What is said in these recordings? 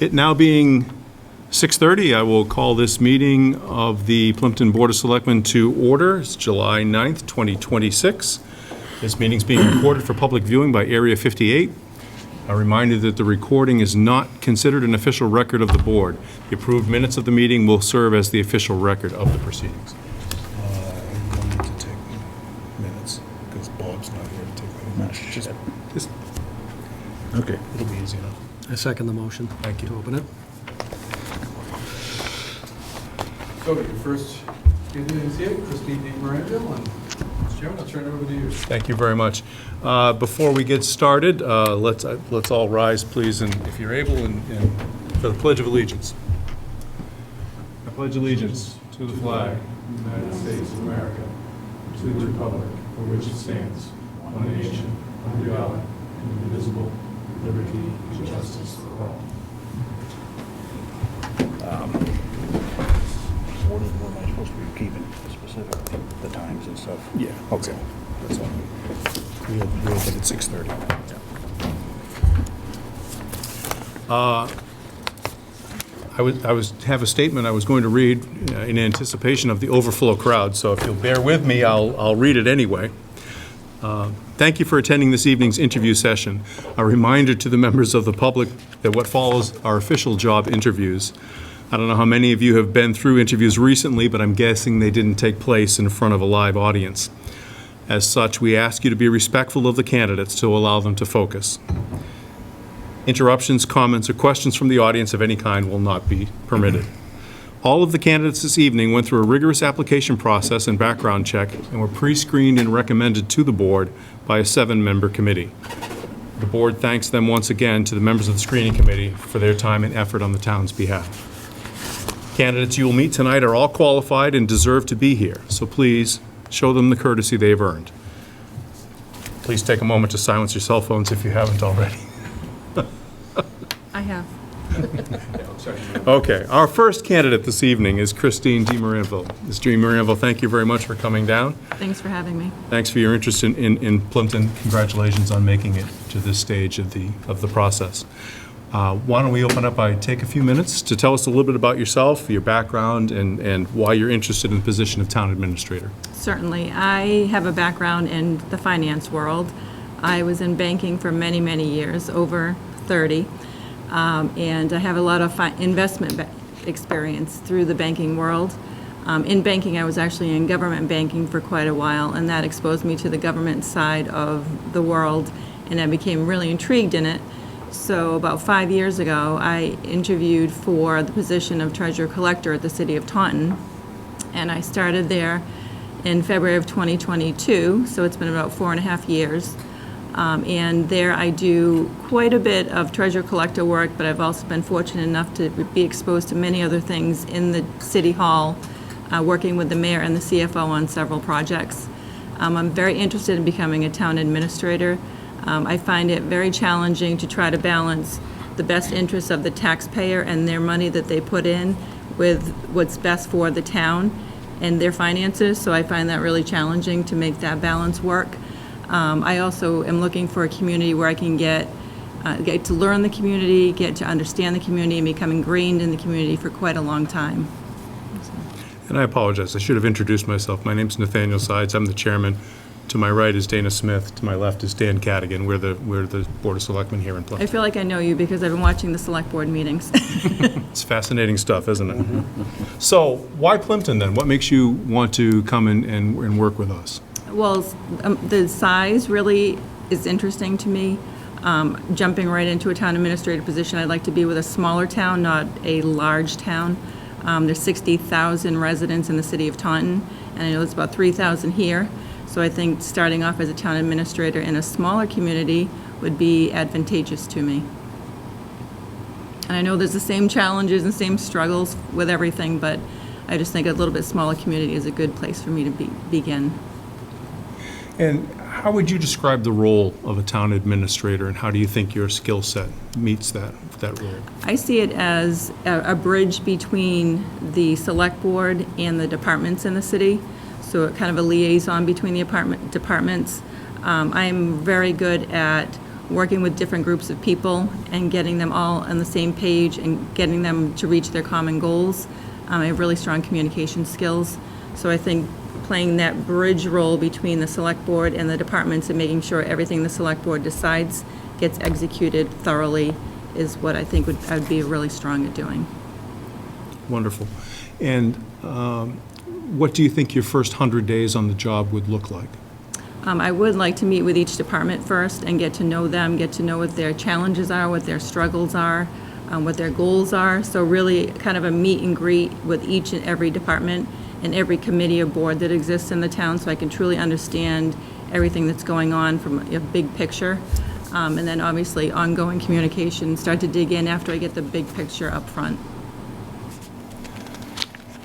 It now being 6:30, I will call this meeting of the Plympton Board of Selectmen to order. It's July 9th, 2026. This meeting is being recorded for public viewing by Area 58. A reminder that the recording is not considered an official record of the board. The approved minutes of the meeting will serve as the official record of the proceedings. You need to take minutes, because Bob's not here to take minutes. Just, Okay. it'll be easy enough. I second the motion. Thank you. To open it. So your first candidates here, Christine DeMaranville, and Mr. Chairman, I'll turn it over to you. Thank you very much. Before we get started, let's all rise, please, and if you're able, and for the Pledge of Allegiance. I pledge allegiance to the flag of the United States of America, to the republic for which it stands, one nation, under God, indivisible, with liberty and justice for all. What am I supposed to be keeping specifically, the times and stuff? Yeah. Okay, that's all. We'll open at 6:30. I have a statement I was going to read in anticipation of the overflow crowd, so if you'll bear with me, I'll read it anyway. Thank you for attending this evening's interview session. A reminder to the members of the public that what follows are official job interviews. I don't know how many of you have been through interviews recently, but I'm guessing they didn't take place in front of a live audience. As such, we ask you to be respectful of the candidates to allow them to focus. Interruptions, comments, or questions from the audience of any kind will not be permitted. All of the candidates this evening went through a rigorous application process and background check and were pre-screened and recommended to the board by a 7-member committee. The board thanks them once again to the members of the screening committee for their time and effort on the town's behalf. Candidates you will meet tonight are all qualified and deserve to be here, so please show them the courtesy they've earned. Please take a moment to silence your cell phones if you haven't already. I have. Okay, our first candidate this evening is Christine DeMaranville. Ms. DeMaranville, thank you very much for coming down. Thanks for having me. Thanks for your interest in Plympton. Congratulations on making it to this stage of the process. Why don't we open up by take a few minutes to tell us a little bit about yourself, your background, and why you're interested in the position of town administrator. Certainly. I have a background in the finance world. I was in banking for many, many years, over 30, and I have a lot of investment experience through the banking world. In banking, I was actually in government banking for quite a while, and that exposed me to the government side of the world, and I became really intrigued in it. So about 5 years ago, I interviewed for the position of treasurer collector at the city of Taunton, and I started there in February of 2022, so it's been about 4.5 years. And there I do quite a bit of treasurer collector work, but I've also been fortunate enough to be exposed to many other things in the city hall, working with the mayor and the CFO on several projects. I'm very interested in becoming a town administrator. I find it very challenging to try to balance the best interests of the taxpayer and their money that they put in with what's best for the town and their finances, so I find that really challenging to make that balance work. I also am looking for a community where I can get to learn the community, get to understand the community, and become ingrained in the community for quite a long time. And I apologize, I should have introduced myself. My name's Nathaniel Sides, I'm the chairman. To my right is Dana Smith, to my left is Dan Cadigan. We're the Board of Selectmen here in I Plympton. feel like I know you because I've been watching the select board meetings. It's fascinating stuff, isn't it? So, why Plympton then? What makes you want to come and work with us? Well, the size really is interesting to me. Jumping right into a town administrator position, I'd like to be with a smaller town, not a large town. There's 60,000 residents in the city of Taunton, and I know there's about 3,000 here. So I think starting off as a town administrator in a smaller community would be advantageous to me. And I know there's the same challenges and same struggles with everything, but I just think a little bit smaller community is a good place for me to begin. And how would you describe the role of a town administrator, and how do you think your skill set meets that role? I see it as a bridge between the select board and the departments in the city, so kind of a liaison between the departments. I'm very good at working with different groups of people and getting them all on the same page and getting them to reach their common goals. I have really strong communication skills. So I think playing that bridge role between the select board and the departments and making sure everything the select board decides gets executed thoroughly is what I think I would be really strong at doing. Wonderful. And what do you think your first 100 days on the job would look like? I would like to meet with each department first and get to know them, get to know what their challenges are, what their struggles are, what their goals are. So really kind of a meet and greet with each and every department and every committee or board that exists in the town, so I can truly understand everything that's going on from a big picture. And then obviously ongoing communication, start to dig in after I get the big picture up front.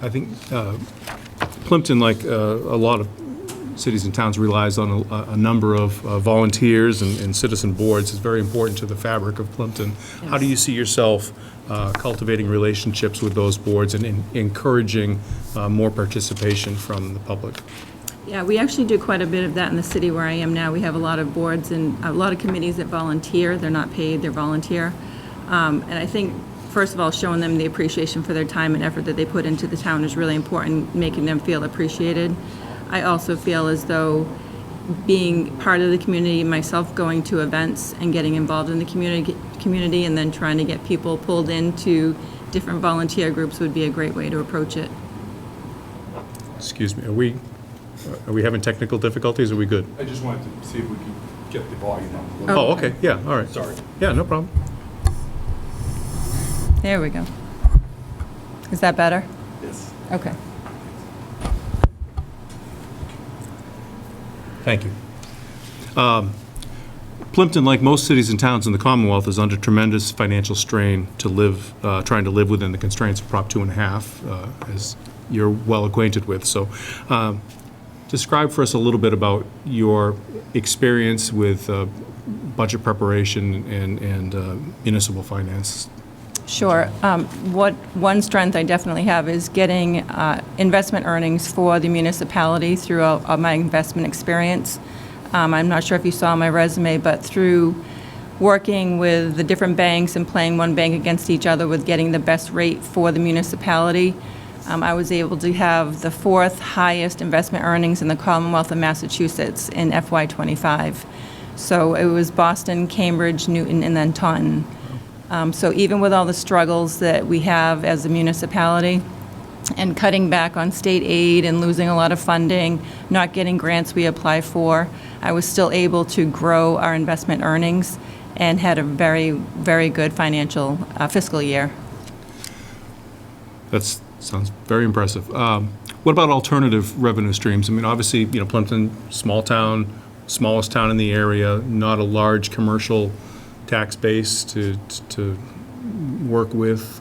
I think Plympton, like a lot of cities and towns, relies on a number of volunteers and citizen boards. It's very important to the fabric of Plympton. How do you see yourself cultivating relationships with those boards and encouraging more participation from the public? Yeah, we actually do quite a bit of that in the city where I am now. We have a lot of boards and a lot of committees that volunteer. They're not paid, they're volunteer. And I think, first of all, showing them the appreciation for their time and effort that they put into the town is really important, making them feel appreciated. I also feel as though being part of the community, myself going to events and getting involved in the community and then trying to get people pulled into different volunteer groups would be a great way to approach it. Excuse me, are we having technical difficulties? Are we good? I just wanted to see if we could get the volume up. Oh, okay, yeah, all right. Sorry. Yeah, no problem. There we go. Is that better? Yes. Okay. Thank you. Plympton, like most cities and towns in the Commonwealth, is under tremendous financial strain to live, trying to live within the constraints of Prop 2.5, as you're well acquainted with. So describe for us a little bit about your experience with budget preparation and municipal finance. Sure. One strength I definitely have is getting investment earnings for the municipality through my investment experience. I'm not sure if you saw my resume, but through working with the different banks and playing one bank against each other with getting the best rate for the municipality, I was able to have the 4th highest investment earnings in the Commonwealth of Massachusetts in FY25. So it was Boston, Cambridge, Newton, and then Taunton. So even with all the struggles that we have as a municipality and cutting back on state aid and losing a lot of funding, not getting grants we apply for, I was still able to grow our investment earnings and had a very, very good financial fiscal year. That sounds very impressive. What about alternative revenue streams? I mean, obviously, Plympton, small town, smallest town in the area, not a large commercial tax base to work with.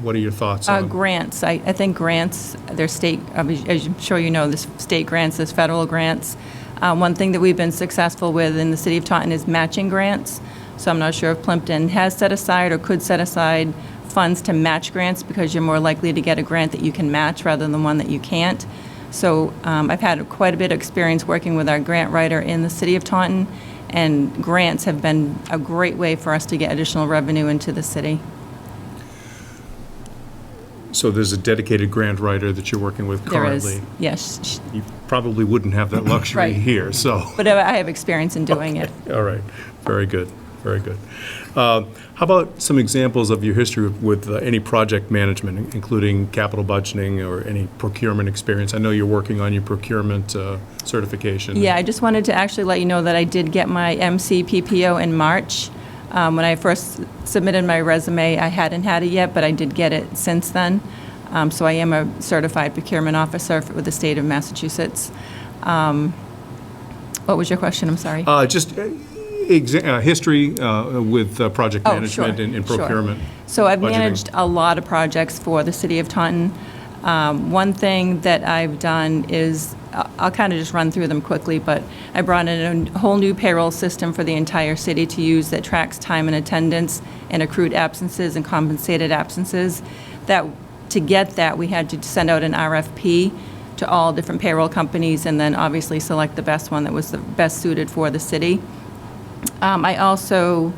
What are your thoughts on? Grants. I think grants, there's state, as I'm sure you know, there's state grants, there's federal grants. One thing that we've been successful with in the city of Taunton is matching grants. So I'm not sure if Plympton has set aside or could set aside funds to match grants because you're more likely to get a grant that you can match rather than one that you can't. So I've had quite a bit of experience working with our grant writer in the city of Taunton, and grants have been a great way for us to get additional revenue into the city. So there's a dedicated grant writer that you're working with currently? There is, yes. You probably wouldn't have that luxury Right. here, so. But I have experience in doing it. All right, very good, very good. How about some examples of your history with any project management, including capital budgeting or any procurement experience? I know you're working on your procurement certification. Yeah, I just wanted to actually let you know that I did get my MC PPO in March. When I first submitted my resume, I hadn't had it yet, but I did get it since then. So I am a certified procurement officer with the state of Massachusetts. What was your question? I'm sorry. Just history with project Oh, management sure, and sure. procurement. So I've budgeting. managed a lot of projects for the city of Taunton. One thing that I've done is, I'll kind of just run through them quickly, but I brought in a whole new payroll system for the entire city to use that tracks time and attendance and accrued absences and compensated absences. To get that, we had to send out an RFP to all different payroll companies and then obviously select the best one that was the best suited for the city. I also,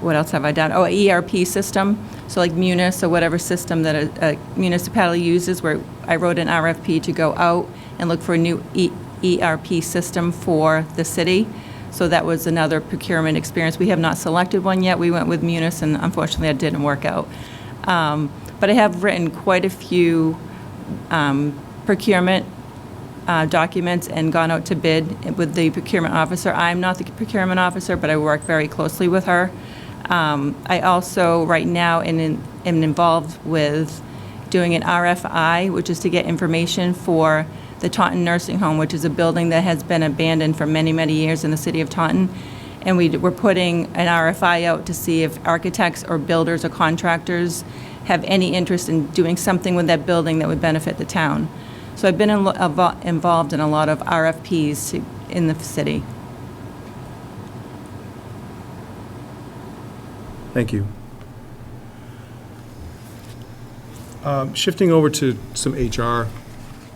what else have I done? Oh, a ERP system, so like Munis or whatever system that a municipality uses, where I wrote an RFP to go out and look for a new ERP system for the city. So that was another procurement experience. We have not selected one yet. We went with Munis, and unfortunately, that didn't work out. But I have written quite a few procurement documents and gone out to bid with the procurement officer. I'm not the procurement officer, but I work very closely with her. I also, right now, am involved with doing an RFI, which is to get information for the Taunton Nursing Home, which is a building that has been abandoned for many, many years in the city of Taunton. And we're putting an RFI out to see if architects or builders or contractors have any interest in doing something with that building that would benefit the town. So I've been involved in a lot of RFPs in the city. Thank you. Shifting over to some HR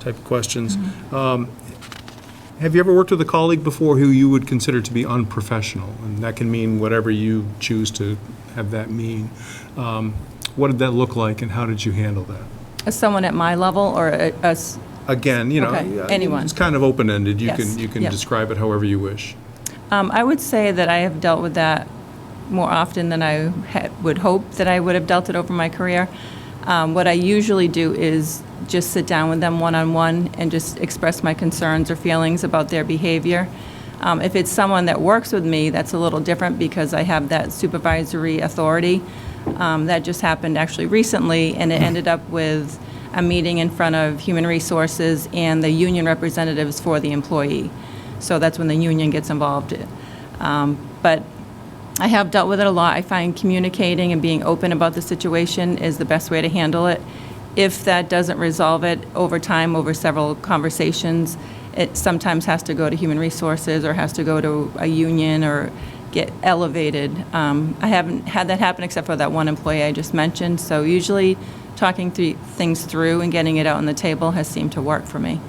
type of questions. Have you ever worked with a colleague before who you would consider to be unprofessional? And that can mean whatever you choose to have that mean. What did that look like, and how did you handle that? As someone at my level, or Again, Okay, anyone. It's kind of open-ended. You Yes, can yeah. describe it however you wish. I would say that I have dealt with that more often than I would hope that I would have dealt it over my career. What I usually do is just sit down with them one-on-one and just express my concerns or feelings about their behavior. If it's someone that works with me, that's a little different because I have that supervisory authority. That just happened actually recently, and it ended up with a meeting in front of Human Resources and the union representatives for the employee. So that's when the union gets involved. But I have dealt with it a lot. I find communicating and being open about the situation is the best way to handle it. If that doesn't resolve it over time, over several conversations, it sometimes has to go to Human Resources or has to go to a union or get elevated. I haven't had that happen except for that one employee I just mentioned. So usually talking things through and getting it out on the table has seemed to work for me.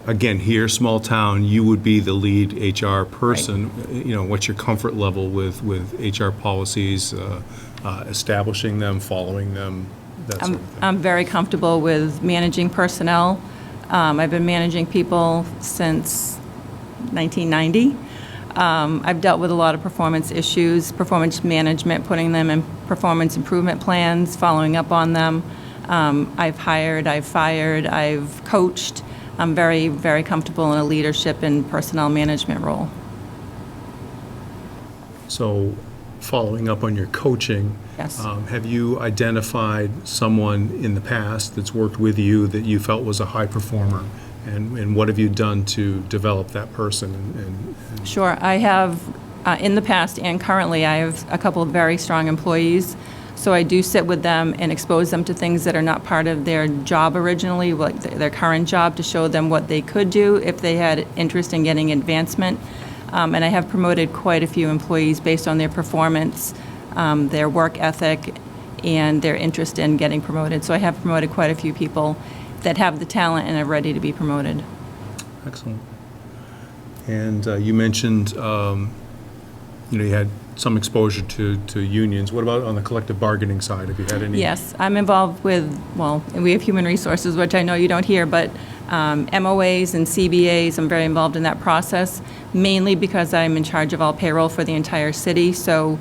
Again, here, small town, you would be the lead HR person. You know, what's your comfort level with HR policies, establishing them, following them, that sort of thing? I'm very comfortable with managing personnel. I've been managing people since 1990. I've dealt with a lot of performance issues, performance management, putting them in performance improvement plans, following up on them. I've hired, I've fired, I've coached. I'm very, very comfortable in a leadership and personnel management role. So, following up on your coaching, Yes. have you identified someone in the past that's worked with you that you felt was a high performer? And what have you done to develop that person? And Sure. I have, in the past and currently, I have a couple of very strong employees. So I do sit with them and expose them to things that are not part of their job originally, like their current job, to show them what they could do if they had interest in getting advancement. And I have promoted quite a few employees based on their performance, their work ethic, and their interest in getting promoted. So I have promoted quite a few people that have the talent and are ready to be promoted. Excellent. And you mentioned, you had some exposure to unions. What about on the collective bargaining side? Have you had any? Yes, I'm involved with, well, we have Human Resources, which I know you don't hear, but MOAs and CBAs, I'm very involved in that process, mainly because I'm in charge of all payroll for the entire city. So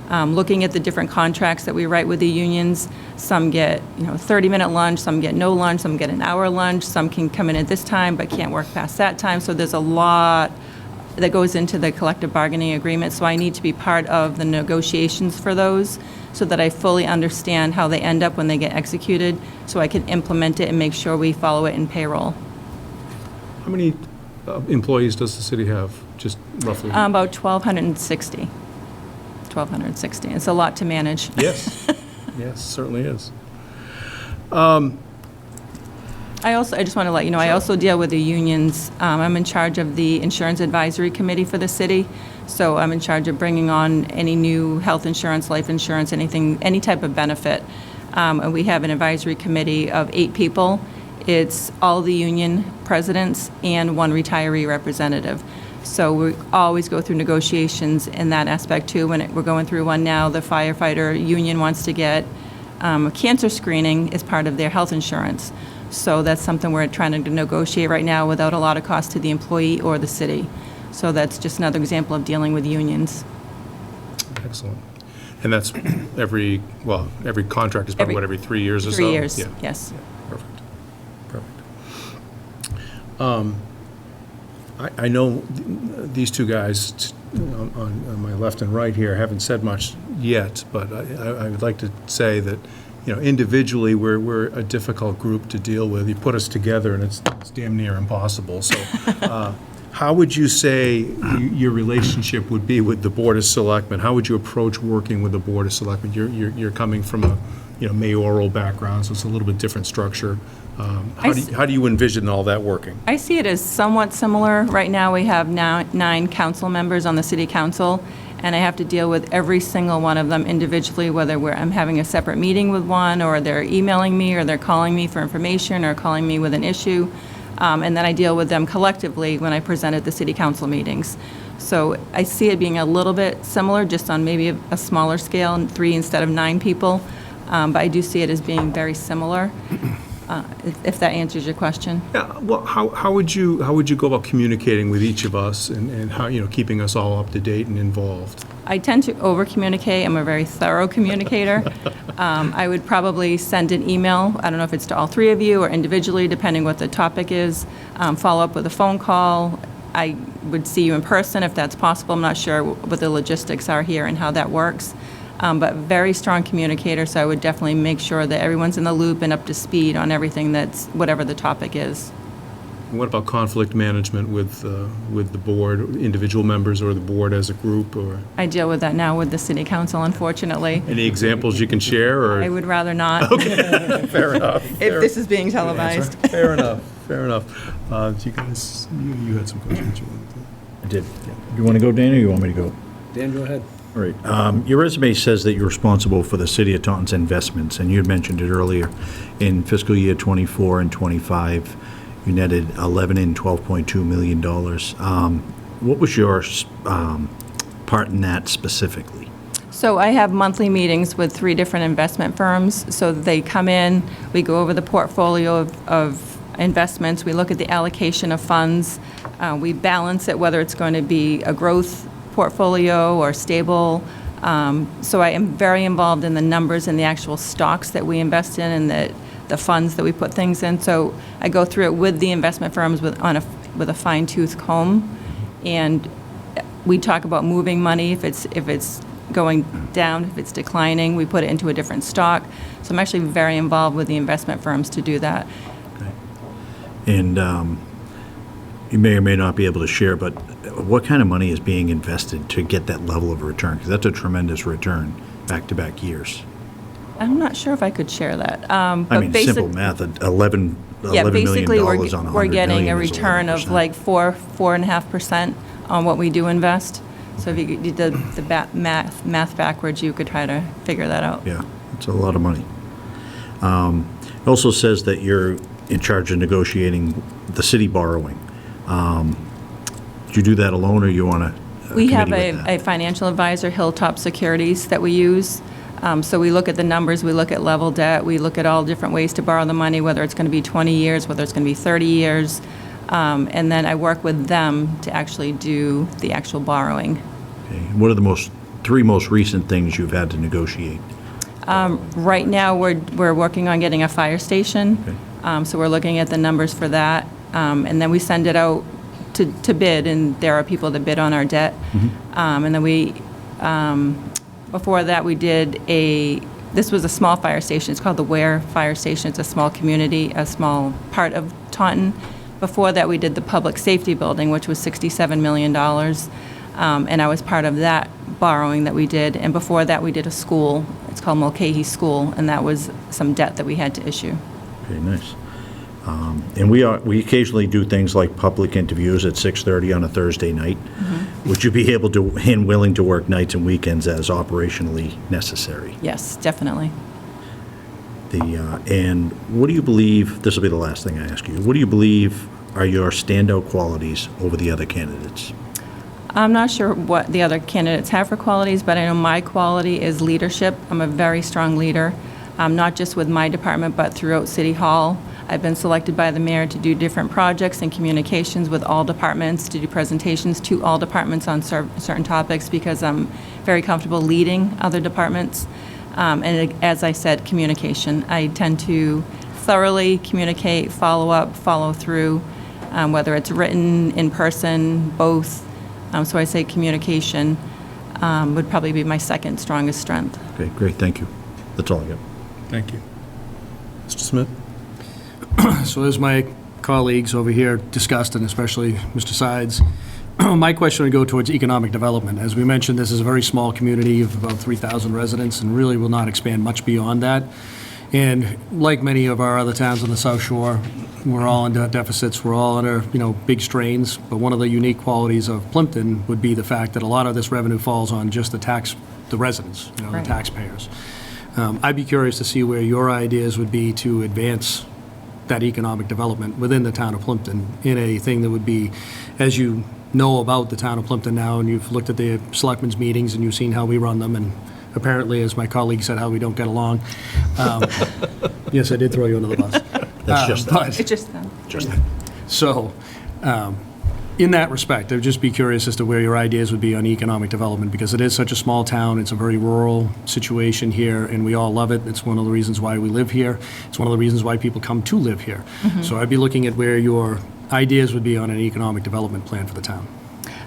looking at the different contracts that we write with the unions, some get 30-minute lunch, some get no lunch, some get an hour lunch, some can come in at this time but can't work past that time. So there's a lot that goes into the collective bargaining agreement. So I need to be part of the negotiations for those so that I fully understand how they end up when they get executed, so I can implement it and make sure we follow it in payroll. How many employees does the city have, just roughly? About 1,260. 1,260. It's a lot to manage. Yes. Yes, certainly is. I just want to let you know, I also deal with the unions. I'm in charge of the Insurance Advisory Committee for the city. So I'm in charge of bringing on any new health insurance, life insurance, anything, any type of benefit. And we have an advisory committee of 8 people. It's all the union presidents and one retiree representative. So we always go through negotiations in that aspect too. We're going through one now, the firefighter union wants to get a cancer screening as part of their health insurance. So that's something we're trying to negotiate right now without a lot of cost to the employee or the city. So that's just another example of dealing with unions. Excellent. And that's every contract is probably, every 3 years or so? 3 years, Yeah. yes. Perfect. I know these two guys on my left and right here haven't said much yet, but I would like to say that, individually, we're a difficult group to deal with. You put us together, and it's damn near impossible. So how would you say your relationship would be with the Board of Selectmen? How would you approach working with the Board of Selectmen? You're coming from a mayoral background, so it's a little bit different structure. How do you envision all that working? I see it as somewhat similar. Right now, we have now 9 council members on the city council, and I have to deal with every single one of them individually, whether I'm having a separate meeting with one, or they're emailing me, or they're calling me for information, or calling me with an issue. And then I deal with them collectively when I present at the city council meetings. So I see it being a little bit similar, just on maybe a smaller scale, 3 instead of 9 people. But I do see it as being very similar, if that answers your question. Yeah, well, how would you go about communicating with each of us and how, keeping us all up to date and involved? I tend to over-communicate. I'm a very thorough communicator. I would probably send an email. I don't know if it's to all 3 of you or individually, depending what the topic is. Follow up with a phone call. I would see you in person if that's possible. I'm not sure what the logistics are here and how that works. But very strong communicator, so I would definitely make sure that everyone's in the loop and up to speed on everything whatever the topic is. And what about conflict management with the board, individual members or the board as a group, or? I deal with that now with the city council, unfortunately. Any examples you can share, or? I would rather not. Okay, fair enough. If this is being televised. Fair enough, fair enough. You guys, you had some questions you wanted to? I did. You want to go, Dan, or you want me to go? Dan, go ahead. All right. Your resume says that you're responsible for the City of Taunton's investments, and you had mentioned it earlier. In fiscal year '24 and '25, you netted $11 and $12.2 million. What was your part in that specifically? So I have monthly meetings with 3 different investment firms. So they come in, we go over the portfolio of investments, we look at the allocation of funds, we balance it, whether it's going to be a growth portfolio or stable. So I am very involved in the numbers and the actual stocks that we invest in and the funds that we put things in. So I go through it with the investment firms with a fine-tooth comb, and we talk about moving money if it's going down, if it's declining, we put it into a different stock. So I'm actually very involved with the investment firms to do that. Okay. And you may or may not be able to share, but what kind of money is being invested to get that level of return? Because that's a tremendous return back-to-back years. I'm not sure if I could share that. I mean, simple math, $11 million basically on $100 we're getting million a is return of 11%. like 4.5% on what we do invest. So if you did the math backwards, you could try to figure that out. Yeah, it's a lot of money. It also says that you're in charge of negotiating the city borrowing. Do you do that alone, or you want to? We have a financial advisor, Hilltop Securities, that we use. So we look at the numbers, we look at level debt, we look at all different ways to borrow the money, whether it's going to be 20 years, whether it's going to be 30 years. And then I work with them to actually do the actual borrowing. Okay. What are the 3 most recent things you've had to negotiate? Right now, we're working on getting a fire station. Okay. So we're looking at the numbers for that. And then we send it out to bid, and there are people that bid on our debt. And then before that, we did this was a small fire station. It's called the Ware Fire Station. It's a small community, a small part of Taunton. Before that, we did the public safety building, which was $67 million. And I was part of that borrowing that we did. And before that, we did a school. It's called Mulcahy School, and that was some debt that we had to issue. Okay, nice. And we occasionally do things like public interviews at 6:30 on a Thursday night. Would you be able to and willing to work nights and weekends as operationally necessary? Yes, definitely. And what do you believe, this will be the last thing I ask you, what do you believe are your standout qualities over the other candidates? I'm not sure what the other candidates have for qualities, but I know my quality is leadership. I'm a very strong leader, not just with my department, but throughout City Hall. I've been selected by the mayor to do different projects and communications with all departments, to do presentations to all departments on certain topics, because I'm very comfortable leading other departments. And as I said, communication. I tend to thoroughly communicate, follow up, follow through, whether it's written, in person, both. So I say communication would probably be my second strongest strength. Okay, great, thank you. That's all I got. Thank you. Mr. Smith? So as my colleagues over here discussed, and especially Mr. Sides, my question would go towards economic development. As we mentioned, this is a very small community of about 3,000 residents and really will not expand much beyond that. And like many of our other towns on the South Shore, we're all under deficits, we're all under, big strains. But one of the unique qualities of Plympton would be the fact that a lot of this revenue falls on just the residents, the Right. taxpayers. I'd be curious to see where your ideas would be to advance that economic development within the town of Plympton in a thing that would be, as you know about the town of Plympton now, and you've looked at the selectmen's meetings and you've seen how we run them, and apparently, as my colleague said, how we don't get along. Yes, I did throw you under the bus. That's just that. But- It's just them. Just that. So, in that respect, I'd just be curious as to where your ideas would be on economic development, because it is such a small town, it's a very rural situation here, and we all love it. It's one of the reasons why we live here. It's one of the reasons why people come to live here. So I'd be looking at where your ideas would be on an economic development plan for the town.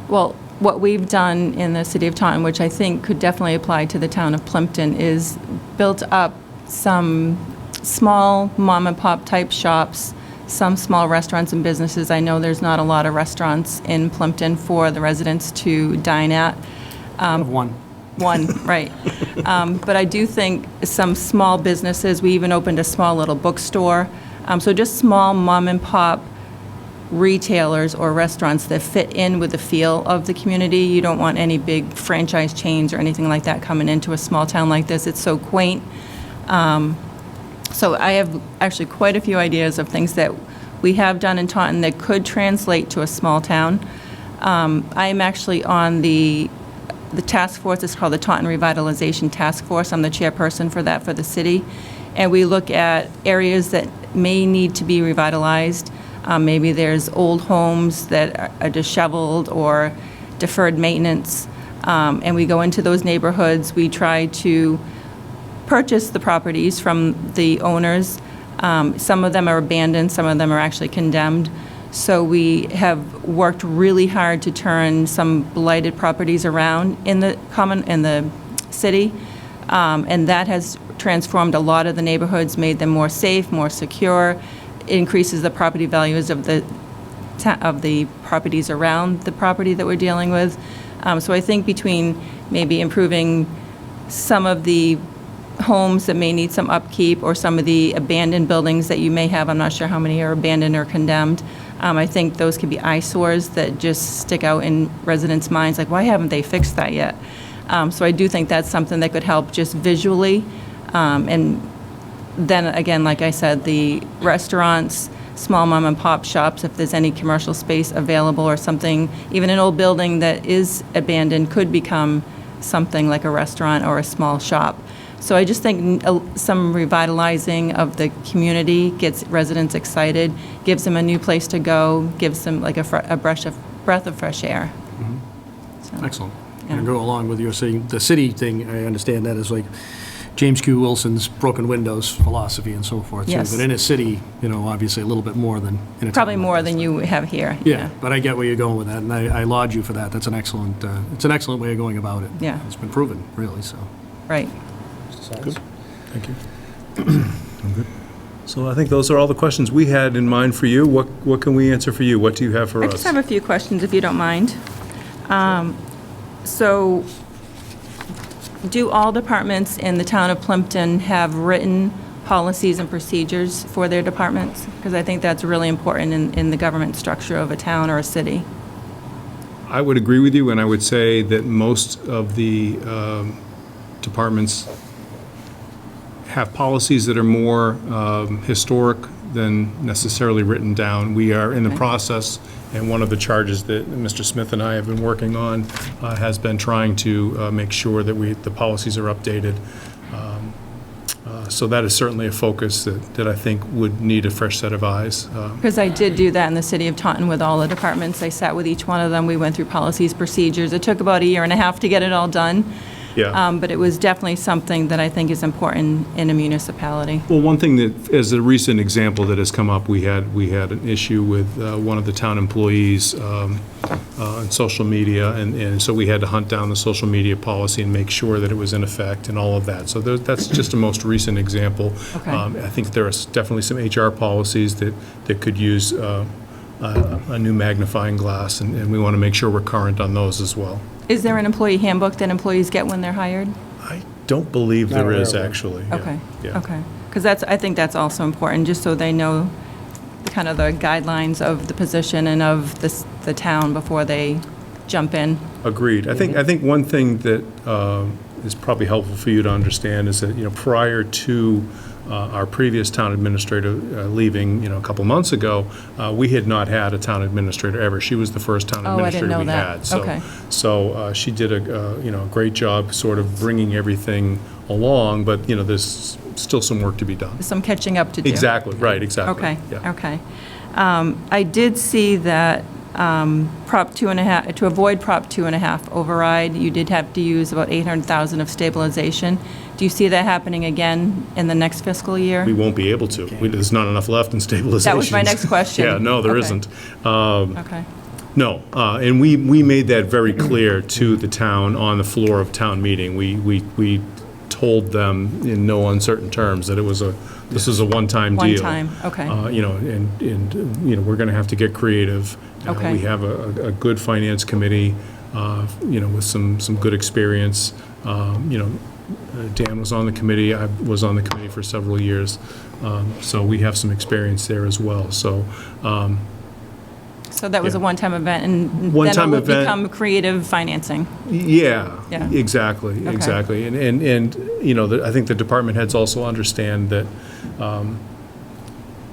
Well, what we've done in the city of Taunton, which I think could definitely apply to the town of Plympton, is built up some small mom-and-pop type shops, some small restaurants and businesses. I know there's not a lot of restaurants in Plympton for the residents to dine at. Of one. One, right. But I do think some small businesses, we even opened a small little bookstore. So just small mom-and-pop retailers or restaurants that fit in with the feel of the community. You don't want any big franchise chains or anything like that coming into a small town like this. It's so quaint. So I have actually quite a few ideas of things that we have done in Taunton that could translate to a small town. I am actually on the task force. It's called the Taunton Revitalization Task Force. I'm the chairperson for that for the city. And we look at areas that may need to be revitalized. Maybe there's old homes that are disheveled or deferred maintenance. And we go into those neighborhoods. We try to purchase the properties from the owners. Some of them are abandoned, some of them are actually condemned. So we have worked really hard to turn some blighted properties around in the city. And that has transformed a lot of the neighborhoods, made them more safe, more secure, increases the property values of the properties around the property that we're dealing with. So I think between maybe improving some of the homes that may need some upkeep or some of the abandoned buildings that you may have, I'm not sure how many are abandoned or condemned, I think those could be eyesores that just stick out in residents' minds, like, why haven't they fixed that yet? So I do think that's something that could help just visually. And then again, like I said, the restaurants, small mom and pop shops, if there's any commercial space available or something, even an old building that is abandoned could become something like a restaurant or a small shop. So I just think some revitalizing of the community gets residents excited, gives them a new place to go, gives them like a breath of fresh air. So, Excellent. Yeah. And go along with your saying, the city thing, I understand that is like James Q. Wilson's broken windows philosophy and so forth. too. Yes. But in a city, obviously a little bit more than in a town. Probably like more this. than you have here. Yeah, but I get where you're going with that, and I laud you for that. That's an excellent, it's an excellent way of going about it. Yeah. It's been proven, really, so. Right. Good. Thank you. I'm good. So I think those are all the questions we had in mind for you. What can we answer for you? What do you have for I us? just have a few questions, if you don't mind. So, do all departments in the town of Plympton have written policies and procedures for their departments? Because I think that's really important in the government structure of a town or a city. I would agree with you, and I would say that most of the departments have policies that are more historic than necessarily written down. We are in the Okay. process, and one of the charges that Mr. Smith and I have been working on has been trying to make sure that the policies are updated. So that is certainly a focus that I think would need a fresh set of eyes. Because I did do that in the city of Taunton with all the departments. I sat with each one of them. We went through policies, procedures. It took about a year and a half to get it all done. Yeah. But it was definitely something that I think is important in a municipality. Well, one thing that, as a recent example that has come up, we had an issue with one of the town employees on social media, and so we had to hunt down the social media policy and make sure that it was in effect and all of that. So that's just a most recent example. Okay. I think there are definitely some HR policies that could use a new magnifying glass, and we want to make sure we're current on those as well. Is there an employee handbook that employees get when they're hired? I don't believe Not there aware is, of one. actually. Yeah. Okay, Yeah. okay. Because I think that's also important, just so they know kind of the guidelines of the position and of the town before they jump in. Agreed. I think one thing that is probably helpful for you to understand is that, prior to our previous town administrator leaving, a couple months ago, we had not had a town administrator ever. She was the first town Oh, I didn't administrator know we that. had. So, Okay. So she did a great job sort of bringing everything along, but, there's still some work to be done. Some catching up to do. Exactly, right, exactly. Okay, Yeah. okay. I did see that Prop 2.5, to avoid Prop 2.5 override, you did have to use about 800,000 of stabilization. Do you see that happening again in the next fiscal year? We won't be able to. There's not enough left in stabilization. That was my next question. Yeah, no, there Okay. isn't. Okay, No, and we made that very clear to the town on the floor of town meeting. We told them in no uncertain terms that this was a one-time one deal. time, okay. And we're going to have to get creative. Okay. We have a good finance committee, with some good experience. Dan was on the committee, I was on the committee for several years, so we have some experience there as well. So, So that was a yeah. one-time event, and then it One-time would event. become creative financing. yeah, Yeah. exactly, Okay. exactly. And I think the department heads also understand that,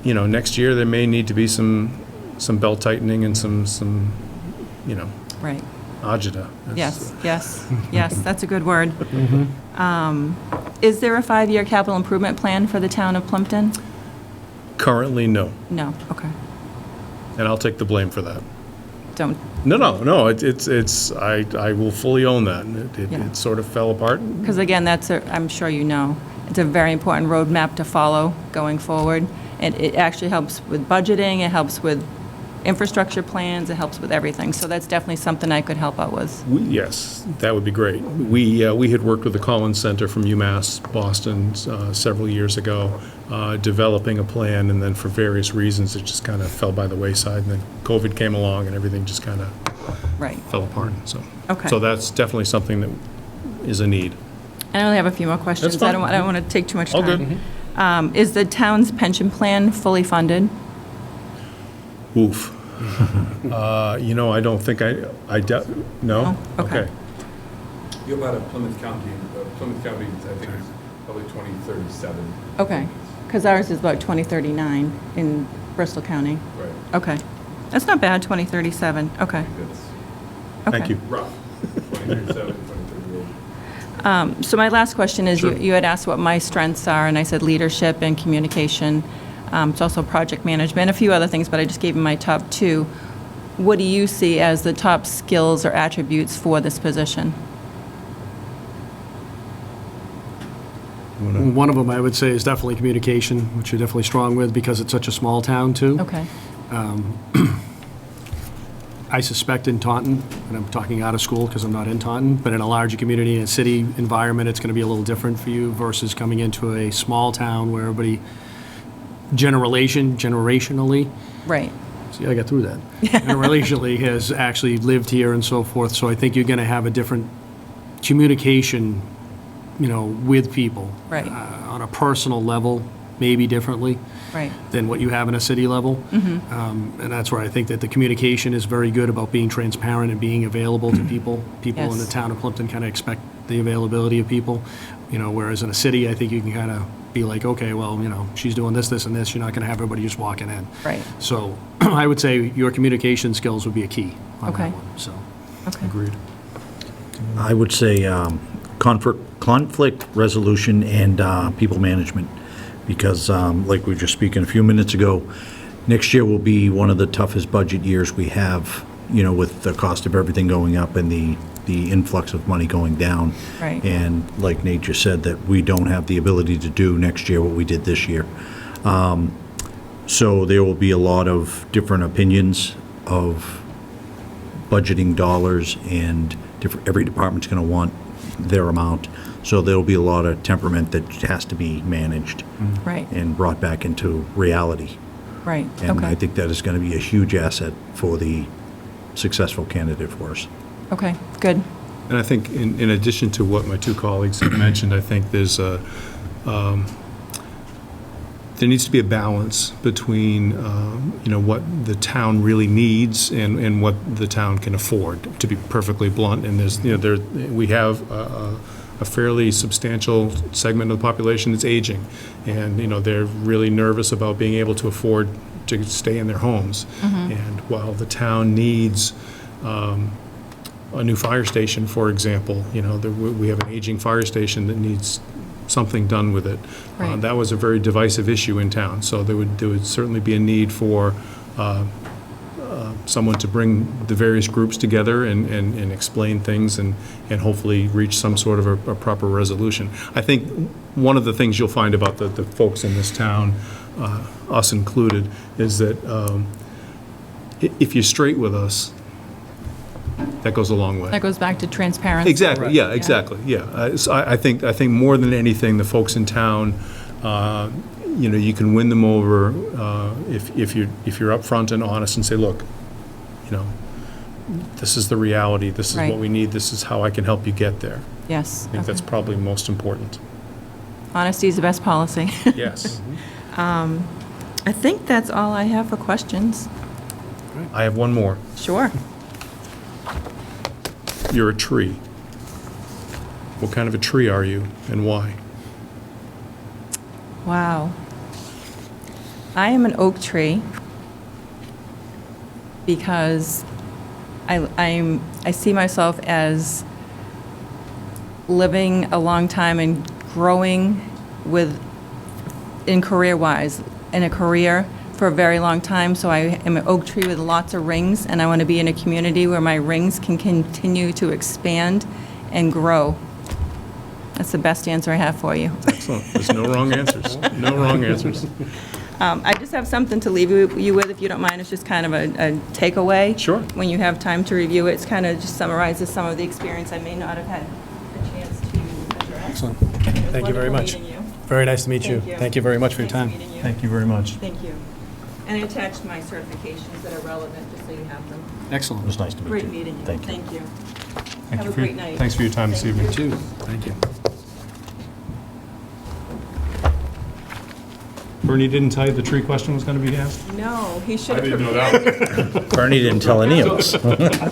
next year there may need to be some belt tightening and some Right. agita. Yes, yes, that's a good word. Is there a 5-year capital improvement plan for the town of Plympton? Currently, no. No, okay. And I'll take the blame for that. Don't, No, I will fully own that. Yeah. It sort of fell apart. because again, I'm sure you know, it's a very important roadmap to follow going forward. And it actually helps with budgeting, it helps with infrastructure plans, it helps with everything. So that's definitely something I could help out with. Yes, that would be great. We had worked with the Collins Center from UMass Boston several years ago, developing a plan, and then for various reasons, it just kind of fell by the wayside, and then COVID came along, and everything just kind of Right. fell apart, so. Okay. So that's definitely something that is a need. I only have a few more questions. That's fine. I don't want to take too much All time. good. Is the town's pension plan fully funded? Oof. I don't think no? Oh, okay. You're about a Plymouth County, I think is probably 2037. Okay, because ours is about 2039 in Bristol County. Right. Okay. That's not bad, 2037, okay. That's Thank Okay. you. rough. 2037, 2038. So my last question is, Sure. you had asked what my strengths are, and I said leadership and communication. It's also project management, a few other things, but I just gave you my top 2. What do you see as the top skills or attributes for this position? One of them, I would say, is definitely communication, which you're definitely strong with, because it's such a small town, too. Okay, I suspect in Taunton, and I'm talking out of school because I'm not in Taunton, but in a larger community, in a city environment, it's going to be a little different for you versus coming into a small town where everybody generationally, right, see, I got through that, generationally has actually lived here and so forth, so I think you're going to have a different communication, with people. Right. On a personal level, maybe differently right, than what you have in a city level. And that's where I think that the communication is very good about being transparent and being available to people. People in the Yes. town of Plympton kind of expect the availability of people, whereas in a city, I think you can kind of be like, okay, well, she's doing this, this, and this, you're not going to have everybody just walking in. Right. So I would say your communication skills would be a key on Okay. that one, so. Okay. Agreed. I would say conflict resolution and people management, because like we were just speaking a few minutes ago, next year will be one of the toughest budget years we have, with the cost of everything going up and the influx of money going down. Right. And like Nate just said, that we don't have the ability to do next year what we did this year. So there will be a lot of different opinions of budgeting dollars, and every department's going to want their amount. So there'll be a lot of temperament that has to be managed Right, and brought back into reality. right, And I okay, think that is going to be a huge asset for the successful candidate for us. okay, good. And I think in addition to what my two colleagues have mentioned, I think there needs to be a balance between, what the town really needs and what the town can afford, to be perfectly blunt. And we have a fairly substantial segment of the population that's aging. And, they're really nervous about being able to afford to stay in their homes. And while the town needs a new fire station, for example, we have an aging fire station that needs something done with it. Right. That was a very divisive issue in town, so there would certainly be a need for someone to bring the various groups together and explain things and hopefully reach some sort of a proper resolution. I think one of the things you'll find about the folks in this town, us included, is that if you're straight with us, that goes a long way. That goes back to transparency. Exactly, yeah, exactly, yeah. So I think more than anything, the folks in town, you can win them over if you're upfront and honest and say, look, this is the reality, this is Right. what we need, this is how I can help you get there. Yes. I think that's okay. probably most important. Honesty is the best policy. Yes. I think that's all I have for questions. I have one more. Sure. You're a tree. What kind of a tree are you and why? Wow. I am an oak tree because I see myself as living a long time and growing in career-wise, in a career for a very long time. So I am an oak tree with lots of rings, and I want to be in a community where my rings can continue to expand and grow. That's the best answer I have for you. Excellent. There's no wrong answers. No wrong answers. I just have something to leave you with, if you don't mind. It's just kind of a takeaway. Sure. When you have time to review it, it's kind of just summarizes some of the experience I may not have had a chance to address. Excellent. It was Thank you very wonderful much. meeting you. Very nice to meet you. Thank you. Thank you very much for your Nice time. meeting you. Thank you very much. Thank you. And I attached my certifications that are relevant, just so you have them. It Excellent. was nice to meet you. Great meeting you. Thank you. Thank you. Thank Have you a for your- great night. Thanks for your time this Thank evening. you. Too. Thank you. Bernie didn't tell you the tree question was going to be asked? No, he should I have didn't know prepared. that. Bernie didn't tell any of us.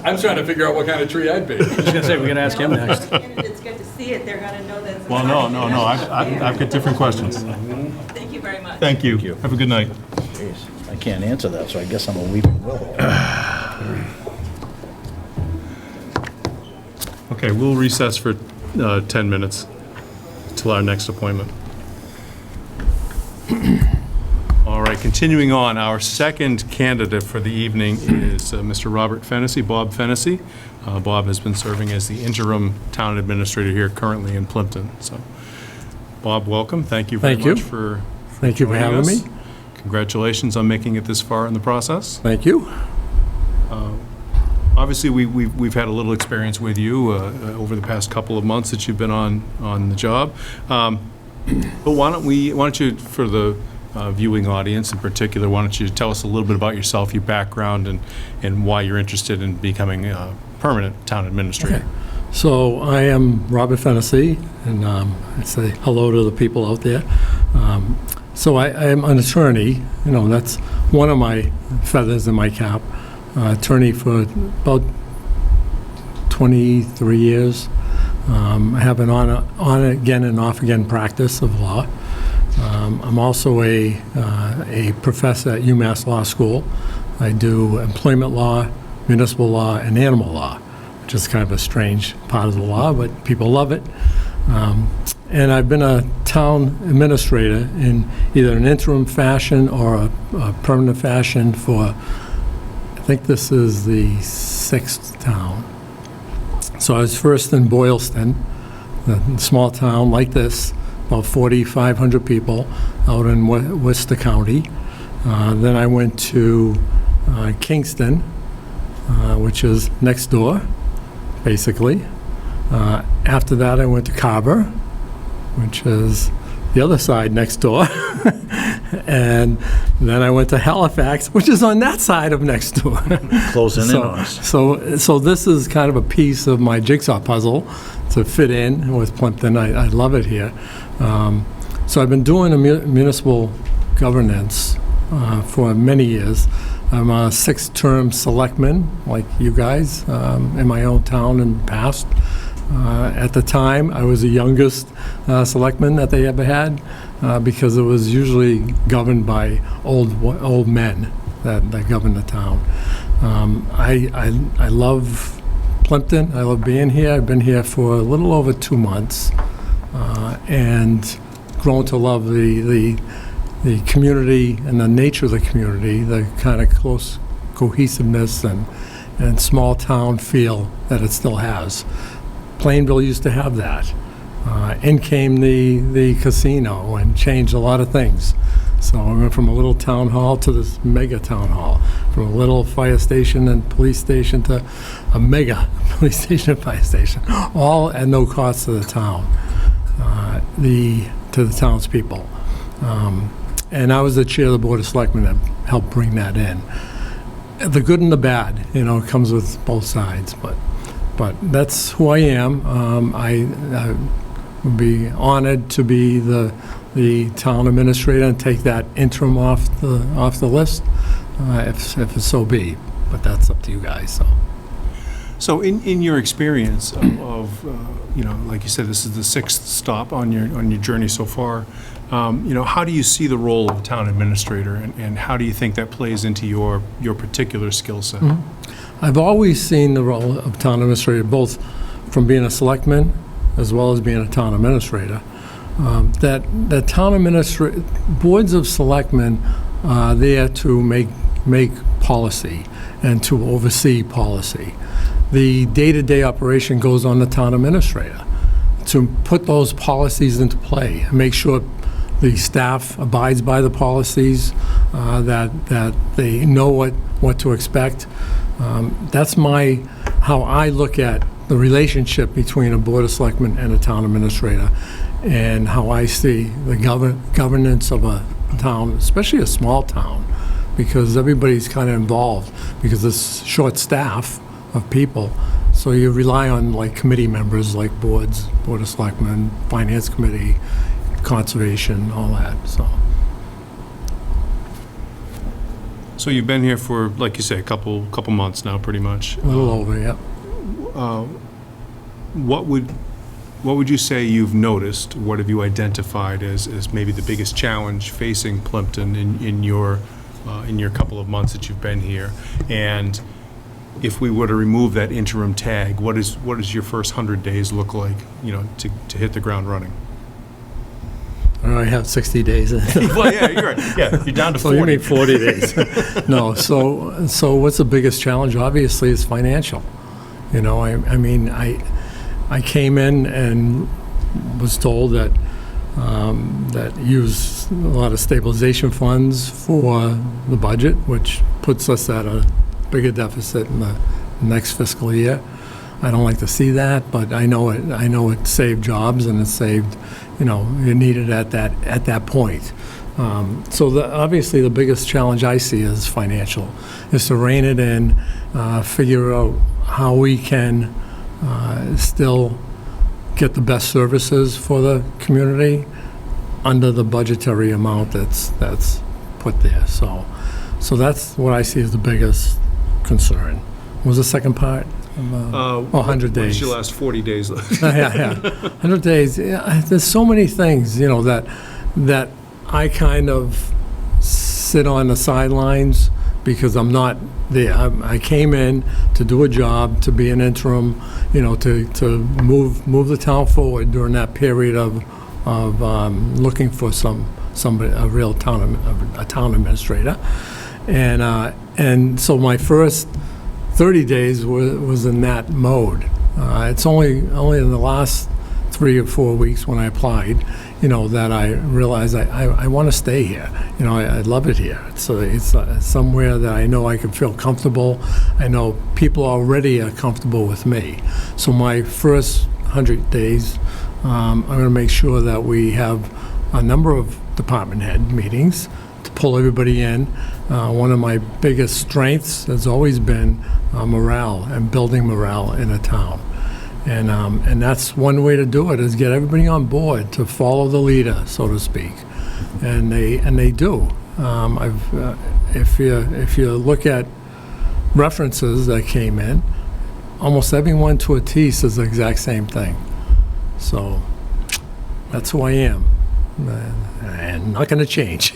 I'm trying to figure out what kind of tree I'd be. I was gonna say, we're gonna ask him next. When the candidates get to see it, they're going to know that it's. Well, no, I've got different questions. Thank you very much. Thank you. Have a good night. Jeez, I can't answer that, so I guess I'm a weeping willow. Okay, we'll recess for 10 minutes till our next appointment. All right, continuing on, our second candidate for the evening is Mr. Robert Fennessy, Bob Fennessy. Bob has been serving as the interim town administrator here currently in Plympton. So, Bob, welcome. Thank you very Thank you. much for Thank you for joining having us. me. Congratulations on making it this far in the process. Thank you. Obviously, we've had a little experience with you over the past couple of months that you've been on the job. But why don't you, for the viewing audience in particular, why don't you tell us a little bit about yourself, your background, and why you're interested in becoming a permanent town administrator? Okay. So I am Robert Fennessy, and I say hello to the people out there. So I am an attorney. That's one of my feathers in my cap. Attorney for about 23 years. I have an on-again and off-again practice of law. I'm also a professor at UMass Law School. I do employment law, municipal law, and animal law, which is kind of a strange part of the law, but people love it. And I've been a town administrator in either an interim fashion or a permanent fashion for, I think this is the 6th town. So I was first in Boylston, a small town like this, about 4,500 people out in Worcester County. Then I went to Kingston, which is next door, basically. After that, I went to Carver, which is the other side next door. And then I went to Halifax, which is on that side of next door. Closing in on us. So this is kind of a piece of my jigsaw puzzle to fit in with Plympton. I love it here. So I've been doing a municipal governance for many years. I'm a 6th-term selectman, like you guys, in my own town in the past. At the time, I was the youngest selectman that they ever had because it was usually governed by old men that governed the town. I love Plympton. I love being here. I've been here for a little over 2 months and grown to love the community and the nature of the community, the kind of close cohesiveness and small town feel that it still has. Plainville used to have that. In came the casino and changed a lot of things. So I went from a little town hall to this mega town hall, from a little fire station and police station to a mega police station and fire station, all at no cost to the town, to the townspeople. And I was the chair of the Board of Selectmen that helped bring that in. The good and the bad, it comes with both sides, but that's who I am. I would be honored to be the town administrator and take that interim off the list, if it so be. But that's up to you guys. So in your experience of like you said, this is the 6th stop on your journey so far. How do you see the role of a town administrator, and how do you think that plays into your particular skill set? Mm-hmm. I've always seen the role of town administrator, both from being a selectman as well as being a town administrator. That town administrator, boards of selectmen are there to make policy and to oversee policy. The day-to-day operation goes on the town administrator to put those policies into play and make sure the staff abides by the policies, that they know what to expect. That's how I look at the relationship between a Board of Selectmen and a town administrator, and how I see the governance of a town, especially a small town, because everybody's kind of involved, because there's short staff of people. So you rely on committee members like Board of Selectmen, Finance Committee, Conservation, all that, So you've been here for, like you say, a couple months now, pretty much. a little over, yeah. What would you say you've noticed? What have you identified as maybe the biggest challenge facing Plympton in your couple of months that you've been here? And if we were to remove that interim tag, what does your first 100 days look like? To hit the ground running. I have 60 days. Well, yeah, you're right. Yeah, you're down to 40. So you mean 40 days. No, so what's the biggest challenge? Obviously, is financial. I came in and was told that use a lot of stabilization funds for the budget, which puts us at a bigger deficit in the next fiscal year. I don't like to see that, but I know it saved jobs, and it saved, you need it at that point. So obviously the biggest challenge I see is financial, is to rein it in, figure out how we can still get the best services for the community under the budgetary amount that's put there. So that's what I see as the biggest concern. What was the second part? 100 days. What's your last 40 days left? Yeah. 100 days. Yeah, there's so many things, that I kind of sit on the sidelines because I'm not there. I came in to do a job, to be an interim, to move the town forward during that period of looking for a real town administrator. And so my first 30 days was in that mode. It's only in the last 3 or 4 weeks when I applied, that I realized I want to stay here. I love it here. It's somewhere that I know I can feel comfortable. I know people already are comfortable with me. So my first 100 days, I'm going to make sure that we have a number of department head meetings to pull everybody in. One of my biggest strengths has always been morale and building morale in a town. And that's one way to do it, is get everybody on board to follow the leader, so to speak. And they do. If you look at references that came in, almost everyone to a T says the exact same thing. So that's who I am, and not going to change.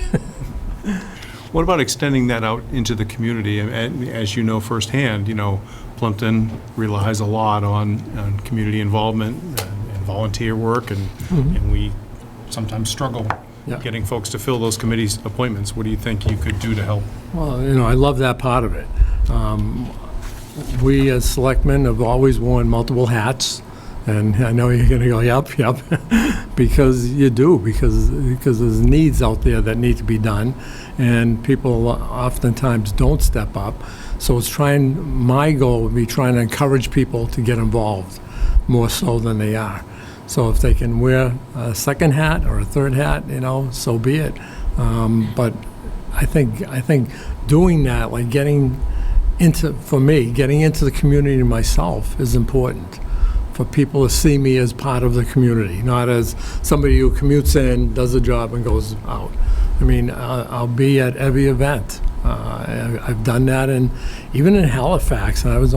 What about extending that out into the community? And as you know firsthand, Plympton relies a lot on community involvement and volunteer work, and we sometimes struggle Yeah. getting folks to fill those committees' appointments. What do you think you could do to help? Well, I love that part of it. We as selectmen have always worn multiple hats, and I know you're going to go, yep, because you do, because there's needs out there that need to be done, and people oftentimes don't step up. So my goal would be trying to encourage people to get involved more so than they are. So if they can wear a second hat or a third hat, so be it. But I think doing that, like getting into the community myself is important, for people to see me as part of the community, not as somebody who commutes in, does a job, and goes out. I mean, I'll be at every event. I've done that, and even in Halifax, and I was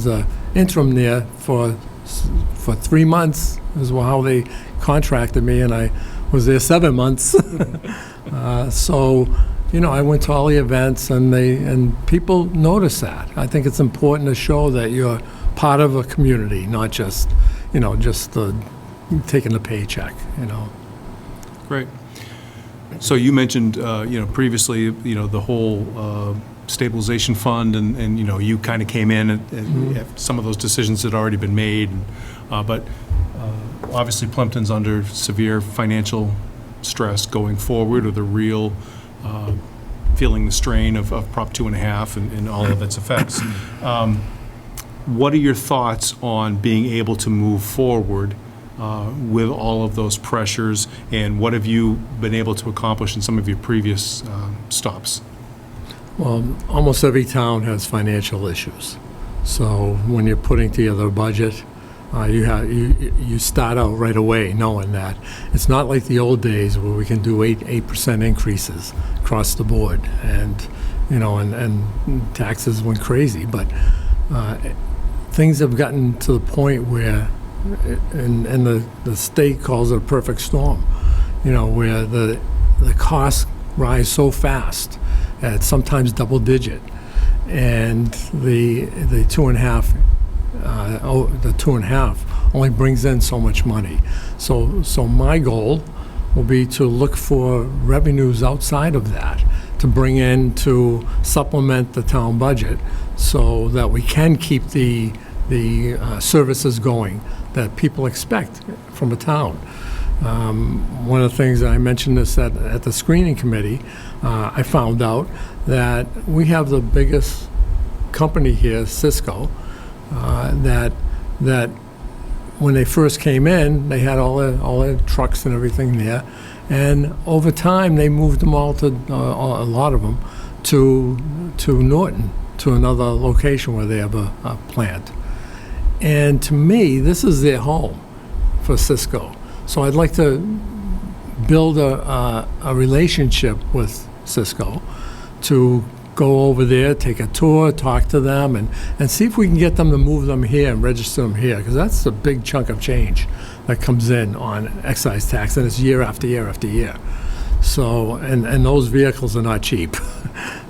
a interim there for 3 months, is how they contracted me, and I was there 7 months. So, I went to all the events, and people notice that. I think it's important to show that you're part of a community, not just taking a paycheck. Great. So you mentioned, previously, the whole stabilization fund, and you kind of came in, and some of those decisions had already been made, but obviously Plympton's under severe financial stress going forward, with a real feeling the strain of Prop 2.5 and all of its effects. What are your thoughts on being able to move forward with all of those pressures, and what have you been able to accomplish in some of your previous stops? Well, almost every town has financial issues. So when you're putting together a budget, you start out right away knowing that it's not like the old days where we can do 8% increases across the board, and and taxes went crazy. But things have gotten to the point where, and the state calls it a perfect storm, where the costs rise so fast at sometimes double digit, and the 2.5 only brings in so much money. So my goal will be to look for revenues outside of that to bring in to supplement the town budget, so that we can keep the services going that people expect from a town. One of the things that I mentioned this at the screening committee, I found out that we have the biggest company here, Cisco, that when they first came in, they had all their trucks and everything there, and over time they moved them all to a lot of them to Norton, to another location where they have a plant. And to me, this is their home for Cisco. So I'd like to build a relationship with Cisco, to go over there, take a tour, talk to them, and see if we can get them to move them here and register them here, because that's a big chunk of change that comes in on excise tax, and it's year after year after year. So, and those vehicles are not cheap.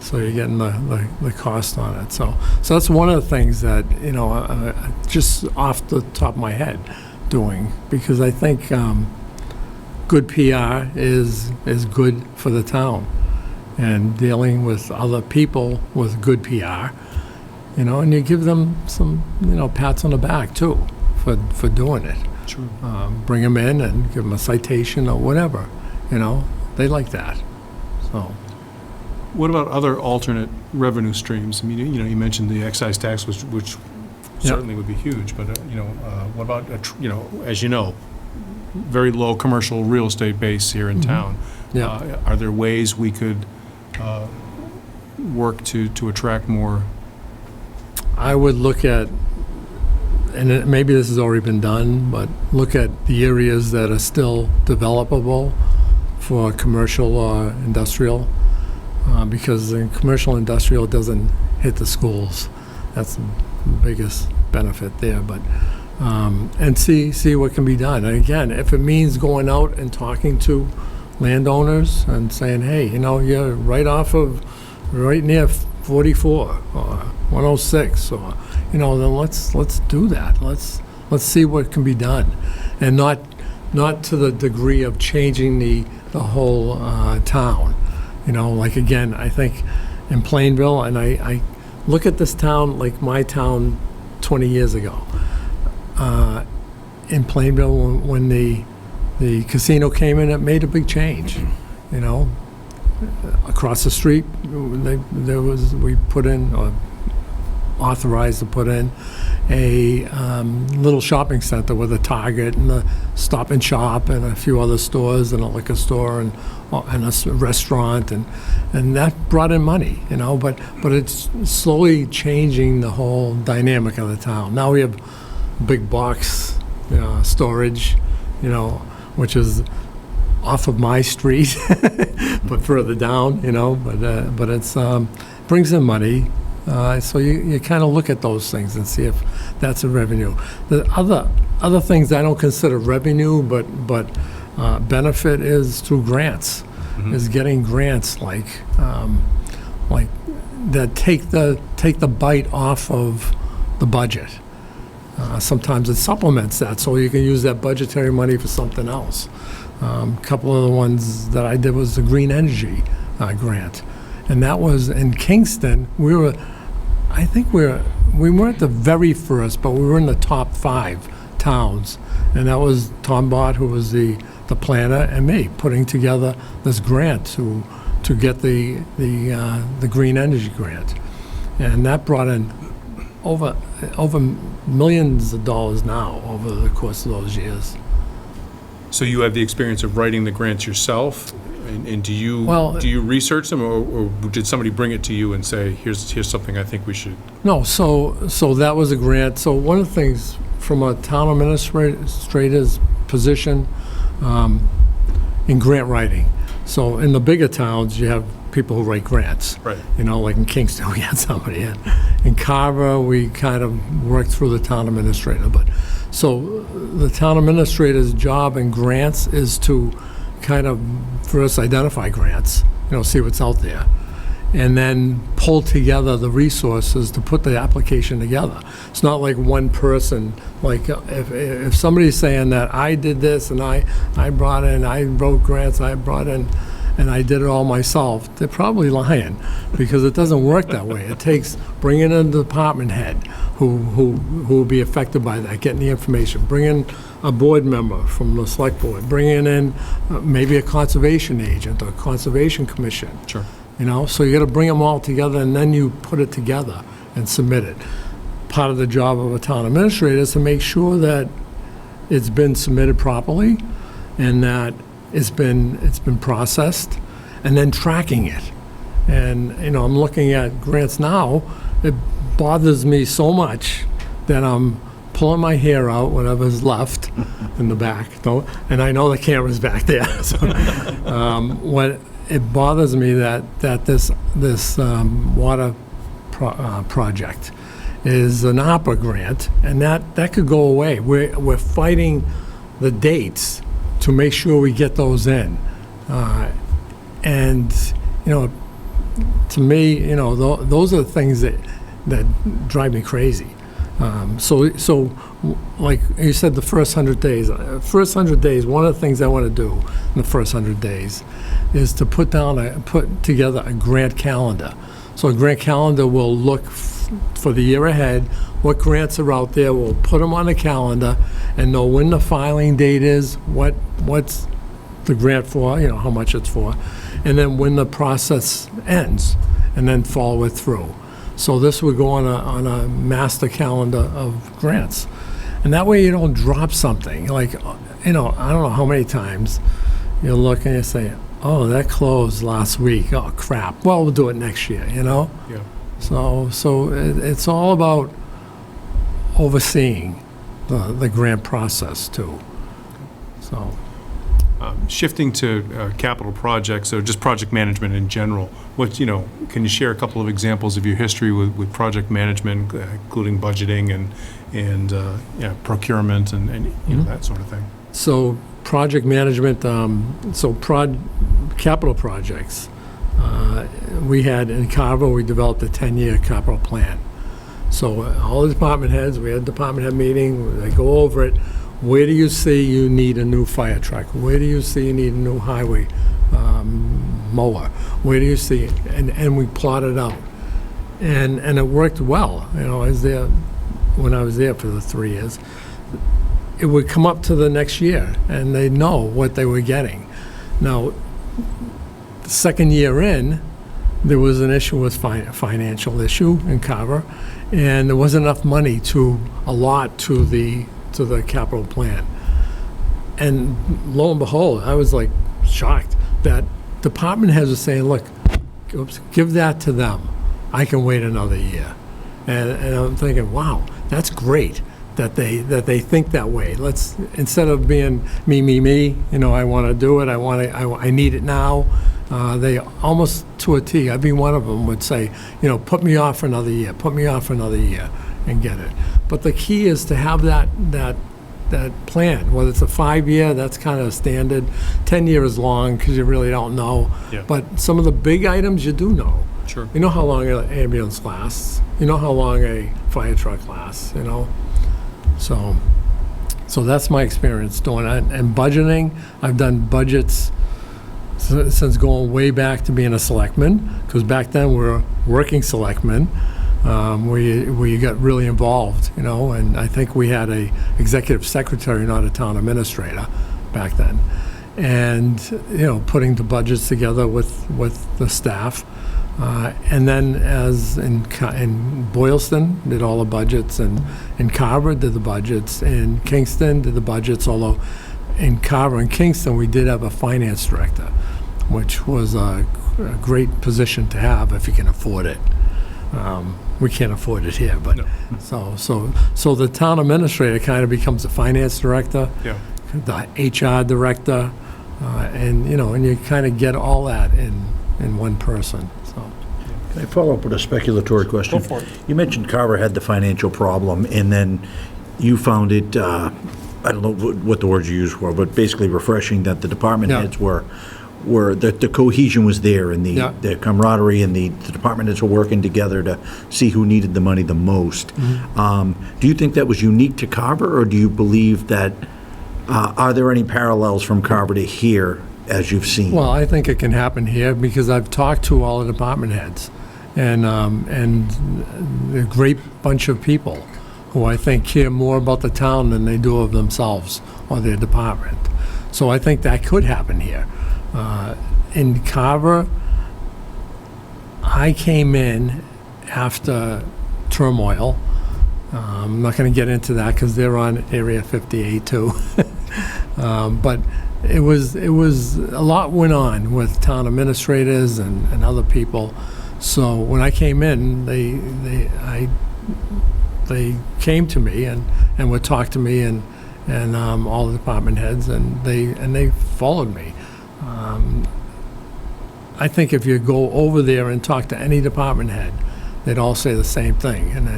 So you're getting the cost on it. So that's one of the things that, just off the top of my head doing, because I think good PR is good for the town. And dealing with other people with good PR, and you give them some, pats on the back too for doing it. Sure. Bring them in and give them a citation or whatever, they like that, so. What about other alternate revenue streams? I mean, you mentioned the excise tax, which certainly would be huge, but, what about, as you know, very low commercial real estate base here in town. Yeah. Are there ways we could work to attract more? I would look at, and maybe this has already been done, but look at the areas that are still developable for commercial or industrial, because the commercial industrial doesn't hit the schools. That's the biggest benefit there, but, and see what can be done. And again, if it means going out and talking to landowners and saying, hey, you're right near 44 or 106, or, then let's do that. Let's see what can be done, and not to the degree of changing the whole town. Like, again, I think in Plainville, and I look at this town like my town 20 years ago. In Plainville, when the casino came in, it made a big change. Across the street, we put in, or authorized to put in, a little shopping center with a Target and a Stop and Shop and a few other stores and a liquor store and a restaurant, and that brought in money, but it's slowly changing the whole dynamic of the town. Now we have big box storage, which is off of my street, but further down, but it's brings in money. So you kind of look at those things and see if that's a revenue. The other things I don't consider revenue, but benefit is through grants. Is getting grants like that take the bite off of the budget. Sometimes it supplements that, so you can use that budgetary money for something else. A couple of the ones that I did was the green energy grant, and that was in Kingston. We weren't the very first, but we were in the top 5 towns, and that was Tom Bott, who was the planner, and me putting together this grant to get the green energy grant, and that brought in over millions of dollars now over the course of those years. So you have the experience of writing the grants yourself, and do you research them, or did somebody bring it to you and say, here's something I think we should? No, so that was a grant. So one of the things from a town administrator's position in grant writing. So in the bigger towns, you have people who write grants. Right. Like in Kingston, we had somebody. In Carver, we kind of worked through the town administrator. But so the town administrator's job in grants is to kind of first identify grants, see what's out there, and then pull together the resources to put the application together. It's not like one person, like if somebody's saying that I did this and I wrote grants, I brought in, and I did it all myself, they're probably lying, because it doesn't work that way. It takes bringing in the department head who will be affected by that, getting the information, bringing a board member from the select board, bringing in maybe a conservation agent or conservation commission. Sure. So you got to bring them all together, and then you put it together and submit it. Part of the job of a town administrator is to make sure that it's been submitted properly and that it's been processed, and then tracking it. And I'm looking at grants now. It bothers me so much that I'm pulling my hair out, whatever's left in the back. And I know the camera's back there. So, it bothers me that this water project is an ARPA grant, and that could go away. We're fighting the dates to make sure we get those in. And, to me, those are the things that drive me crazy. So like you said, the first 100 days, one of the things I want to do in the first 100 days is to put together a grant calendar. So a grant calendar will look for the year ahead, what grants are out there, we'll put them on the calendar and know when the filing date is, what's the grant for, how much it's for, and then when the process ends, and then follow it through. So this would go on a master calendar of grants. And that way you don't drop something. Like, I don't know how many times you look and you say, oh, that closed last week. Oh, crap. Well, we'll do it next year, Yeah. So it's all about overseeing the grant process, too. So. Shifting to capital projects, or just project management in general, can you share a couple of examples of your history with project management, including budgeting and procurement and that sort of thing? So project management, capital projects. We had in Carver, we developed a 10-year capital plan. So all the department heads, we had a department head meeting, they go over it. Where do you see you need a new fire truck? Where do you see you need a new highway mower? Where do you see it? And we plotted out. And it worked well. I was there, when I was there for the 3 years. It would come up to the next year, and they'd know what they were getting. Now, the second year in, there was an issue with financial issue in Carver, and there wasn't enough money to allot to the capital plan. And lo and behold, I was like shocked that department heads were saying, look, give that to them. I can wait another year. And I'm thinking, wow, that's great that they think that way. Let's, instead of being me, I want to do it, I need it now. They almost to a T, I'd be one of them, would say, put me off for another year, and get it. But the key is to have that plan. Whether it's a 5-year, that's kind of standard. 10-year is long because you really don't know. Yeah. But some of the big items you do know. Sure. You know how long an ambulance lasts. You know how long a fire truck lasts. So that's my experience doing it. And budgeting, I've done budgets since going way back to being a selectman, because back then we were working selectmen. Where you got really involved, and I think we had a executive secretary, not a town administrator, back then, and putting the budgets together with the staff, and then as in Boylston did all the budgets, and in Carver did the budgets, in Kingston did the budgets. Although in Carver and Kingston we did have a finance director, which was a great position to have if you can afford it. We can't afford it here, but No. so the town administrator kind of becomes the finance director, Yeah. the HR director, and you kind of get all that in one person. So Can I follow up with a speculatory question? Go for it. You mentioned Carver had the financial problem, and then you found it, I don't know what the words you used were, but basically refreshing that the department Yeah. heads were the cohesion was there, and Yeah. the camaraderie, and the department heads were working together to see who needed the money the most. Do you think that was unique to Carver, or do you believe that, are there any parallels from Carver to here as you've seen? well, I think it can happen here because I've talked to all the department heads, and a great bunch of people who I think care more about the town than they do of themselves or their department. So I think that could happen here. In Carver, I came in after turmoil. I'm not going to get into that because they're on Area 58 too. But it was a lot went on with town administrators and other people. So when I came in, they came to me and would talk to me and all the department heads, and they followed me. I think if you go over there and talk to any department head, they'd all say the same thing, and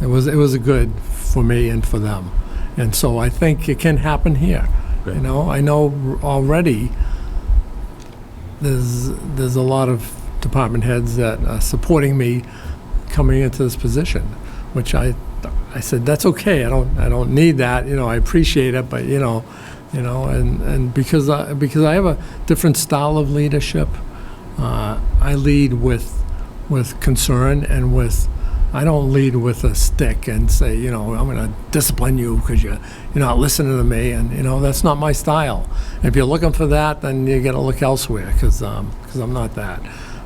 it was a good for me and for them. And so I think it can happen here. Right. You know, I know already there's a lot of department heads that are supporting me coming into this position, which I said, that's okay. I don't need that. You know, I appreciate it, but and because I have a different style of leadership, I lead with concern and I don't lead with a stick and say, I'm going to discipline you because you're not listening to me, and that's not my style. If you're looking for that, then you got to look elsewhere because I'm not that.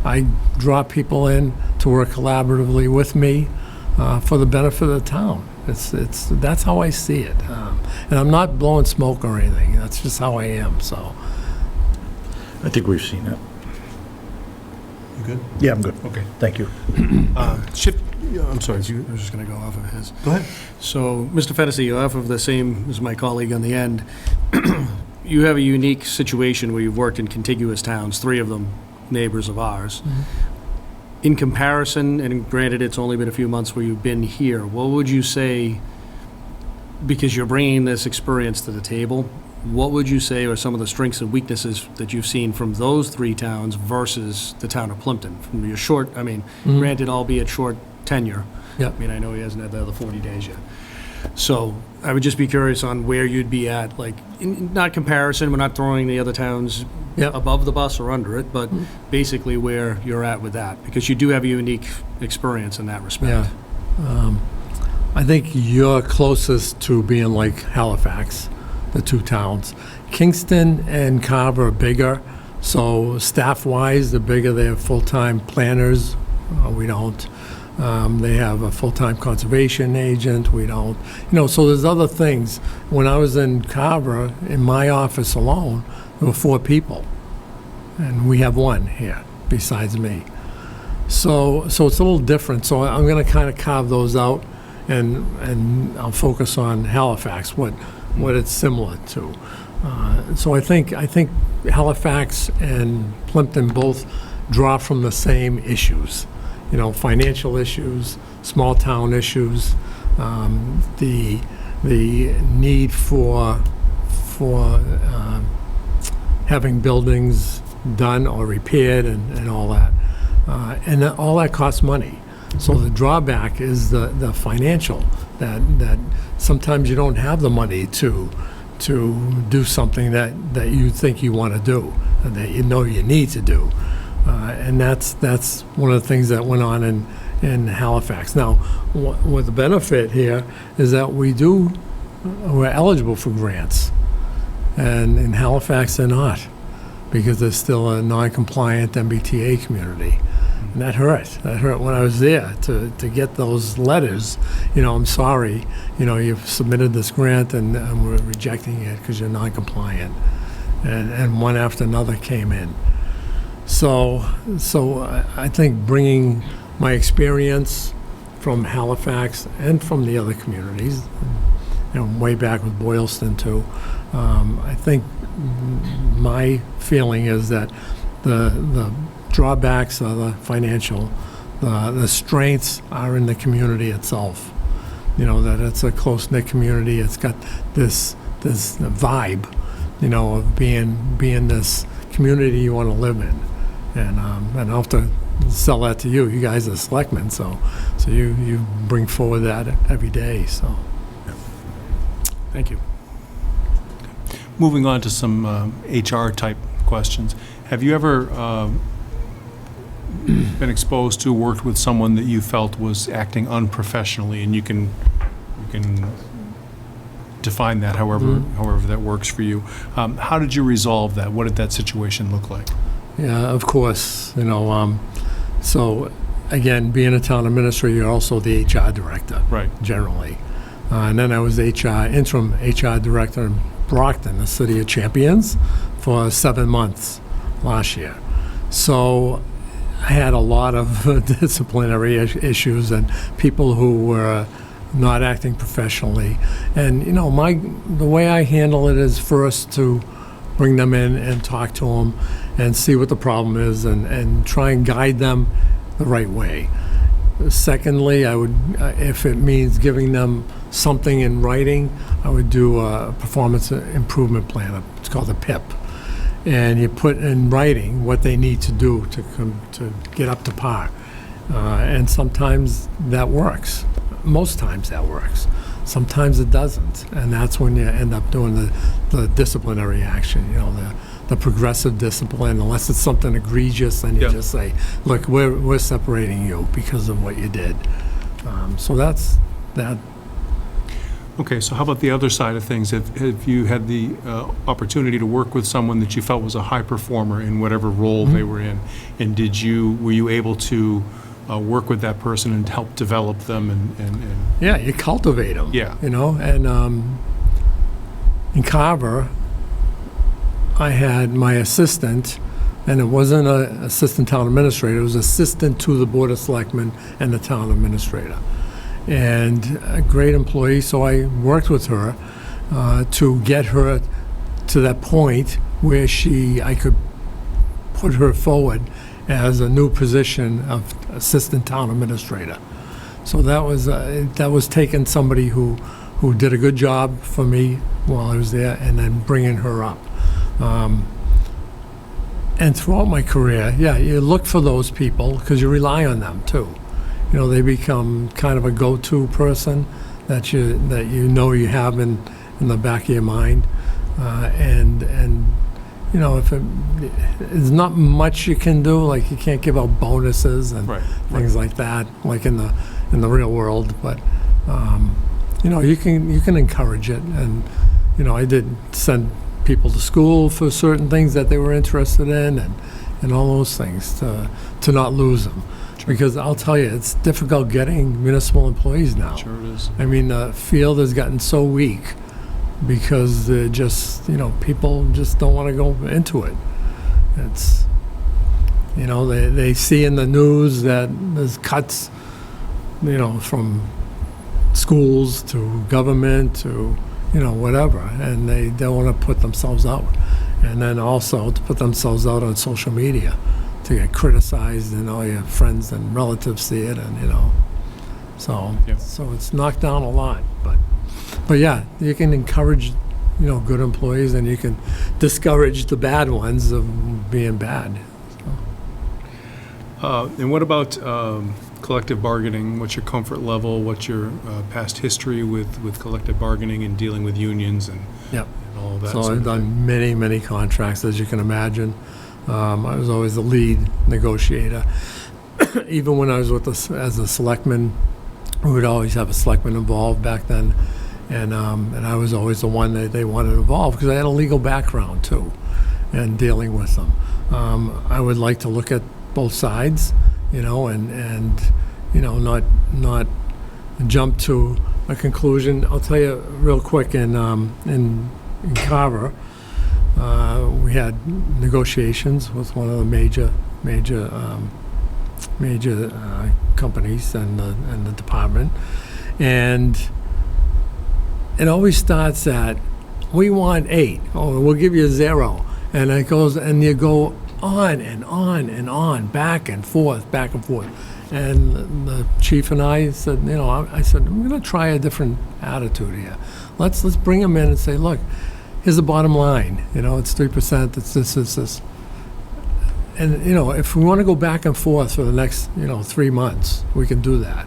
I draw people in to work collaboratively with me for the benefit of the town. That's how I see it, and I'm not blowing smoke or anything. That's just how I am. So I think we've seen that. You good? Yeah, I'm good. Okay. Thank you. I'm sorry. I was just going to go off of his. Go ahead. So, Mr. Fennessy, off of the same as my colleague on the end, you have a unique situation where you've worked in contiguous towns, 3 of them neighbors of ours. In comparison, and granted it's only been a few months where you've been here, what would you say, because you're bringing this experience to the table, what would you say are some of the strengths and weaknesses that you've seen from those 3 towns versus the town of Plympton? From your short, granted, albeit short tenure. Yep. I know he hasn't had the other 40 days yet. So I would just be curious on where you'd be at, like, not comparison, we're not throwing the other towns Yep. above the bus or under it, but basically where you're at with that, because you do have a unique experience in that respect. Yeah. I think you're closest to being like Halifax, the 2 towns. Kingston and Carver are bigger, so staff-wise, they're bigger. They have full-time planners. We don't. They have a full-time conservation agent. We don't. So there's other things. When I was in Carver, in my office alone, there were 4 people, and we have 1 here besides me. So it's a little different. So I'm going to kind of carve those out, and I'll focus on Halifax, what it's similar to. So I think Halifax and Plympton both draw from the same issues. Financial issues, small town issues, the need for having buildings done or repaired and all that. And all that costs money. So the drawback is the financial, that sometimes you don't have the money to do something that you think you want to do, and that you need to do. And that's one of the things that went on in Halifax. Now, what the benefit here is that we're eligible for grants. And in Halifax, they're not, because they're still a non-compliant MBTA community. And that hurt. That hurt when I was there to get those letters. I'm sorry, you've submitted this grant and we're rejecting it because you're non-compliant. And one after another came in. So I think bringing my experience from Halifax and from the other communities, way back with Boylston too, I think my feeling is that the drawbacks are the financial, the strengths are in the community itself. That it's a close-knit community. It's got this vibe, of being this community you want to live in. And I'll have to sell that to you. You guys are selectmen, so you bring forward that every day. So, Thank you. Moving on to some HR-type questions. Have you ever been exposed to, worked with someone that you felt was acting unprofessionally, and you can define that however that works for you? How did you resolve that? What did that situation look like? yeah, of course, so again, being a town administrator, you're also the HR director. Right. Generally. And then I was interim HR director in Brockton, the city of champions, for 7 months last year. So I had a lot of disciplinary issues and people who were not acting professionally. And, the way I handle it is first to bring them in and talk to them and see what the problem is and try and guide them the right way. Secondly, I would, if it means giving them something in writing, I would do a performance improvement plan. It's called a PIP. And you put in writing what they need to do to get up to par. And sometimes that works. Most times that works. Sometimes it doesn't. And that's when you end up doing the disciplinary action, the progressive discipline. Unless it's something egregious, then you Yeah. just say, look, we're separating you because of what you did. So that's that. Okay, so how about the other side of things? Have you had the opportunity to work with someone that you felt was a high performer in whatever role they were in? And were you able to work with that person and help develop them and Yeah, you cultivate them. Yeah. And in Carver, I had my assistant, and it wasn't an assistant town administrator, it was assistant to the Board of Selectmen and the town administrator. And a great employee, so I worked with her to get her to that point where I could put her forward as a new position of assistant town administrator. So that was taking somebody who did a good job for me while I was there, and then bringing her up. And throughout my career, yeah, you look for those people because you rely on them too. They become kind of a go-to person that you you have in the back of your mind, and if there's not much you can do, like you can't give out bonuses and Right, things like that, like in the real world. But you can encourage it, and I did send people to school for certain things that they were interested in, and all those things to not lose them. Because I'll tell you, it's difficult getting municipal employees now. Sure it is. I mean, the field has gotten so weak because they're just, people just don't want to go into it. It's, they see in the news that there's cuts, from schools to government to, whatever, and they don't want to put themselves out. And then also to put themselves out on social media, to get criticized, and all your friends and relatives see it, and so Yep. so it's knocked down a lot. But yeah, you can encourage good employees, and you can discourage the bad ones of being bad. And what about collective bargaining? What's your comfort level? What's your past history with collective bargaining and dealing with unions and Yep. all of that? So sort I've of thing? done many contracts, as you can imagine. I was always the lead negotiator. Even when I was as a selectman, we would always have a selectman involved back then, and I was always the one that they wanted involved because I had a legal background too, and dealing with them. I would like to look at both sides, and not jump to a conclusion. I'll tell you real quick. In Carver, we had negotiations with one of the major companies and the department, and it always starts at, we want 8, or we'll give you 0, and it goes, and you go on and on and on, back and forth. And the chief and I said, I said, I'm going to try a different attitude here. Let's bring them in and say, look, here's the bottom line. It's 3%. It's this. And if we want to go back and forth for the next 3 months, we can do that.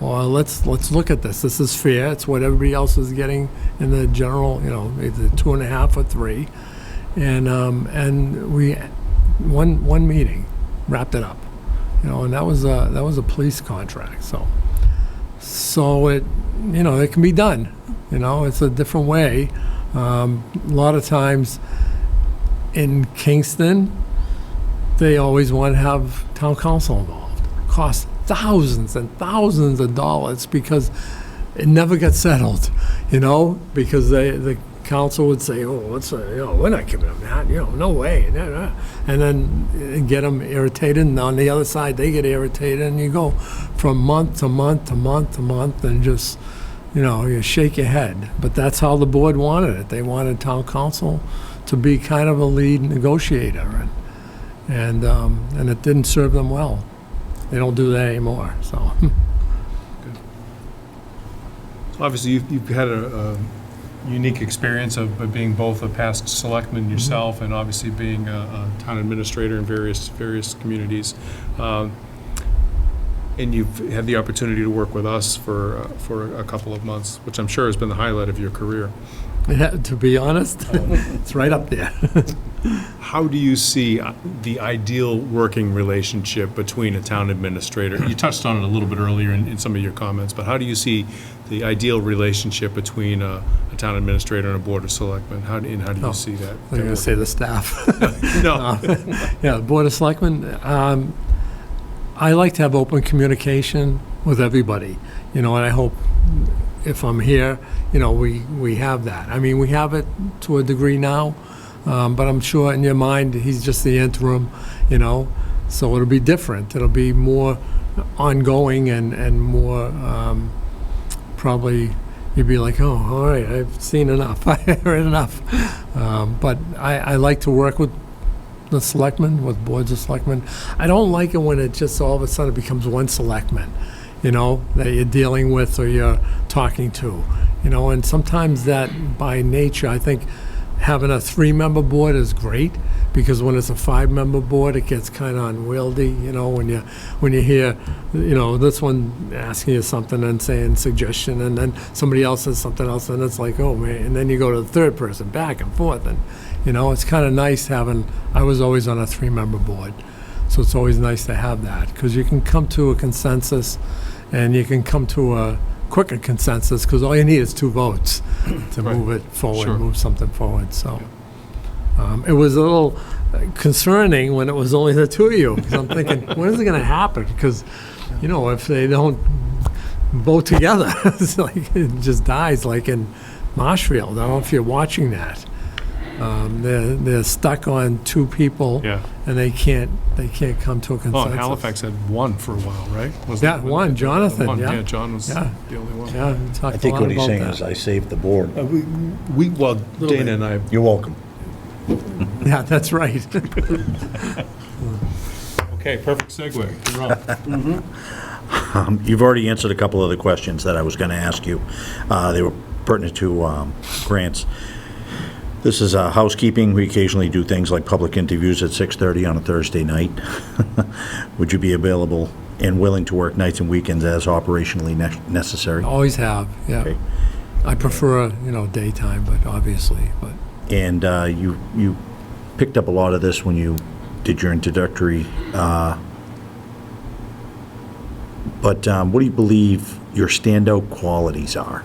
Or let's look at this. This is fair. It's what everybody else is getting in the general. Either 2.5 or 3. And we one meeting wrapped it up. And that was a police contract. So it it can be done. It's a different way. A lot of times in Kingston, they always want to have town council involved. It costs thousands and thousands of dollars because it never got settled, because the council would say, we're not giving them that, no way. And then get them irritated, and on the other side, they get irritated, and you go from month to month to month to month, and just, you shake your head. But that's how the board wanted it. They wanted town council to be kind of a lead negotiator, and it didn't serve them well. They don't do that anymore, so. Obviously, you've had a unique experience of being both a past selectman yourself and obviously being a town administrator in various communities. And you've had the opportunity to work with us for a couple of months, which I'm sure has been the highlight of your career. Yeah, to be honest, it's right up there. How do you see the ideal working relationship between a town administrator? You touched on it a little bit earlier in some of your comments, but how do you see the ideal relationship between a town administrator and a board of selectmen? How do you see that? I'm going to say the staff. No. Yeah, Board of Selectmen, I like to have open communication with everybody, and I hope if I'm here, we have that. I mean, we have it to a degree now, but I'm sure in your mind, he's just the interim, so it'll be different. It'll be more ongoing and more, probably, you'd be like, oh, all right, I've seen enough, I heard enough. But I like to work with the selectmen, with boards of selectmen. I don't like it when it just all of a sudden becomes one selectman, that you're dealing with or you're talking to, and sometimes that by nature, I think having a 3-member board is great, because when it's a 5-member board, it gets kind of unwieldy, when you hear, this one asking you something and saying suggestion, and then somebody else says something else, and it's like, oh man, and then you go to the third person back and forth, and it's kind of nice I was always on a 3-member board, so it's always nice to have that, because you can come to a consensus, and you can come to a quicker consensus, because all you need is 2 votes to Right. move it forward, Sure. move something forward, so. It was a little concerning when it was only the 2 of you, because I'm thinking, when is it going to happen? Because, if they don't vote together, it's like it just dies, like in Marshfield. I don't know if you're watching that. They're stuck on 2 people, Yeah. and they can't come to a Oh, consensus. Halifax had 1 for a while, right? Yeah, 1, Jonathan, One, yeah. John was Yeah. the only one. Yeah, we talked I think a lot what he's about saying that. is I saved the board. Well, Dana and I, You're welcome. Yeah, that's right. okay, perfect segue. You're up. You've already answered a couple of the questions that I was going to ask you. They were pertinent to grants. This is housekeeping. We occasionally do things like public interviews at 6:30 on a Thursday night. Would you be available and willing to work nights and weekends as operationally necessary? Always have, yeah. Okay. I prefer, daytime, but obviously, but. And you picked up a lot of this when you did your introductory. But what do you believe your standout qualities are?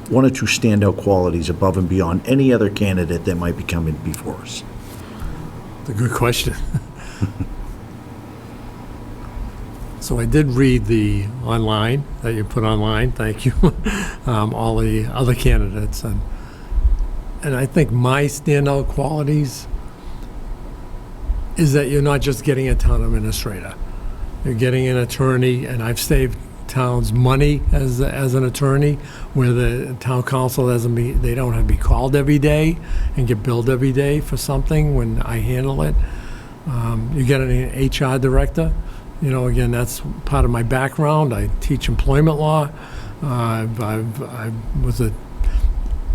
1 or 2 standout qualities above and beyond any other candidate that might be coming before us. It's a good question. So I did read the online, that you put online, thank you, all the other candidates. And I think my standout qualities is that you're not just getting a town administrator. You're getting an attorney, and I've saved towns money as an attorney, where the town council they don't have to be called every day and get billed every day for something when I handle it. You get an HR director. Again, that's part of my background. I teach employment law. I was a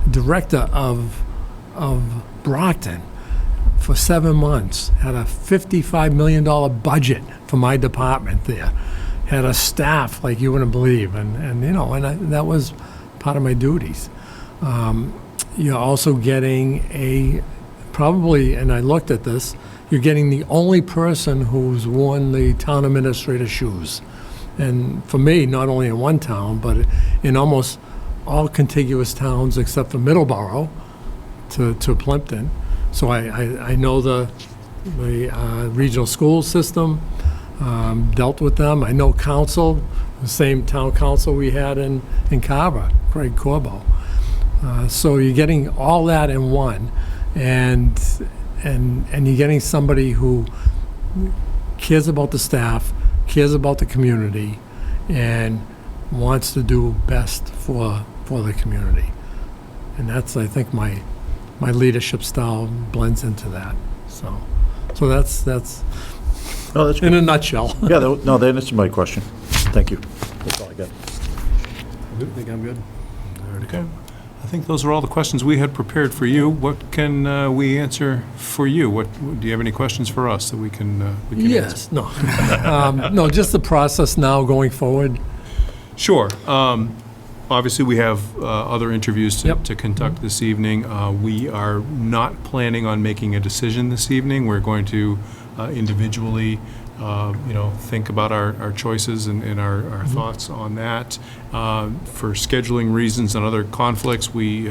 director of Brockton for 7 months. Had a $55 million budget for my department there. Had a staff like you wouldn't believe, and that was part of my duties. You're also getting probably, and I looked at this, you're getting the only person who's worn the town administrator shoes. And for me, not only in one town, but in almost all contiguous towns except for Middleborough to Plympton. So I know the regional school system, dealt with them. I know council, the same town council we had in Carver, Craig Corbo. So you're getting all that in one, and you're getting somebody who cares about the staff, cares about the community, and wants to do best for the community. And that's, I think, my leadership style blends into that. So that's Oh, that's in good. a nutshell. Yeah, no, that answered my question. Thank you. That's all I got. I think I'm good. Okay. I think those are all the questions we had prepared for you. What can we answer for you? Do you have any questions for us that we can answer? Yes, no. No, just the process now going forward. Sure. Obviously, we have other interviews Yep. to conduct this evening. We are not planning on making a decision this evening. We're going to individually, think about our choices and our thoughts on that. For scheduling reasons and other conflicts, we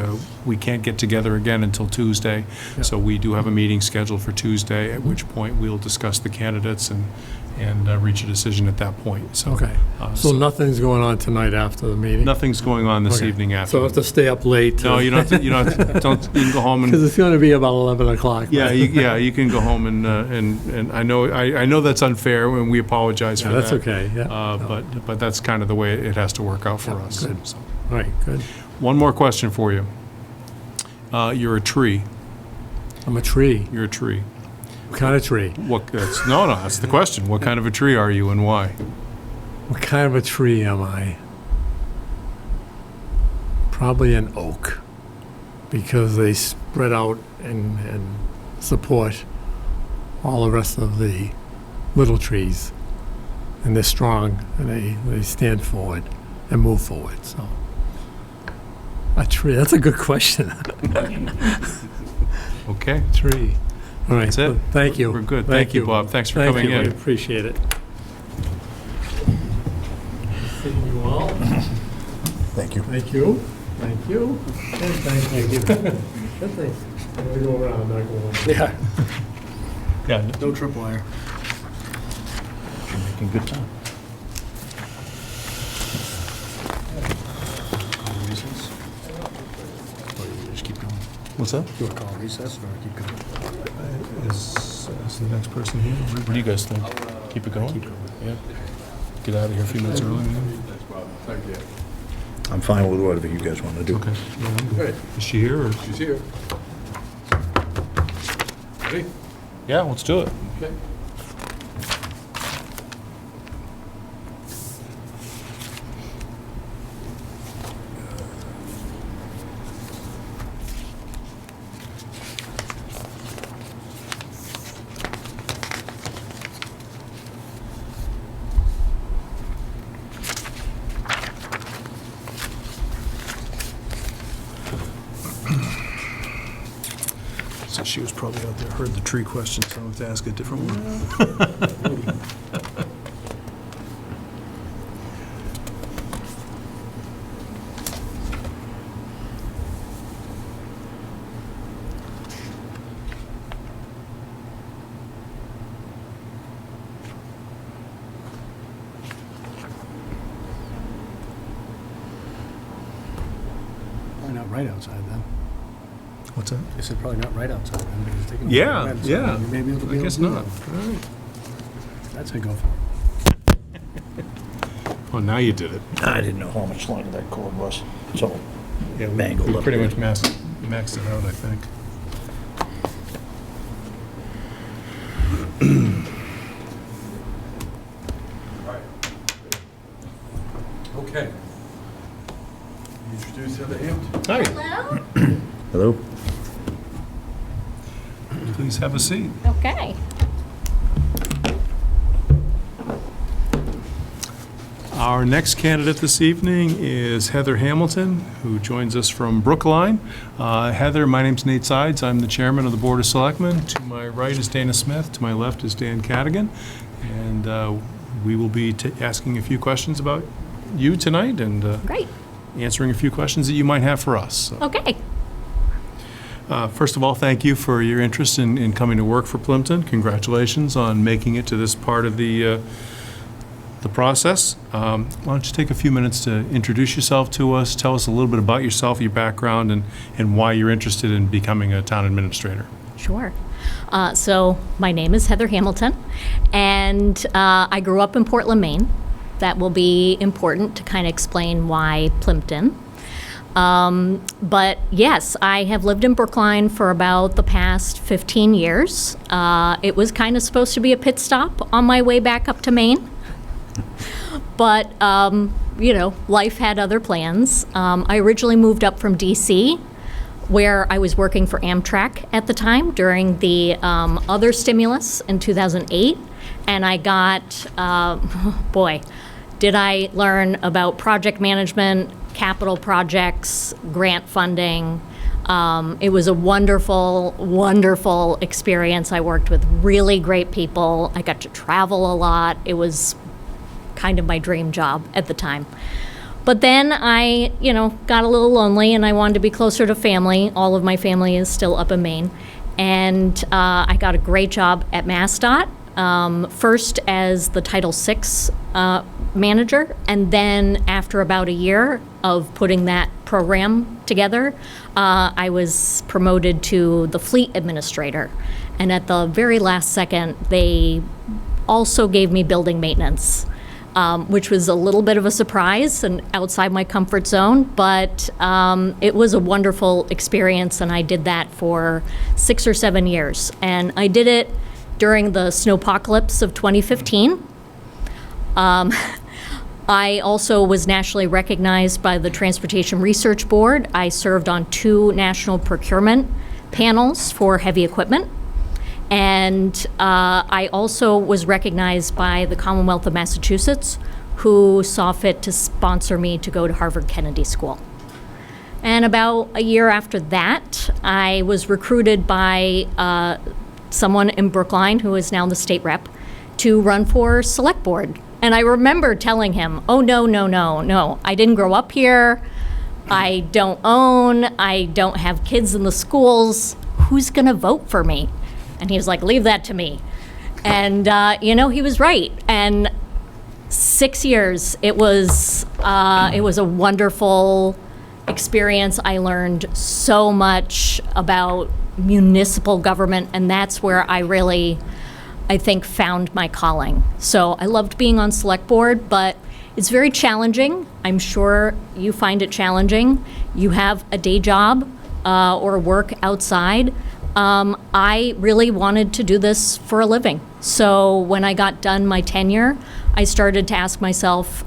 can't get together again until Tuesday. So we do have a meeting scheduled for Tuesday, at which point we'll discuss the candidates and reach a decision at that point. So, Okay. So nothing's going on tonight after the meeting? nothing's going on this Okay. evening So I after. have to stay up late? No, you don't. You can go home Because and. it's going to be about 11 o'clock. Yeah, right? you can go home and I know that's unfair and we apologize Yeah, for that. that's okay, yeah. But that's kind of the way it has to work out for Yeah, us. good. So, All right, good. one more question for you. You're a tree. I'm a tree. You're a tree. What kind of tree? That's the question. What kind of a tree are you and why? What kind of a tree am I? Probably an oak, because they spread out and support all the rest of the little trees. And they're strong, and they stand forward and move forward, so. A tree, that's a good question. Okay. Tree. All right. That's it. Thank you. We're good. Thank you, Bob. Thanks for coming Thank you, in. I appreciate it. Seeing you all. Thank you. Thank you. Thank you. And thank you. Good thing. I'm gonna go around, not go on. Yeah, Yeah. no tripwire. You're making good time. Just keep going. What's that? You want to call recess or keep going? Is the next person here? What do you guys think? Keep it going? Keep going. Yeah. Get out of here a few minutes early. I'm fine with whatever you guys want to do. Okay. Great, Is she here or? she's here. Ready? Yeah, let's do it. Okay. So she was probably out there, heard the tree question, so I have to ask a different one. Probably not right outside then. What's that? They said probably not right outside then, because it's taking. Yeah, a while. So yeah. you may be able to I be able guess to do not. that. All right. That's a go for it. Oh, now you did it. I didn't know how much longer that cord was, so Yeah, mangled we up pretty there. much maxed it out, I think. Okay. Introduce Heather Hampton. Hi, Hello? please have a seat. Okay. Our next candidate this evening is Heather Hamilton, who joins us from Brookline. Heather, my name's Nate Sides. I'm the chairman of the Board of Selectmen. To my right is Dana Smith. To my left is Dan Cadigan. And we will be asking a few questions about you tonight and Great. answering a few questions that you might have for us. So, Okay. first of all, thank you for your interest in coming to work for Plympton. Congratulations on making it to this part of the process. Why don't you take a few minutes to introduce yourself to us, tell us a little bit about yourself, your background, and why you're interested in becoming a town administrator. Sure. So my name is Heather Hamilton, and I grew up in Portland, Maine. That will be important to kind of explain why Plympton. But yes, I have lived in Brookline for about the past 15 years. It was kind of supposed to be a pit stop on my way back up to Maine. But, life had other plans. I originally moved up from DC, where I was working for Amtrak at the time during the other stimulus in 2008. And I got, did I learn about project management, capital projects, grant funding. It was a wonderful, wonderful experience. I worked with really great people. I got to travel a lot. It was kind of my dream job at the time. But then I, got a little lonely and I wanted to be closer to family. All of my family is still up in Maine. And I got a great job at MassDOT, first as the Title VI manager, and then after about a year of putting that program together, I was promoted to the fleet administrator. And at the very last second, they also gave me building maintenance, which was a little bit of a surprise and outside my comfort zone, but it was a wonderful experience, and I did that for 6 or 7 years. And I did it during the snowpocalypse of 2015. I also was nationally recognized by the Transportation Research Board. I served on 2 national procurement panels for heavy equipment. And I also was recognized by the Commonwealth of Massachusetts, who saw fit to sponsor me to go to Harvard Kennedy School. And about a year after that, I was recruited by someone in Brookline, who is now the state rep, to run for select board. And I remember telling him, oh, no, I didn't grow up here. I don't own, I don't have kids in the schools. Who's going to vote for me? And he was like, leave that to me. And, he was right. And 6 years, it was a wonderful experience. I learned so much about municipal government, and that's where I really, I think, found my calling. So I loved being on select board, but it's very challenging. I'm sure you find it challenging. You have a day job or work outside. I really wanted to do this for a living. So when I got done my tenure, I started to ask myself,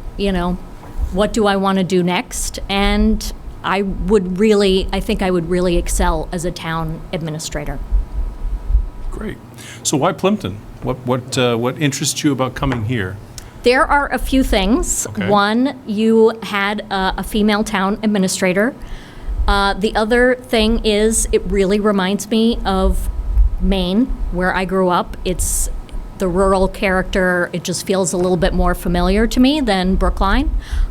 what do I want to do next? And I think I would really excel as a town administrator. Great. So why Plympton? What interests you about coming here? There are a few things. Okay. One, you had a female town administrator. The other thing is, it really reminds me of Maine, where I grew up. It's the rural character. It just feels a little bit more familiar to me than Brookline.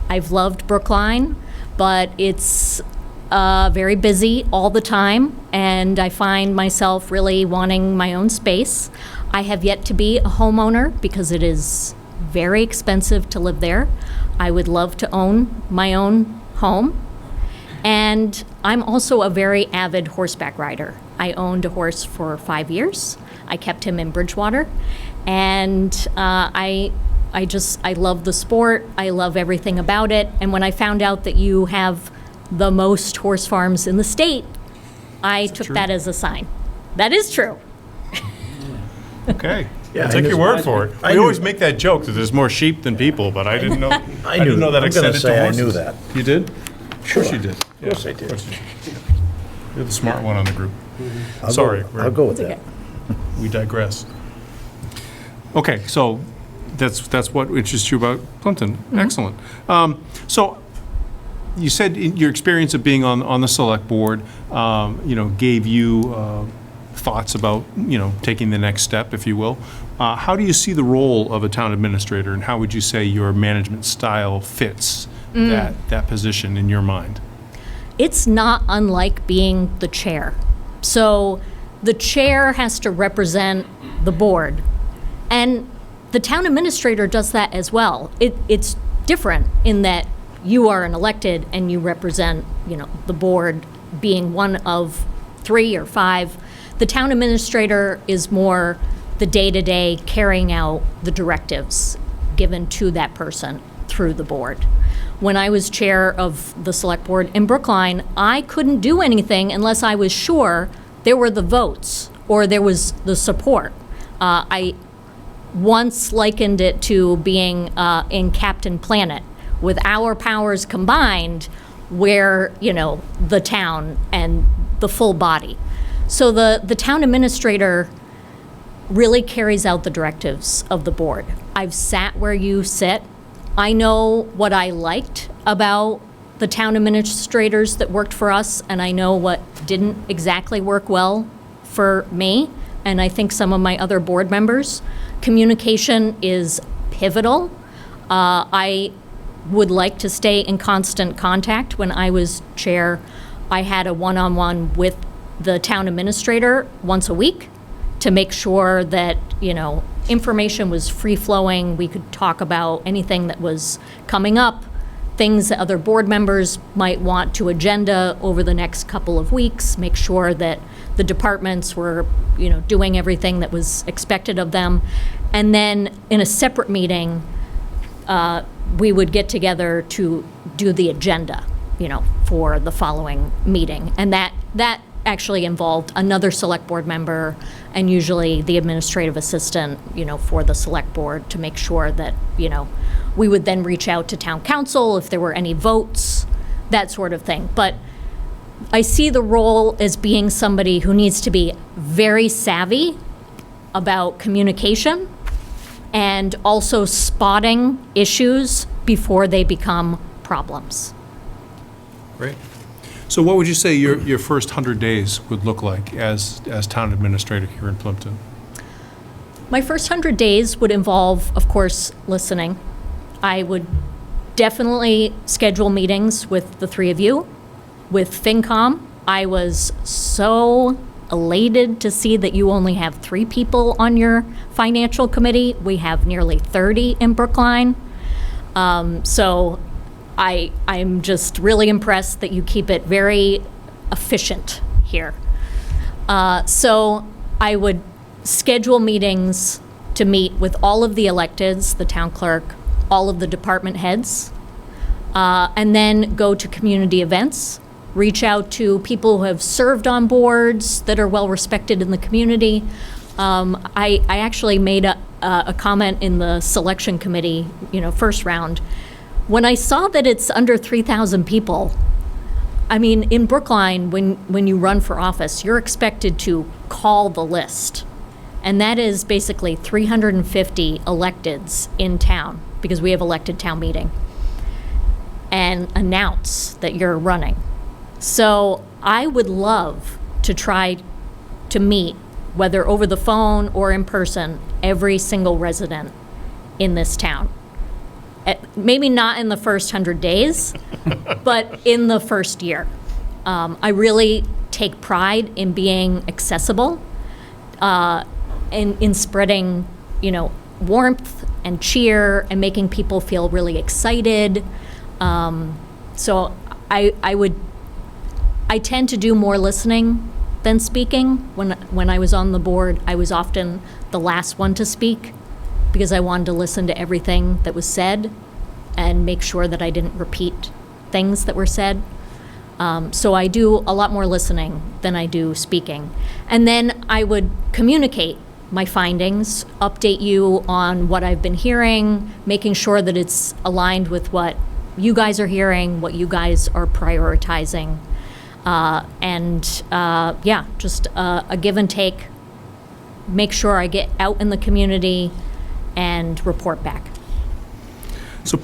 I've loved Brookline, but it's very busy all the time, and I find myself really wanting my own space. I have yet to be a homeowner because it is very expensive to live there. I would love to own my own home. And I'm also a very avid horseback rider. I owned a horse for 5 years. I kept him in Bridgewater. And I love the sport. I love everything about it. And when I found out that you have the most horse farms in the state, I took that as a sign. That is true. Okay. Yeah, I'll take I your knew- word for it. I We knew- always make that joke that there's more sheep than people, but I didn't know. I didn't know that I'm gonna extended to say I horses. knew that. You did? Of course you did. Of course I did. You're the smart one on the group. I'll Sorry, go- I'll go with that. We digress. Okay, so that's what interests you about Plympton. Excellent. So you said your experience of being on the select board, gave you thoughts about, taking the next step, if you will. How do you see the role of a town administrator, and how would you say your management style fits that position in your mind? It's not unlike being the chair. So the chair has to represent the board. And the town administrator does that as well. It's different in that you are an elected and you represent, the board being one of 3 or 5. The town administrator is more the day-to-day carrying out the directives given to that person. through the board. When I was chair of the select board in Brookline, I couldn't do anything unless I was sure there were the votes or there was the support. I once likened it to being in Captain Planet. With our powers combined, we're, the town and the full body. So the town administrator really carries out the directives of the board. I've sat where you sit. I know what I liked about the town administrators that worked for us, and I know what didn't exactly work well for me, and I think some of my other board members. Communication is pivotal. I would like to stay in constant contact. When I was chair, I had a one-on-one with the town administrator once a week to make sure that, information was free-flowing. We could talk about anything that was coming up, things that other board members might want to agenda over the next couple of weeks, make sure that the departments were, doing everything that was expected of them. And then in a separate meeting, we would get together to do the agenda, for the following meeting. And that actually involved another select board member and usually the administrative assistant, for the select board to make sure that, we would then reach out to town council if there were any votes, that sort of thing. But I see the role as being somebody who needs to be very savvy about communication and also spotting issues before they become problems. Great. So what would you say your first 100 days would look like as town administrator here in Plympton? My first 100 days would involve, of course, listening. I would definitely schedule meetings with the three of you. With FinCom, I was so elated to see that you only have 3 people on your financial committee. We have nearly 30 in Brookline. So I'm just really impressed that you keep it very efficient here. So I would schedule meetings to meet with all of the electeds, the town clerk, all of the department heads, and then go to community events, reach out to people who have served on boards that are well respected in the community. I actually made a comment in the selection committee, first round. When I saw that it's under 3,000 people, I mean, in Brookline, when you run for office, you're expected to call the list. And that is basically 350 electeds in town, because we have elected town meeting, and announce that you're running. So I would love to try to meet, whether over the phone or in person, every single resident in this town. Maybe not in the first 100 days, but in the first year. I really take pride in being accessible, in spreading, warmth and cheer and making people feel really excited. So I tend to do more listening than speaking. When I was on the board, I was often the last one to speak because I wanted to listen to everything that was said and make sure that I didn't repeat things that were said. So I do a lot more listening than I do speaking. And then I would communicate my findings, update you on what I've been hearing, making sure that it's aligned with what you guys are hearing, what you guys are prioritizing. Just a give and take. Make sure I get out in the community and report back. So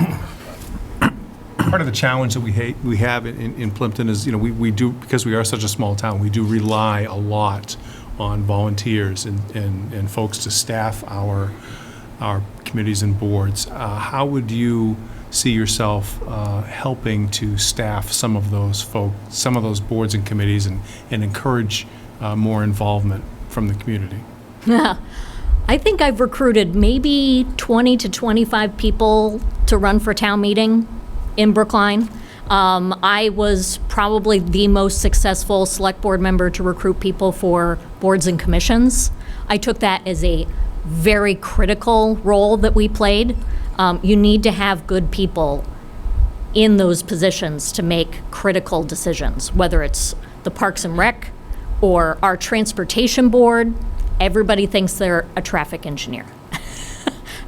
part of the challenge that we have in Plympton is, we do, because we are such a small town, we do rely a lot on volunteers and folks to staff our committees and boards. How would you see yourself helping to staff some of those boards and committees and encourage more involvement from the community? I think I've recruited maybe 20 to 25 people to run for town meeting in Brookline. I was probably the most successful select board member to recruit people for boards and commissions. I took that as a very critical role that we played. You need to have good people in those positions to make critical decisions, whether it's the Parks and Rec or our transportation board. Everybody thinks they're a traffic engineer.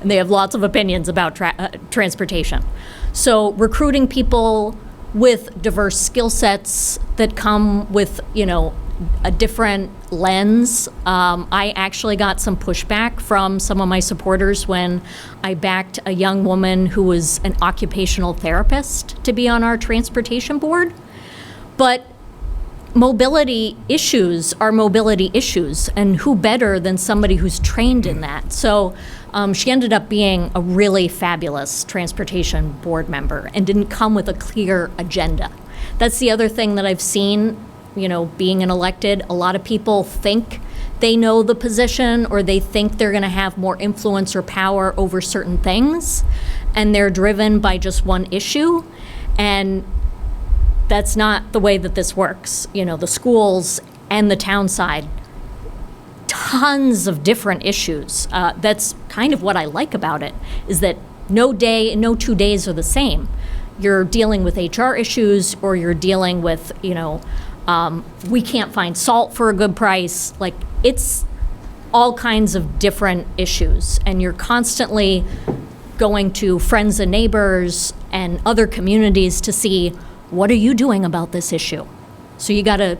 And they have lots of opinions about transportation. So recruiting people with diverse skill sets that come with, a different lens. I actually got some pushback from some of my supporters when I backed a young woman who was an occupational therapist to be on our transportation board. But mobility issues are mobility issues, and who better than somebody who's trained in that? So she ended up being a really fabulous transportation board member and didn't come with a clear agenda. That's the other thing that I've seen, being an elected. A lot of people think they know the position, or they think they're going to have more influence or power over certain things, and they're driven by just one issue. And that's not the way that this works. The schools and the town side, tons of different issues. That's kind of what I like about it, is that no 2 days are the same. You're dealing with HR issues, or you're dealing with, we can't find salt for a good price. Like, it's all kinds of different issues, and you're constantly going to friends and neighbors and other communities to see, what are you doing about this issue? So you got to,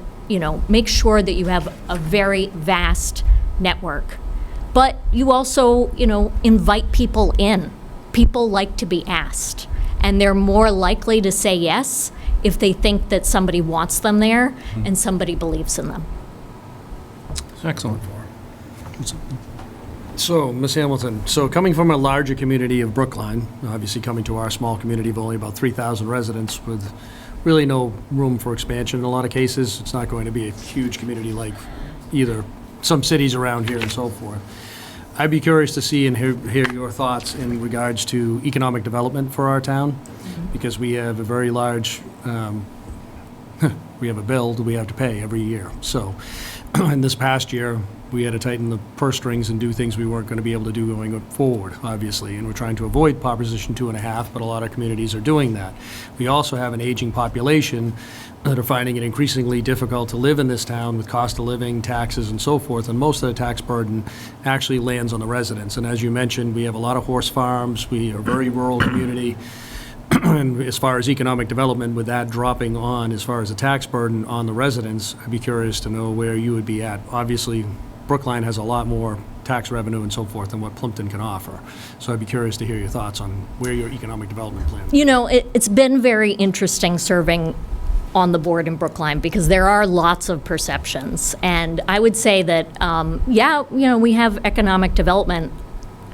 make sure that you have a very vast network. But you also, invite people in. People like to be asked, and they're more likely to say yes if they think that somebody wants them there and somebody believes in them. Excellent. So, Ms. Hamilton, coming from a larger community of Brookline, obviously coming to our small community of only about 3,000 residents with really no room for expansion in a lot of cases, it's not going to be a huge community like either some cities around here and so forth. I'd be curious to see and hear your thoughts in regards to economic development for our town, because we have a very large, we have a bill that we have to pay every year. So, in this past year, we had to tighten the purse strings and do things we weren't going to be able to do going forward, obviously, and we're trying to avoid Proposition 2.5, but a lot of communities are doing that. We also have an aging population that are finding it increasingly difficult to live in this town with cost of living, taxes, and so forth, and most of the tax burden actually lands on the residents. And as you mentioned, we have a lot of horse farms, we are a very rural community, and as far as economic development, with that dropping on, as far as the tax burden on the residents, I'd be curious to know where you would be at. Obviously, Brookline has a lot more tax revenue and so forth than what Plympton can offer. So I'd be curious to hear your thoughts on where your economic development plan is. It's been very interesting serving on the board in Brookline, because there are lots of perceptions. And I would say that, we have economic development.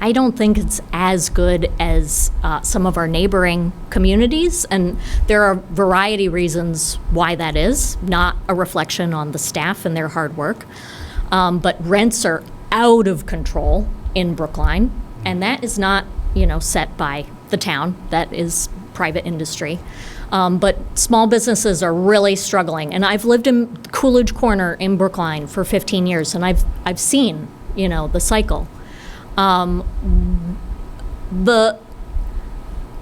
I don't think it's as good as some of our neighboring communities, and there are a variety of reasons why that is, not a reflection on the staff and their hard work. But rents are out of control in Brookline, and that is not, set by the town. That is private industry. But small businesses are really struggling, and I've lived in Coolidge Corner in Brookline for 15 years, and I've seen, the cycle.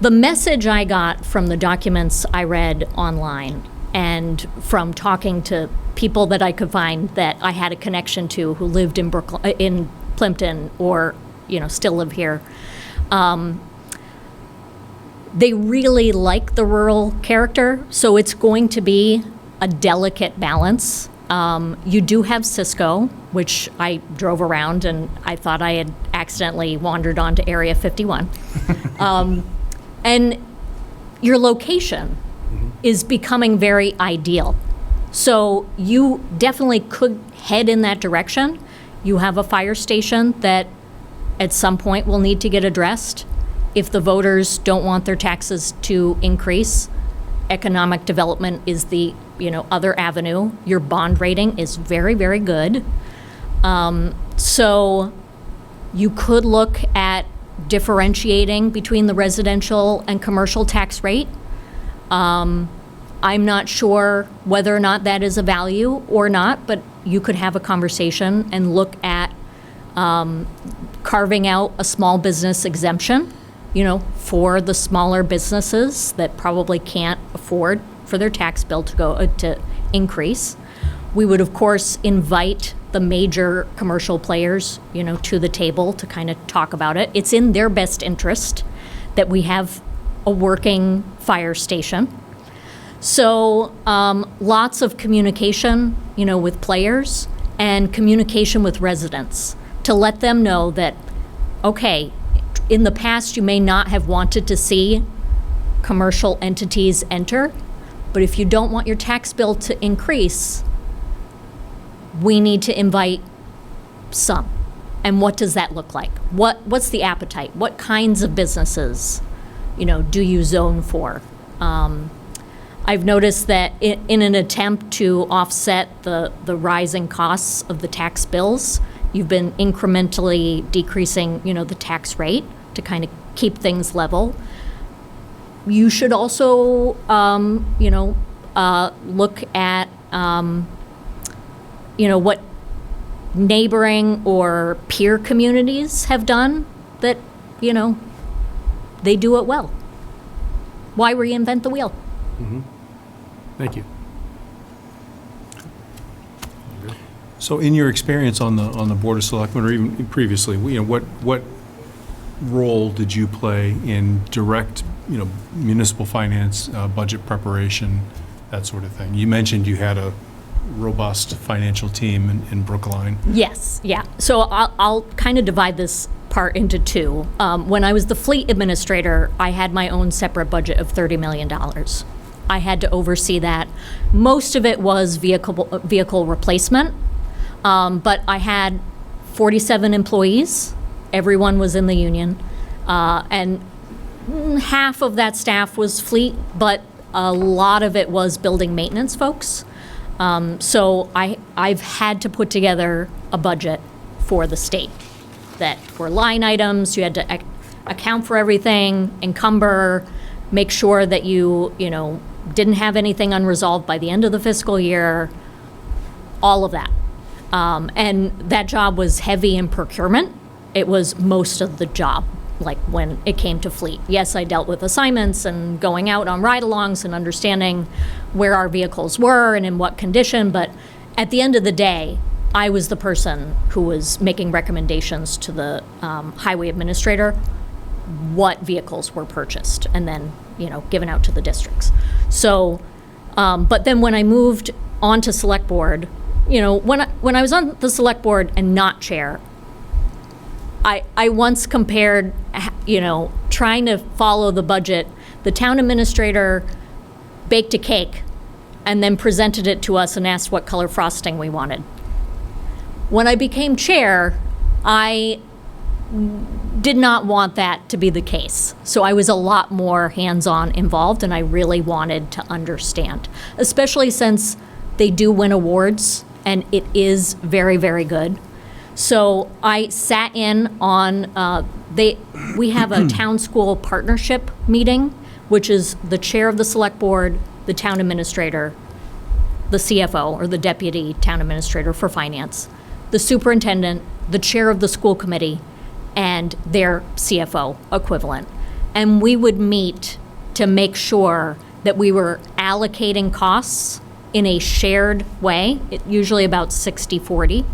The message I got from the documents I read online and from talking to people that I could find that I had a connection to who lived in Plympton or, still live here, they really like the rural character, so it's going to be a delicate balance. You do have Cisco, which I drove around and I thought I had accidentally wandered onto Area 51. And your location is becoming very ideal. So you definitely could head in that direction. You have a fire station that at some point will need to get addressed. If the voters don't want their taxes to increase, economic development is the other avenue. Your bond rating is very, very good. So you could look at differentiating between the residential and commercial tax rate. I'm not sure whether or not that is a value or not, but you could have a conversation and look at carving out a small business exemption for the smaller businesses that probably can't afford for their tax bill to increase. We would, of course, invite the major commercial players, to the table to kind of talk about it. It's in their best interest that we have a working fire station. So lots of communication, with players and communication with residents to let them know that, okay, in the past you may not have wanted to see commercial entities enter, but if you don't want your tax bill to increase, we need to invite some. And what does that look like? What's the appetite? What kinds of businesses, do you zone for? I've noticed that in an attempt to offset the rising costs of the tax bills, you've been incrementally decreasing, the tax rate to kind of keep things level. You should also, look at, what neighboring or peer communities have done that, they do it well. Why reinvent the wheel? Thank you. So in your experience on the Board of Selectmen, or even previously, what role did you play in direct, municipal finance, budget preparation, that sort of thing? You mentioned you had a robust financial team in Brookline. Yes, yeah. So I'll kind of divide this part into two. When I was the fleet administrator, I had my own separate budget of $30 million. I had to oversee that. Most of it was vehicle replacement, but I had 47 employees. Everyone was in the union, and half of that staff was fleet, but a lot of it was building maintenance folks. So I've had to put together a budget for the state that were line items. You had to account for everything, encumber, make sure that you didn't have anything unresolved by the end of the fiscal year, all of that. And that job was heavy in procurement. It was most of the job, like when it came to fleet. Yes, I dealt with assignments and going out on ride-alongs and understanding where our vehicles were and in what condition, but at the end of the day, I was the person who was making recommendations to the highway administrator what vehicles were purchased and then, given out to the districts. So, but then when I moved on to select board, when I was on the select board and not chair, I once compared, trying to follow the budget. The town administrator baked a cake and then presented it to us and asked what color frosting we wanted. When I became chair, I did not want that to be the case. So I was a lot more hands-on involved, and I really wanted to understand, especially since they do win awards, and it is very, very good. So I sat in on, we have a town school partnership meeting, which is the chair of the select board, the town administrator, the CFO, or the deputy town administrator for finance, the superintendent, the chair of the school committee, and their CFO equivalent. And we would meet to make sure that we were allocating costs in a shared way, usually about 60-40,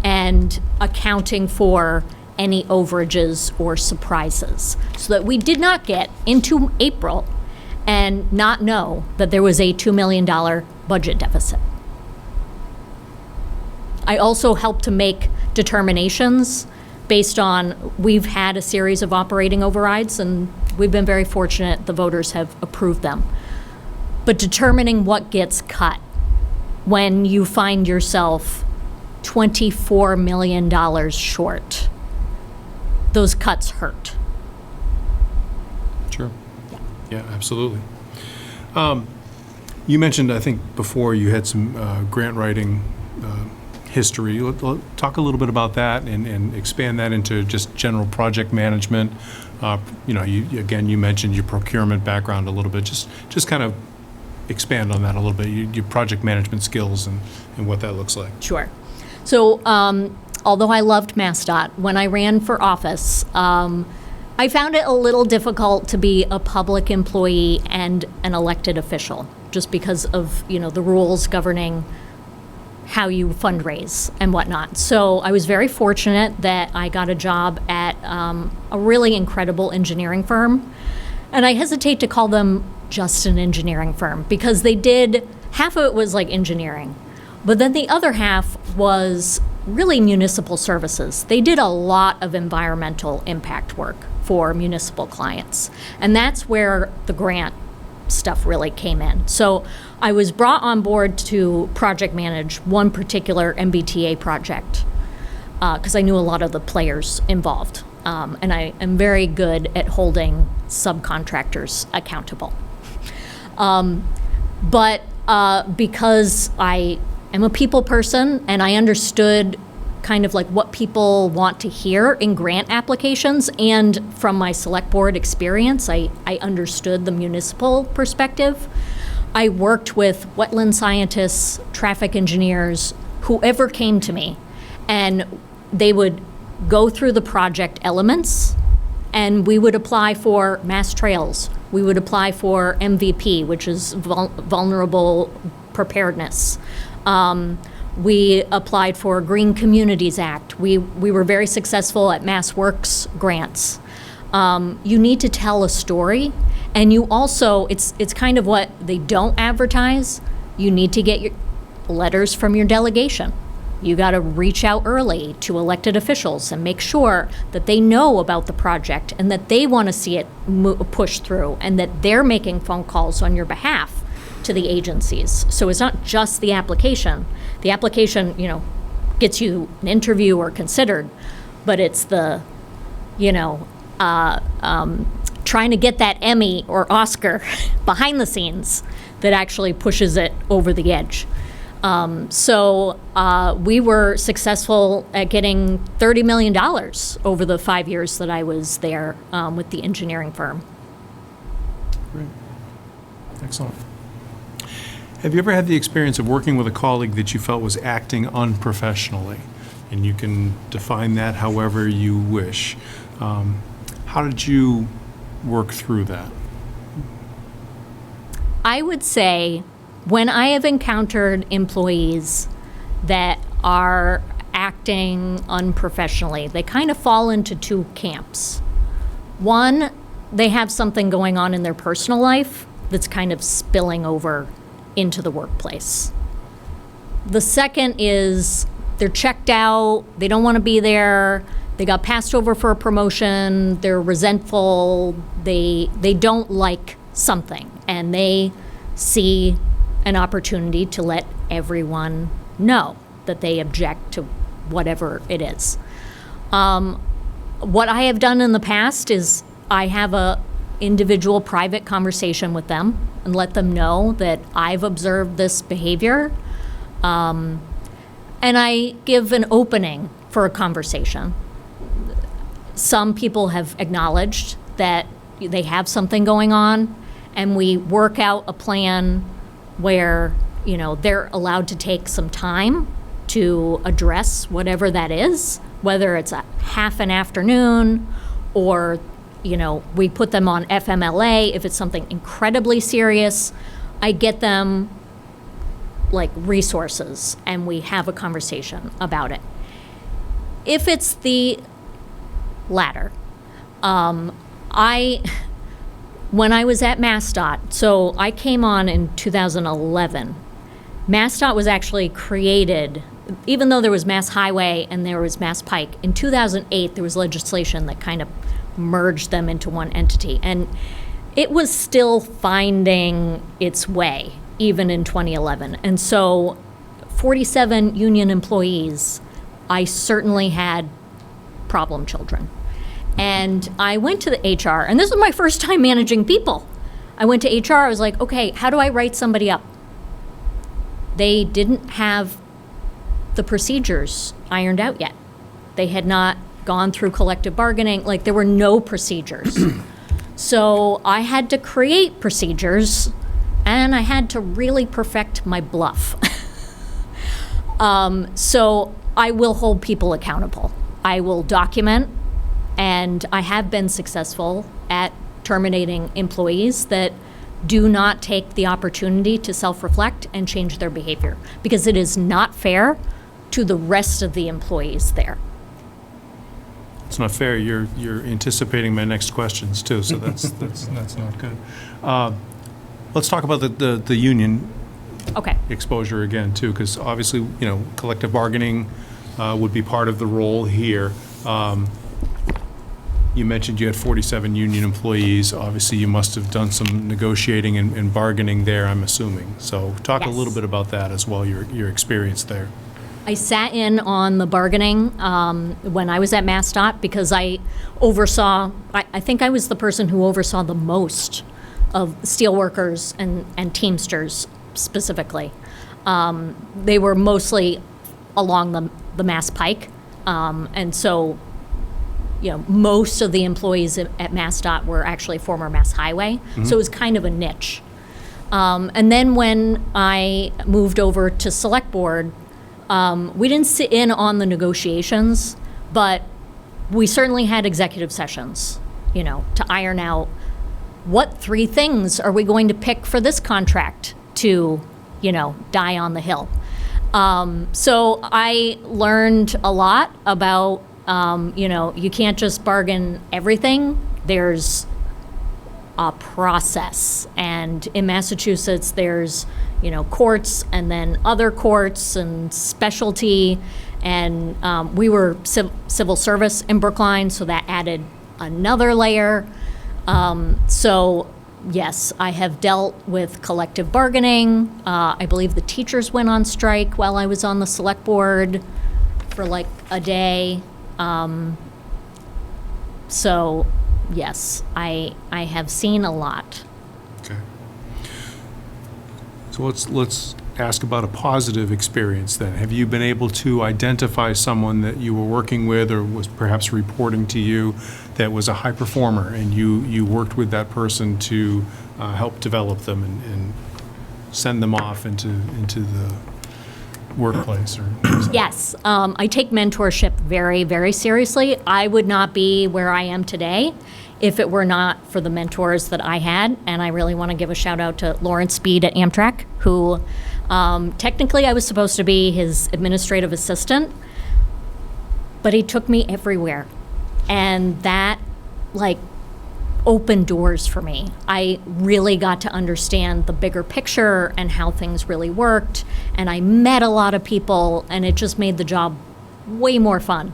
and accounting for any overages or surprises, so that we did not get into April and not know that there was a $2 million budget deficit. I also helped to make determinations based on, we've had a series of operating overrides, and we've been very fortunate the voters have approved them. But determining what gets cut when you find yourself $24 million short, those cuts hurt. Sure. Yeah, absolutely. You mentioned, I think, before you had some grant writing history. Talk a little bit about that and expand that into just general project management. You mentioned your procurement background a little bit. Just kind of expand on that a little bit, your project management skills and what that looks like. Sure. So although I loved MassDOT, when I ran for office, I found it a little difficult to be a public employee and an elected official, just because of, the rules governing how you fundraise and whatnot. So I was very fortunate that I got a job at a really incredible engineering firm. And I hesitate to call them just an engineering firm, because they did, half of it was like engineering, but then the other half was really municipal services. They did a lot of environmental impact work for municipal clients. And that's where the grant stuff really came in. So I was brought on board to project manage one particular MBTA project because I knew a lot of the players involved. And I am very good at holding subcontractors accountable. But because I am a people person and I understood kind of like what people want to hear in grant applications, and from my select board experience, I understood the municipal perspective. I worked with wetland scientists, traffic engineers, whoever came to me, and they would go through the project elements, and we would apply for mass trails. We would apply for MVP, which is vulnerable preparedness. We applied for Green Communities Act. We were very successful at Mass Works grants. You need to tell a story, and you also, it's kind of what they don't advertise. You need to get your letters from your delegation. You got to reach out early to elected officials and make sure that they know about the project and that they want to see it push through, and that they're making phone calls on your behalf to the agencies. So it's not just the application. The application, gets you an interview or considered, but it's the, trying to get that Emmy or Oscar behind the scenes that actually pushes it over the edge. So we were successful at getting $30 million over the 5 years that I was there with the engineering firm. Great. Excellent. Have you ever had the experience of working with a colleague that you felt was acting unprofessionally? And you can define that however you wish. How did you work through that? I would say when I have encountered employees that are acting unprofessionally, they kind of fall into two camps. One, they have something going on in their personal life that's kind of spilling over into the workplace. The second is they're checked out, they don't want to be there, they got passed over for a promotion, they're resentful, they don't like something, and they see an opportunity to let everyone know that they object to whatever it is. What I have done in the past is I have a individual private conversation with them and let them know that I've observed this behavior. And I give an opening for a conversation. Some people have acknowledged that they have something going on, and we work out a plan where, they're allowed to take some time to address whatever that is, whether it's a half an afternoon or we put them on FMLA. If it's something incredibly serious, I get them like resources and we have a conversation about it. If it's the latter, when I was at MassDOT, so I came on in 2011, MassDOT was actually created, even though there was Mass Highway and there was Mass Pike, in 2008 there was legislation that kind of merged them into one entity. And it was still finding its way, even in 2011. And so 47 union employees, I certainly had problem children. And I went to the HR, and this was my first time managing people. I went to HR, I was like, okay, how do I write somebody up? They didn't have the procedures ironed out yet. They had not gone through collective bargaining, like there were no procedures. So I had to create procedures, and I had to really perfect my bluff. So I will hold people accountable. I will document And I have been successful at terminating employees that do not take the opportunity to self-reflect and change their behavior, because it is not fair to the rest of the employees there. It's not fair. You're anticipating my next questions too, so that's not good. Let's talk about the union Okay. exposure again too, because obviously, collective bargaining would be part of the role here. You mentioned you had 47 union employees. Obviously, you must have done some negotiating and bargaining there, I'm assuming. So talk a Yes. little bit about that as well, your experience there. I sat in on the bargaining when I was at MassDOT because I oversaw, I think I was the person who oversaw the most of steelworkers and Teamsters specifically. They were mostly along the Mass Pike. And so, most of the employees at MassDOT were actually former Mass Highway. So it was kind of a niche. And then when I moved over to Select Board, we didn't sit in on the negotiations, but we certainly had executive sessions, to iron out what 3 things are we going to pick for this contract to, die on the Hill. So I learned a lot about, you can't just bargain everything. There's a process. And in Massachusetts, there's, courts and then other courts and specialty. And we were civil service in Brookline, so that added another layer. So yes, I have dealt with collective bargaining. I believe the teachers went on strike while I was on the select board for like a day. So yes, I have seen a lot. Okay. So let's ask about a positive experience then. Have you been able to identify someone that you were working with or was perhaps reporting to you that was a high performer, and you worked with that person to help develop them and send them off into the workplace? Or Yes, I take mentorship very, very seriously. I would not be where I am today if it were not for the mentors that I had. And I really want to give a shout out to Lawrence Speed at Amtrak, who technically I was supposed to be his administrative assistant, but he took me everywhere. And that, opened doors for me. I really got to understand the bigger picture and how things really worked. And I met a lot of people, and it just made the job way more fun.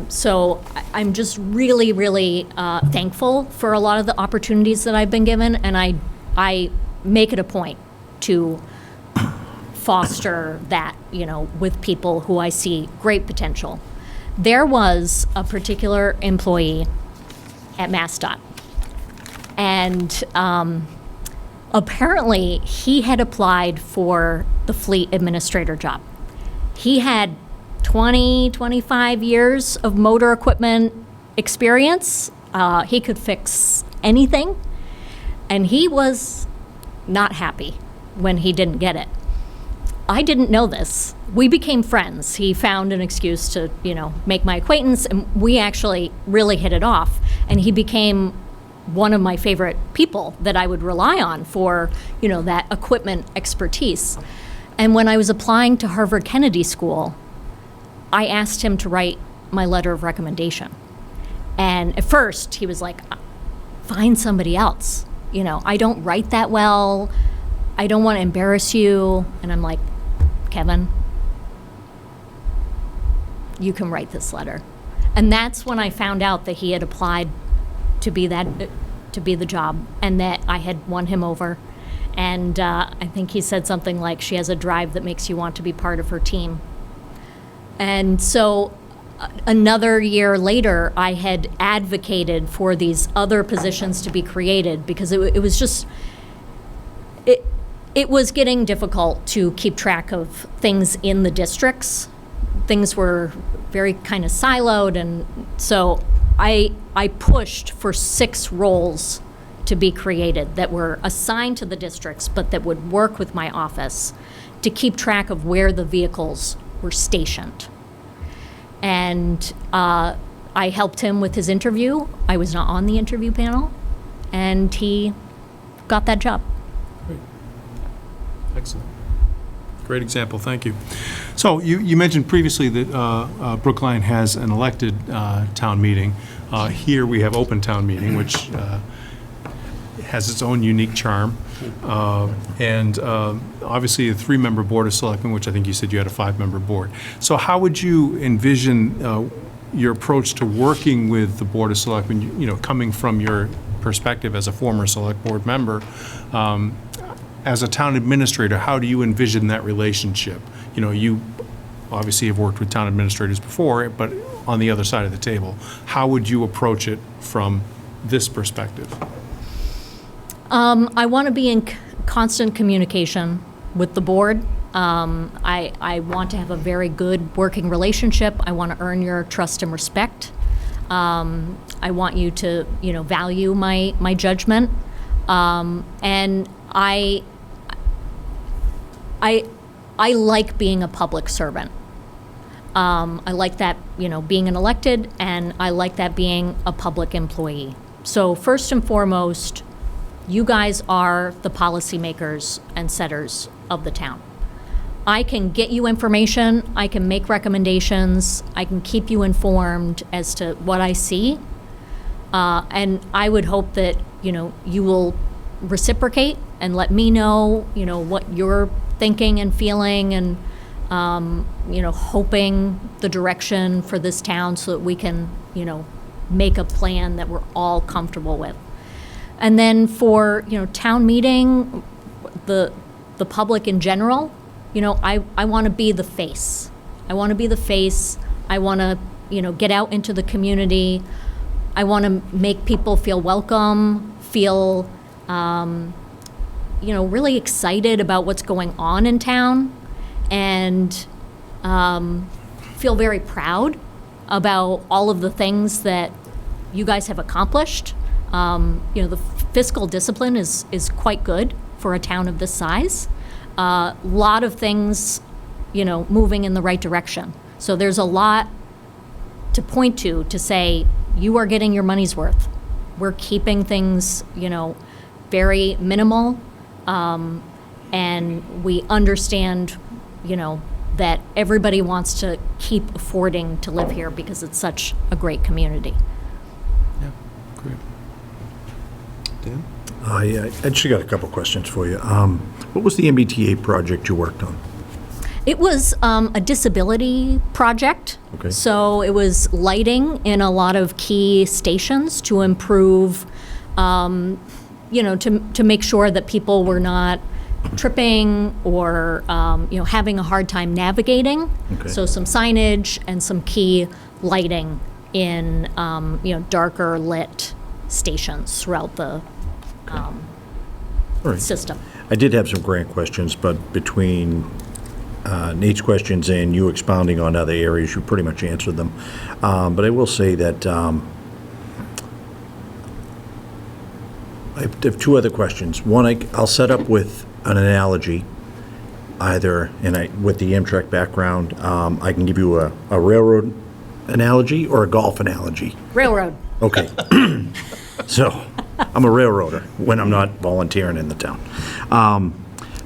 So I'm just really, really thankful for a lot of the opportunities that I've been given. And I make it a point to foster that, with people who I see great potential. There was a particular employee at MassDOT, and apparently he had applied for the fleet administrator job. He had 25 years of motor equipment experience. He could fix anything, and he was not happy when he didn't get it. I didn't know this. We became friends. He found an excuse to, make my acquaintance, and we actually really hit it off. And he became one of my favorite people that I would rely on for, that equipment expertise. And when I was applying to Harvard Kennedy School, I asked him to write my letter of recommendation. And at first, he was like, find somebody else. I don't write that well. I don't want to embarrass you. And I'm like, Kevin, you can write this letter. And that's when I found out that he had applied to be the job, and that I had won him over. And I think he said something like, she has a drive that makes you want to be part of her team. And so another year later, I had advocated for these other positions to be created, because it was just, it was getting difficult to keep track of things in the districts. Things were very kind of siloed, and so I pushed for 6 roles to be created that were assigned to the districts, but that would work with my office to keep track of where the vehicles were stationed. And I I helped him with his interview. I was not on the interview panel, and he got that job. Excellent. Great example, thank you. So you mentioned previously that Brookline has an elected town meeting. Here we have open town meeting, which has its own unique charm. And obviously a 3-member board of selectmen, which I think you said you had a 5-member board. So how would you envision your approach to working with the board of selectmen, you know, coming from your perspective as a former select board member? As a town administrator, how do you envision that relationship? You know, you obviously have worked with town administrators before, but on the other side of the table, how would you approach it from this perspective? I want to be in constant communication with the board. I want to have a very good working relationship. I want to earn your trust and respect. I want you to, you know, value my judgment. And I like being a public servant. I like that, you know, being an elected, and I like that being a public employee. So first and foremost, you guys are the policymakers and setters of the town. I can get you information, I can make recommendations, I can keep you informed as to what I see. And I would hope that, you know, you will reciprocate and let me know, you know, what you're thinking and feeling, and, you know, hoping the direction for this town so that we can, you know, make a plan that we're all comfortable with. And then for, you know, town meeting, the public in general, you know, I want to be the face. I want to be the face. I want to, you know, get out into the community. I want to make people feel welcome, feel, you know, really excited about what's going on in town, and feel very proud about all of the things that you guys have accomplished. You know, the fiscal discipline is quite good for a town of this size. A lot of things, you know, moving in the right direction. So there's a lot to point to say, you are getting your money's worth. We're keeping things, you know, very minimal, and we understand, you know, that everybody wants to keep affording to live here because it's such a great community. Yeah, great. Dan? I actually got a couple questions for you. What was the MBTA project you worked on? It was a disability project. Okay. So it was lighting in a lot of key stations to improve, you know, to make sure that people were not tripping or, you know, having a hard time navigating. Okay. So some signage and some key lighting in, you know, darker lit stations throughout the All right. system. I did have some grant questions, but between Nate's questions and you expounding on other areas, you pretty much answered them. But I will say that I have two other questions. One, I'll set up with an analogy, either, with the Amtrak background, I can give you a railroad analogy or a golf analogy. Railroad. Okay. So, I'm a railroader when I'm not volunteering in the town.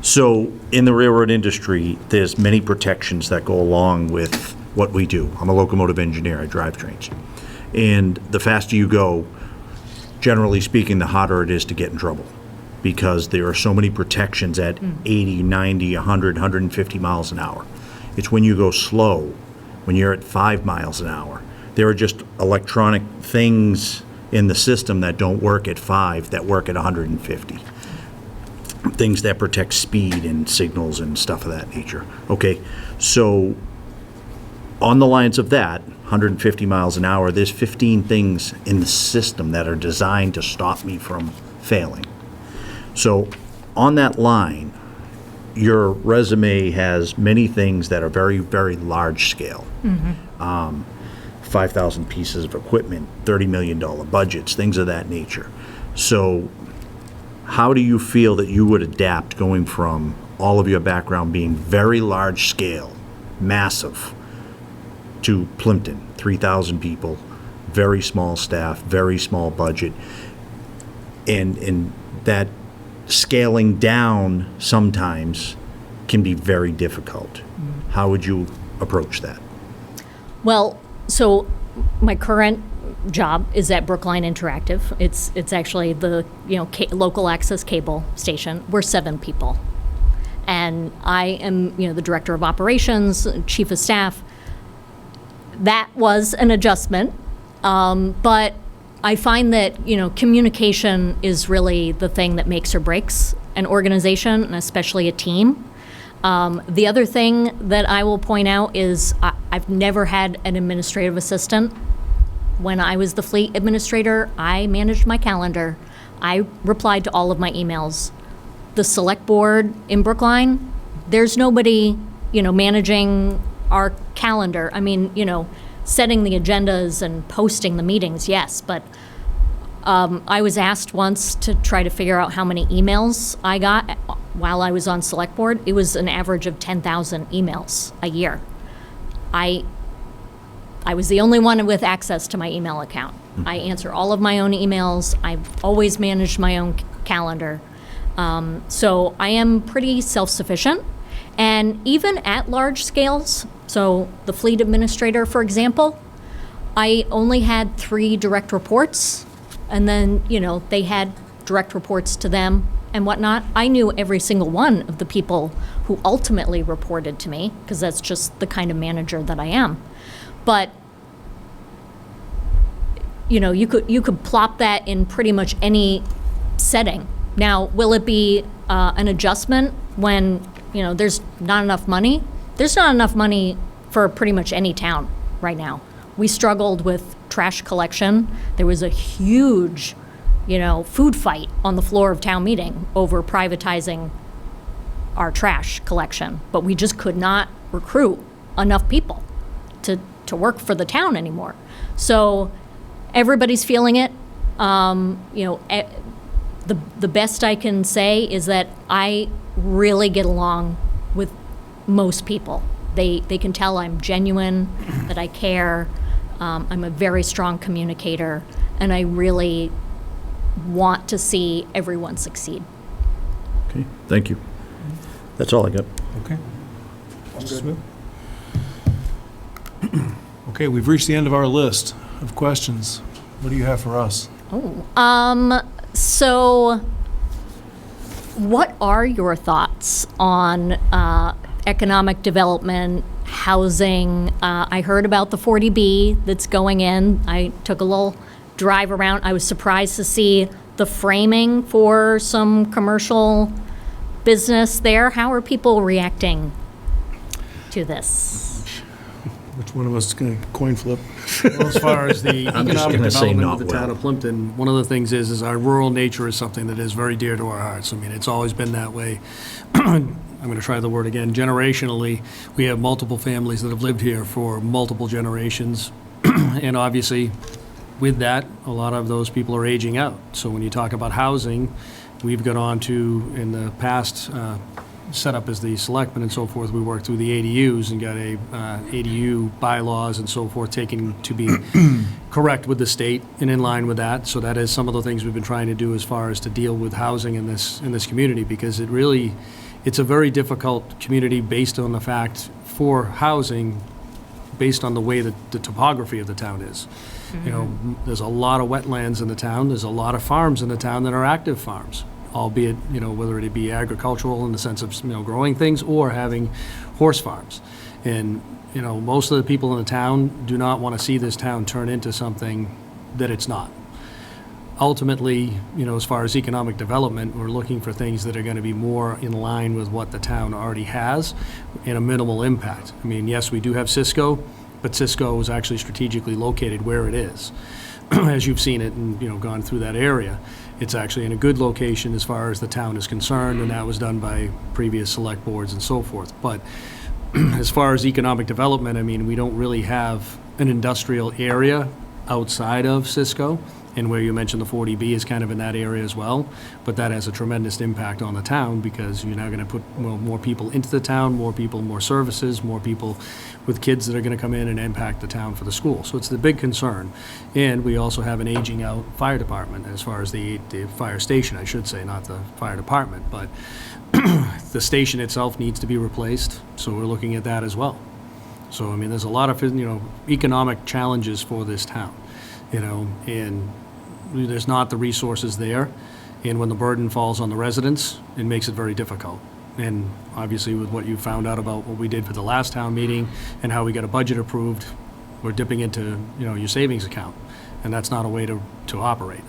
So, in the railroad industry, there's many protections that go along with what we do. I'm a locomotive engineer, I drive trains. And the faster you go, generally speaking, the harder it is to get in trouble, because there are so many protections at 80, 90, 100, 150 miles an hour. It's when you go slow, when you're at 5 miles an hour. There are just electronic things in the system that don't work at 5 that work at 150. Things that protect speed and signals and stuff of that nature. Okay, so on the lines of that, 150 miles an hour, there's 15 things in the system that are designed to stop me from failing. So on that line, your resume has many things that are very, very large scale. 5,000 pieces of equipment, $30 million budgets, things of that nature. So how do you feel that you would adapt going from all of your background being very large scale, massive, to Plympton, 3,000 people, very small staff, very small budget, and that scaling down sometimes can be very difficult. How would you approach that? Well, so my current job is at Brookline Interactive. It's actually the local access cable station. We're 7 people, and I am the director of operations, chief of staff. That was an adjustment, but I find that communication is really the thing that makes or breaks an organization, and especially a team. The other thing that I will point out is I've never had an administrative assistant. When I was the fleet administrator, I managed my calendar. I replied to all of my emails. The select board in Brookline, there's nobody, managing our calendar. I mean, setting the agendas and posting the meetings, yes, but I was asked once to try to figure out how many emails I got while I was on select board. It was an average of 10,000 emails a year. I was the only one with access to my email account. I answer all of my own emails. I've always managed my own calendar. So I am pretty self-sufficient. And even at large scales, so the fleet administrator, for example, I only had 3 direct reports. And then, they had direct reports to them and whatnot. I knew every single one of the people who ultimately reported to me, because that's just the kind of manager that I am. But you could plop that in pretty much any setting. Now, will it be an adjustment when there's not enough money? There's not enough money for pretty much any town right now. We struggled with trash collection. There was a huge, food fight on the floor of town meeting over privatizing our trash collection, but we just could not recruit enough people to work for the town anymore. So everybody's feeling it. The best I can say is that I really get along with most people. They can tell I'm genuine, that I care. I'm a very strong communicator, and I really want to see everyone succeed. Okay, thank you. That's all I got. Okay. Mr. Smith? Okay, we've reached the end of our list of questions. What do you have for us? So what are your thoughts on economic development, housing? I heard about the 40B that's going in. I took a little drive around. I was surprised to see the framing for some commercial business there. How are people reacting to this? Which one of us is going to coin flip? Well, as far as the I'm just economic gonna say development not of the well. town of Plympton, one of the things is our rural nature is something that is very dear to our hearts. I mean, it's always been that way. I'm going to try the word again. Generationally, we have multiple families that have lived here for multiple generations. And obviously, with that, a lot of those people are aging out. So when you talk about housing, we've got on to, in the past, set up as the selectmen and so forth, we worked through the ADUs and got a ADU bylaws and so forth taken to be correct with the state and in line with that. So that is some of the things we've been trying to do as far as to deal with housing in this community, because it's a very difficult community based on the fact for housing, based on the way that the topography of the town is. There's a lot of wetlands in the town. There's a lot of farms in the town that are active farms, albeit, whether it be agricultural in the sense of, growing things or having horse farms. And, most of the people in the town do not want to see this town turn into something that it's not. Ultimately, as far as economic development, we're looking for things that are going to be more in line with what the town already has and a minimal impact. I mean, yes, we do have Cisco, but Cisco is actually strategically located where it is. As you've seen it and, gone through that area. It's actually in a good location as far as the town is concerned, and that was done by previous select boards and so forth. But as far as economic development, I mean, we don't really have an industrial area outside of Cisco. And where you mentioned the 40B is kind of in that area as well, but that has a tremendous impact on the town because you're now going to put more people into the town, more people, more services, more people with kids that are going to come in and impact the town for the school. So it's the big concern. And we also have an aging out fire department as far as the fire station, I should say, not the fire department, but the station itself needs to be replaced, so we're looking at that as well. So, I mean, there's a lot of, economic challenges for this town, and there's not the resources there. And when the burden falls on the residents, it makes it very difficult. And obviously with what you found out about what we did for the last town meeting and how we got a budget approved, we're dipping into, your savings account. And that's not a way to operate.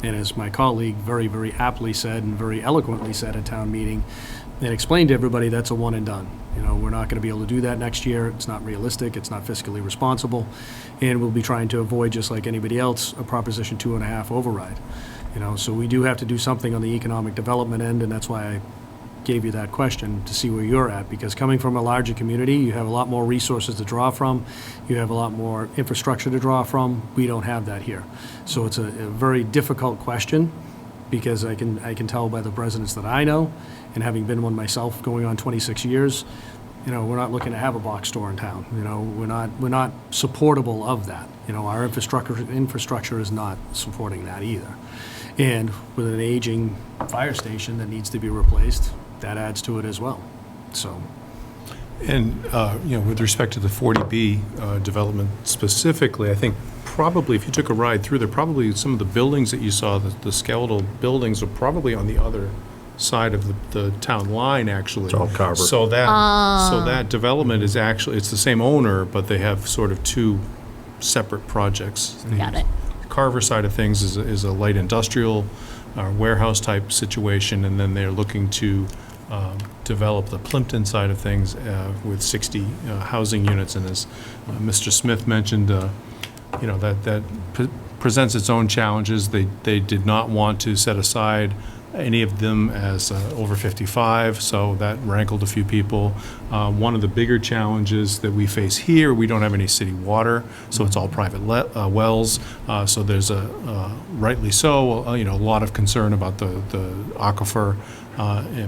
And as my colleague very, very aptly said and very eloquently said at town meeting, and explained to everybody that's a one and done. We're not going to be able to do that next year. It's not realistic. It's not fiscally responsible. And we'll be trying to avoid, just like anybody else, a Proposition 2.5 override. So we do have to do something on the economic development end, and that's why I gave you that question to see where you're at. Because coming from a larger community, you have a lot more resources to draw from. You have a lot more infrastructure to draw from. We don't have that here. So it's a very difficult question because I can tell by the residents that I know, and having been one myself going on 26 years, we're not looking to have a box store in town. We're not supportable of that. Our infrastructure is not supporting that either. And with an aging fire station that needs to be replaced, that adds to it as well. So. And, with respect to the 40B development specifically, I think probably if you took a ride through there, probably some of the buildings that you saw, the skeletal buildings are probably on the other side of the town line, actually. It's all Carver. So that development is actually, it's the same owner, but they have sort of two separate projects. Got it. The Carver side of things is a light industrial warehouse type situation, and then they're looking to develop the Plympton side of things with 60 housing units. And as Mr. Smith mentioned, that presents its own challenges. They did not want to set aside any of them as over 55, so that rankled a few people. One of the bigger challenges that we face here, we don't have any city water, so it's all private wells. So there's rightly so, a lot of concern about the aquifer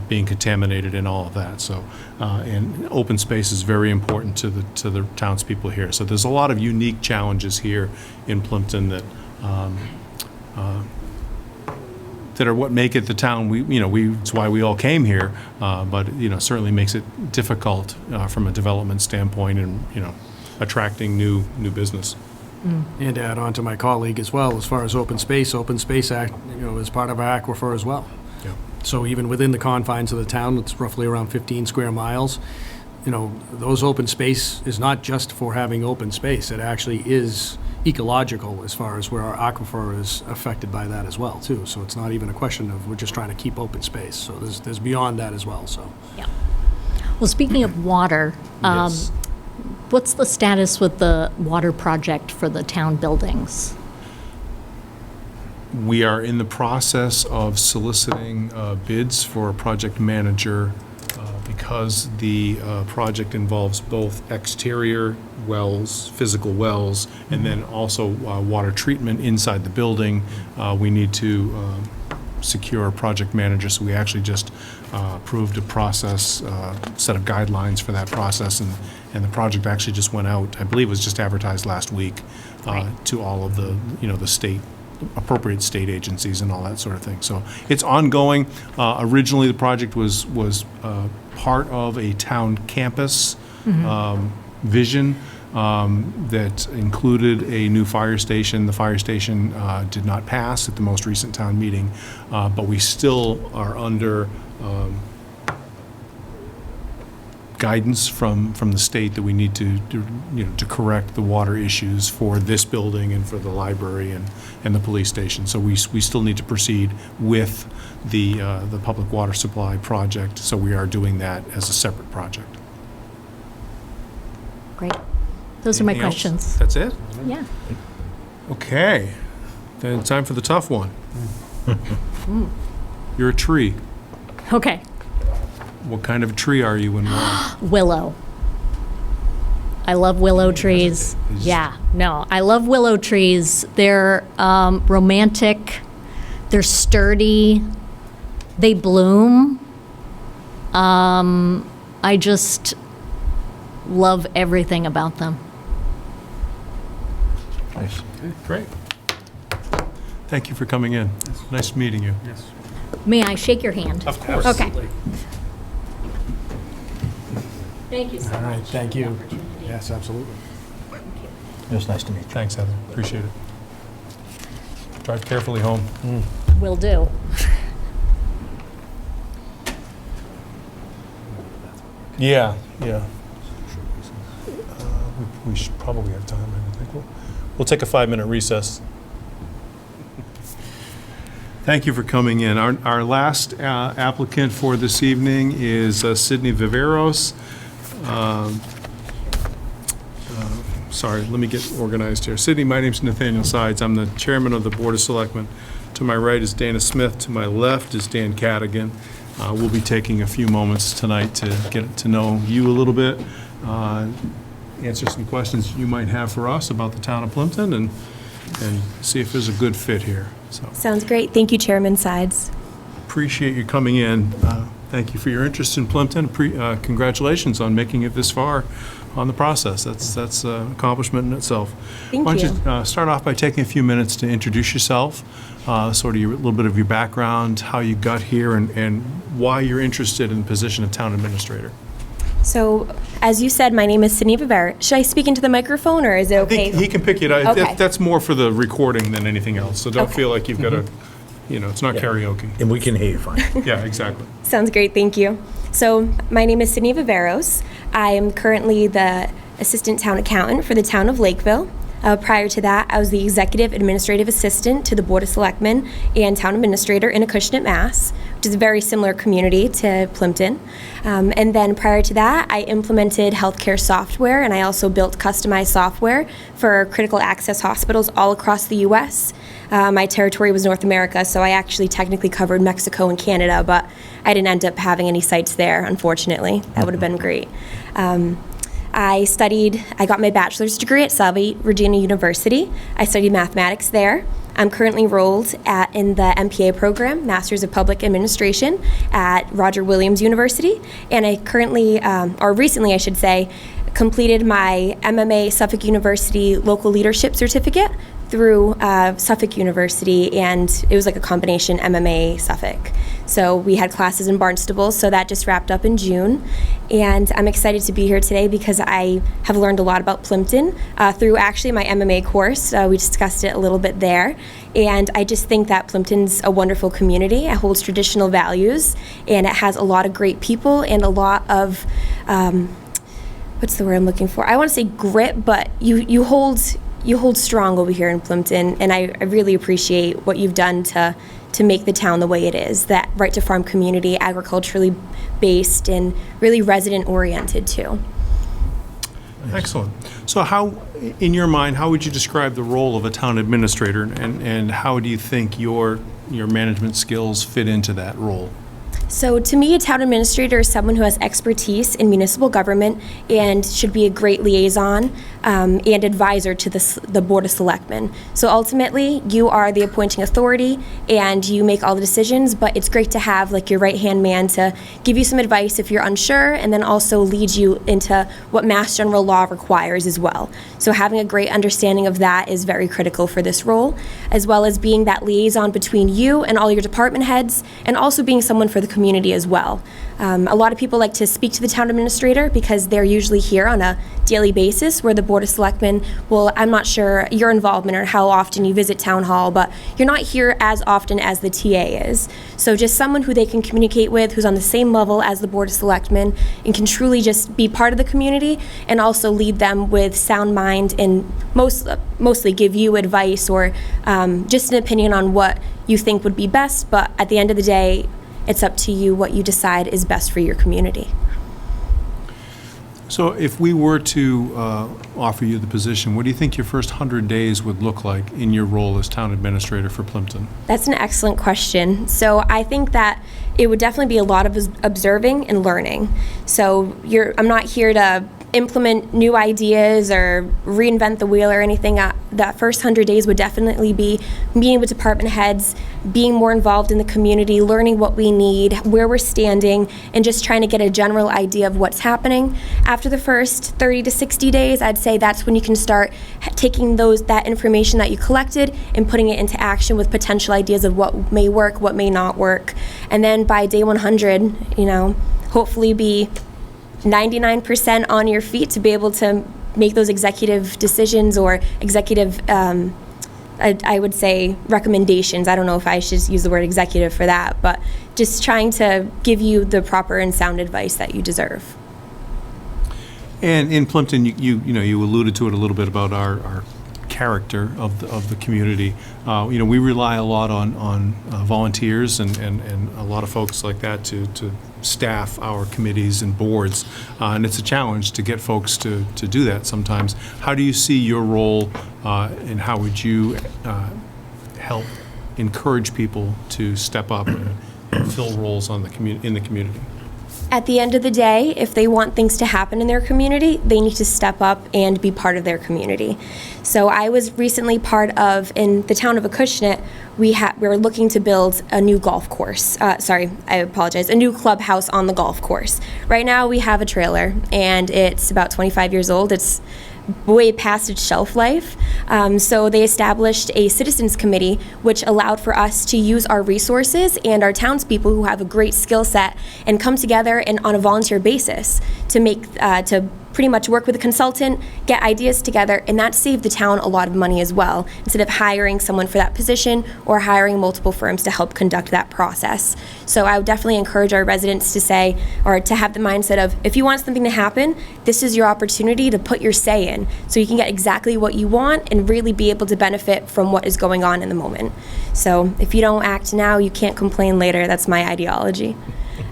being contaminated and all of that. So, and open space is very important to the townspeople here. So there's a lot of unique challenges here in Plympton that are what make it the town it's why we all came here, but certainly makes it difficult from a development standpoint and attracting new business. And to add on to my colleague as well, as far as Open Space Act, is part of our aquifer as well. Yeah. So even within the confines of the town, it's roughly around 15 square miles. Those open space is not just for having open space. It actually is ecological as far as where our aquifer is affected by that as well, too. So it's not even a question of we're just trying to keep open space. So there's beyond that as well, so. Yeah. Well, speaking of water, Yes. what's the status with the water project for the town buildings? We are in the process of soliciting bids for a project manager because the project involves both exterior wells, physical wells, and then also water treatment inside the building. We need to secure a project manager, so we actually just approved a process, set of guidelines for that process, and the project actually just went out, I believe it was just advertised last week, to all of the, the state, appropriate state agencies and all that sort of thing. So it's ongoing. Originally, the project was part of a town campus vision that included a new fire station. The fire station did not pass at the most recent town meeting, but we still are under guidance from the state that we need to correct the water issues for this building and for the library and the police station. So we still need to proceed with the public water supply project. So we are doing that as a separate project. Great. Those are my Anything else? questions. That's it? Yeah. Okay. Then time for the tough one. You're a tree. Okay. What kind of tree are you and why? Willow. I love willow trees. Yeah, no, I love willow trees. They're romantic, they're sturdy, they bloom. I just love everything about them. Nice. Great. Thank you for coming in. Nice meeting you. May I shake your hand? Of course. Okay. Thank you so All right, much. thank you. Opportunity. Yes, absolutely. It was nice to meet you. Thanks, Heather. Appreciate it. Drive carefully home. Will do. Yeah. We should probably have time. I think we'll take a 5-minute recess. Thank you for coming in. Our last applicant for this evening is Sydney Viveros. Sorry, let me get organized here. Sydney, my name's Nathaniel Sides. I'm the chairman of the Board of Selectmen. To my right is Dana Smith. To my left is Dan Cadigan. We'll be taking a few moments tonight to get to know you a little bit, answer some questions you might have for us about the town of Plympton, and see if there's a good fit here. So Sounds great. Thank you, Chairman Sides. appreciate you coming in. Thank you for your interest in Plympton. Congratulations on making it this far on the process. That's an accomplishment in itself. Thank Why don't you. you start off by taking a few minutes to introduce yourself, sort of a little bit of your background, how you got here, and why you're interested in the position of town administrator. So, as you said, my name is Sydney Viver. Should I speak into the microphone, or is it I okay? think he can pick it up. Okay. That's more for the recording than anything else, so don't Okay. feel like you've got to, it's not karaoke. And we can hear you fine. Yeah, exactly. Sounds great. Thank you. So, my name is Sydney Viveros. I am currently the Assistant Town Accountant for the town of Lakeville. Prior to that, I was the Executive Administrative Assistant to the Board of Selectmen and Town Administrator in Acushnet, Mass., which is a very similar community to Plympton. And then prior to that, I implemented healthcare software, and I also built customized software for critical access hospitals all across the U.S. My territory was North America, so I actually technically covered Mexico and Canada, but I didn't end up having any sites there, unfortunately. That would have been great. I got my bachelor's degree at Salve Regina University. I studied mathematics there. I'm currently enrolled in the MPA program, Masters of Public Administration, at Roger Williams University. And I currently, or recently I should say, completed my MMA Suffolk University Local Leadership Certificate through Suffolk University, and it was like a combination MMA Suffolk. So we had classes in Barnstable, so that just wrapped up in June. And I'm excited to be here today because I have learned a lot about Plympton through actually my MMA course. We discussed it a little bit there. And I just think that Plympton's a wonderful community. It holds traditional values, and it has a lot of great people and a lot of, what's the word I'm looking for? I want to say grit, but you hold strong over here in Plympton, and I really appreciate what you've done to make the town the way it is, that right to farm community, agriculturally based, and really resident oriented too. Excellent. So how, in your mind, how would you describe the role of a town administrator, and how do you think your management skills fit into that role? So to me, a town administrator is someone who has expertise in municipal government and should be a great liaison and advisor to the Board of Selectmen. So ultimately, you are the appointing authority and you make all the decisions, but it's great to have like your right-hand man to give you some advice if you're unsure, and then also lead you into what Mass General Law requires as well. So having a great understanding of that is very critical for this role, as well as being that liaison between you and all your department heads, and also being someone for the community as well. A lot of people like to speak to the town administrator because they're usually here on a daily basis, where the Board of Selectmen, well, I'm not sure your involvement or how often you visit town hall, but you're not here as often as the TA is. So just someone who they can communicate with, who's on the same level as the Board of Selectmen, and can truly just be part of the community and also lead them with sound mind, and mostly give you advice or just an opinion on what you think would be best. But at the end of the day, it's up to you what you decide is best for your community. So if we were to offer you the position, what do you think your first 100 days would look like in your role as town administrator for Plympton? That's an excellent question. So I think that it would definitely be a lot of observing and learning. So I'm not here to implement new ideas or reinvent the wheel or anything. That first 100 days would definitely be meeting with department heads, being more involved in the community, learning what we need, where we're standing, and just trying to get a general idea of what's happening. After the first 30 to 60 days, I'd say that's when you can start taking that information that you collected and putting it into action with potential ideas of what may work, what may not work. And then by day 100, hopefully be 99% on your feet to be able to make those executive decisions or executive, I would say, recommendations. I don't know if I should use the word executive for that, but just trying to give you the proper and sound advice that you deserve. And in Plympton, you alluded to it a little bit about our character of the community. We rely a lot on volunteers and a lot of folks like that to staff our committees and boards, and it's a challenge to get folks to do that sometimes. How do you see your role, and how would you help encourage people to step up and fill roles in the community? At the end of the day, if they want things to happen in their community, they need to step up and be part of their community. So I was recently part of, in the town of Acushnet, we were looking to build a new golf course. A new clubhouse on the golf course. Right now we have a trailer, and it's about 25 years old. It's way past its shelf life. So they established a citizens committee, which allowed for us to use our resources and our townspeople who have a great skill set and come together and on a volunteer basis to pretty much work with a consultant, get ideas together, and that saved the town a lot of money as well, instead of hiring someone for that position or hiring multiple firms to help conduct that process. So I would definitely encourage our residents to say, or to have the mindset of, if you want something to happen, this is your opportunity to put your say in, so you can get exactly what you want and really be able to benefit from what is going on in the moment. So if you don't act now, you can't complain later. That's my ideology.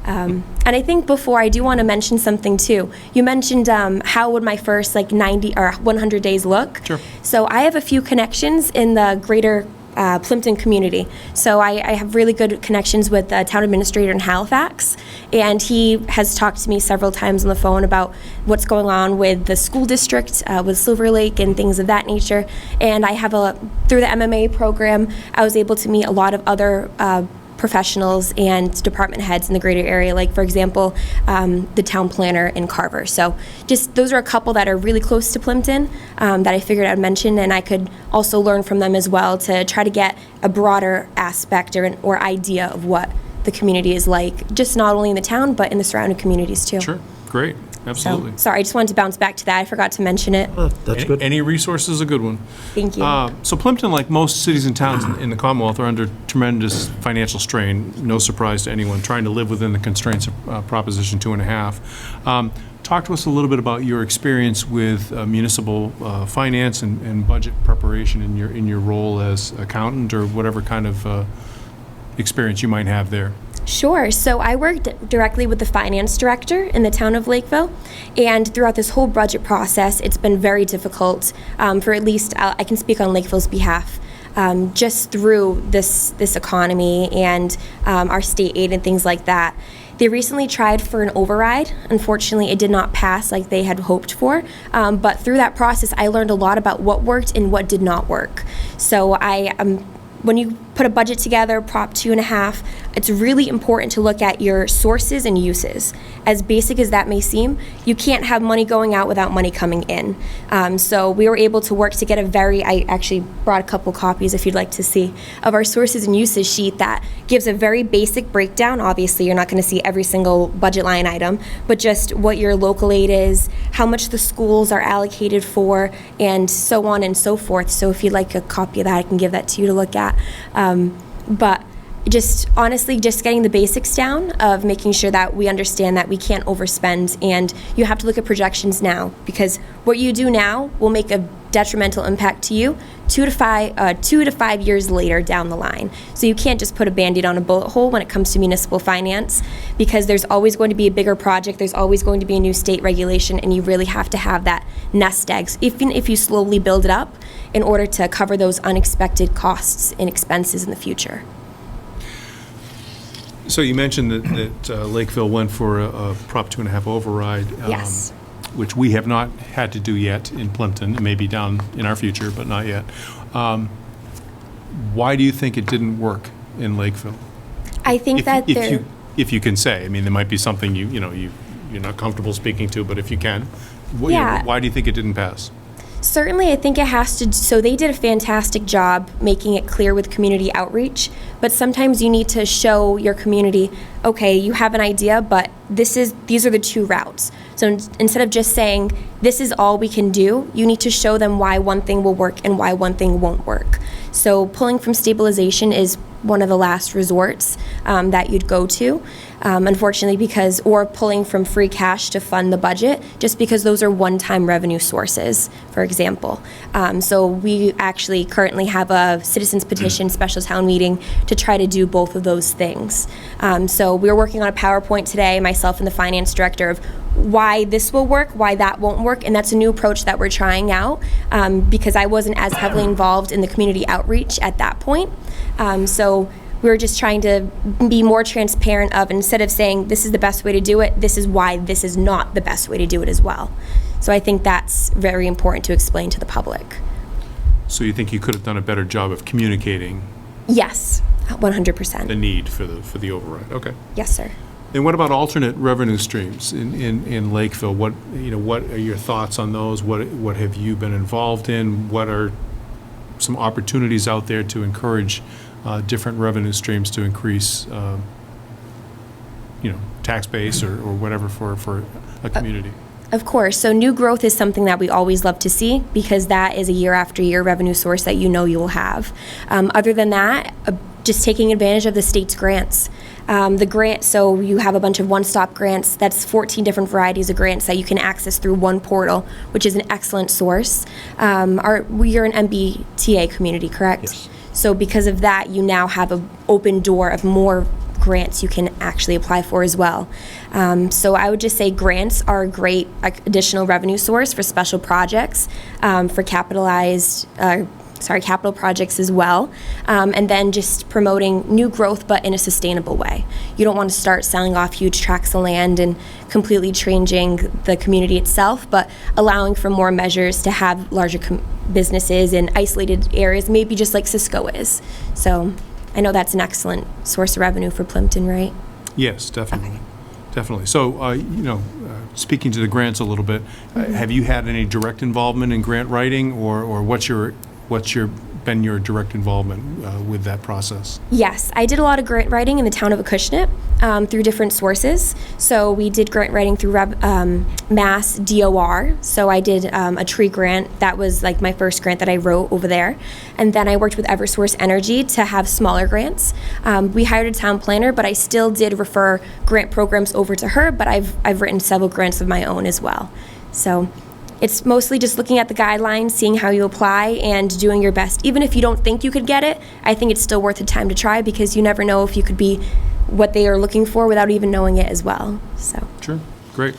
And I think before, I do want to mention something too. You mentioned how would my first 90 or 100 days look? Sure. So I have a few connections in the greater Plympton community. So I have really good connections with the town administrator in Halifax, and he has talked to me several times on the phone about what's going on with the school district, with Silver Lake and things of that nature. And I have through the MMA program, I was able to meet a lot of other professionals and department heads in the greater area, like, for example, the town planner in Carver. So just those are a couple that are really close to Plympton that I figured I'd mention, and I could also learn from them as well to try to get a broader aspect or idea of what the community is like, just not only in the town, but in the surrounding communities too. Sure, great, absolutely. So, sorry, I just wanted to bounce back to that. I forgot to mention it. That's good. Any resource is a good one. Thank you. So Plympton, like most cities and towns in the Commonwealth, are under tremendous financial strain. No surprise to anyone trying to live within the constraints of Proposition 2.5. Talk to us a little bit about your experience with municipal finance and budget preparation in your role as accountant, or whatever kind of experience you might have there. Sure. So I worked directly with the finance director in the town of Lakeville, and throughout this whole budget process, it's been very difficult for, at least I can speak on Lakeville's behalf, just through this economy and our state aid and things like that. They recently tried for an override. Unfortunately, it did not pass like they had hoped for. But through that process, I learned a lot about what worked and what did not work. So when you put a budget together, Prop 2.5, it's really important to look at your sources and uses. As basic as that may seem, you can't have money going out without money coming in. So we were able to work to get I actually brought a couple copies if you'd like to see, of our sources and uses sheet that gives a very basic breakdown. Obviously, you're not going to see every single budget line item, but just what your local aid is, how much the schools are allocated for, and so on and so forth. So if you'd like a copy of that, I can give that to you to look at. But just honestly, just getting the basics down of making sure that we understand that we can't overspend, and you have to look at projections now, because what you do now will make a detrimental impact to you 2 to 5 years later down the line. So you can't just put a Band-Aid on a bullet hole when it comes to municipal finance, because there's always going to be a bigger project, there's always going to be a new state regulation, and you really have to have that nest eggs, even if you slowly build it up, in order to cover those unexpected costs and expenses in the future. So you mentioned that Lakeville went for a Prop 2.5 override. Yes. which we have not had to do yet in Plympton, it may be down in our future, but not yet. Why do you think it didn't work in Lakeville? I think that there. If you can say, I mean, there might be something you're not comfortable speaking to, but if you can, Yeah. why do you think it didn't pass? Certainly, I think it has to, so they did a fantastic job making it clear with community outreach, but sometimes you need to show your community, okay, you have an idea, but these are the two routes. So instead of just saying, this is all we can do, you need to show them why one thing will work and why one thing won't work. So pulling from stabilization is one of the last resorts that you'd go to, unfortunately, or pulling from free cash to fund the budget, just because those are one-time revenue sources, for example. So we actually currently have a citizens petition special town meeting to try to do both of those things. So we're working on a PowerPoint today, myself and the finance director, of why this will work, why that won't work, and that's a new approach that we're trying out because I wasn't as heavily involved in the community outreach at that point. So we're just trying to be more transparent of, instead of saying this is the best way to do it, this is why this is not the best way to do it as well. So I think that's very important to explain to the public. So you think you could have done a better job of communicating Yes, 100%. the need for the override? Okay. Yes, sir. And what about alternate revenue streams in Lakeville? What are your thoughts on those? What have you been involved in? What are some opportunities out there to encourage different revenue streams to increase, tax base or whatever for a community? Of course. So new growth is something that we always love to see because that is a year after year revenue source that you will have. Other than that, just taking advantage of the state's grants. The grant, so you have a bunch of one-stop grants. That's 14 different varieties of grants that you can access through one portal, which is an excellent source. You're an MBTA community, correct? Yes. So because of that, you now have an open door of more grants you can actually apply for as well. So I would just say grants are a great additional revenue source for special projects, for capital projects as well, and then just promoting new growth but in a sustainable way. You don't want to start selling off huge tracts of land and completely changing the community itself, but allowing for more measures to have larger businesses in isolated areas, maybe just like Cisco is. So I know that's an excellent source of revenue for Plympton, right? Yes, definitely. Definitely. So, speaking to the grants a little bit, have you had any direct involvement in grant writing, or what's been your direct involvement with that process? Yes, I did a lot of grant writing in the town of Acushnet through different sources. So we did grant writing through Mass DOR. So I did a tree grant. That was like my first grant that I wrote over there. And then I worked with Eversource Energy to have smaller grants. We hired a town planner, but I still did refer grant programs over to her, but I've written several grants of my own as well. So it's mostly just looking at the guidelines, seeing how you apply, and doing your best. Even if you don't think you could get it, I think it's still worth the time to try because you never know if you could be what they are looking for without even knowing it as well. So. Sure, great.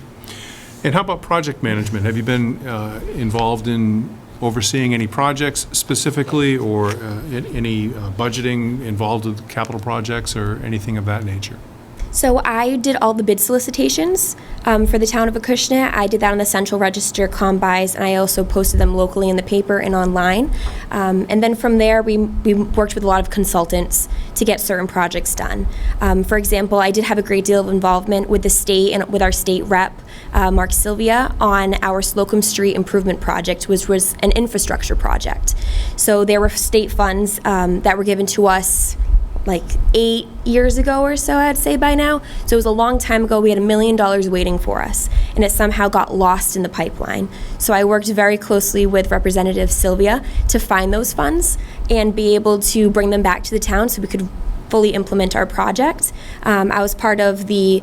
And how about project management? Have you been involved in overseeing any projects specifically, or any budgeting involved with capital projects or anything of that nature? So I did all the bid solicitations for the town of Acushnet. I did that on the Central Register, Combis, and I also posted them locally in the paper and online. And then from there, we worked with a lot of consultants to get certain projects done. For example, I did have a great deal of involvement with the state and with our state rep, Mark Sylvia, on our Slocum Street Improvement Project, which was an infrastructure project. So there were state funds that were given to us like 8 years ago or so, I'd say by now. So it was a long time ago. We had $1 million waiting for us, and it somehow got lost in the pipeline. So I worked very closely with Representative Sylvia to find those funds and be able to bring them back to the town so we could fully implement our project. I was part of the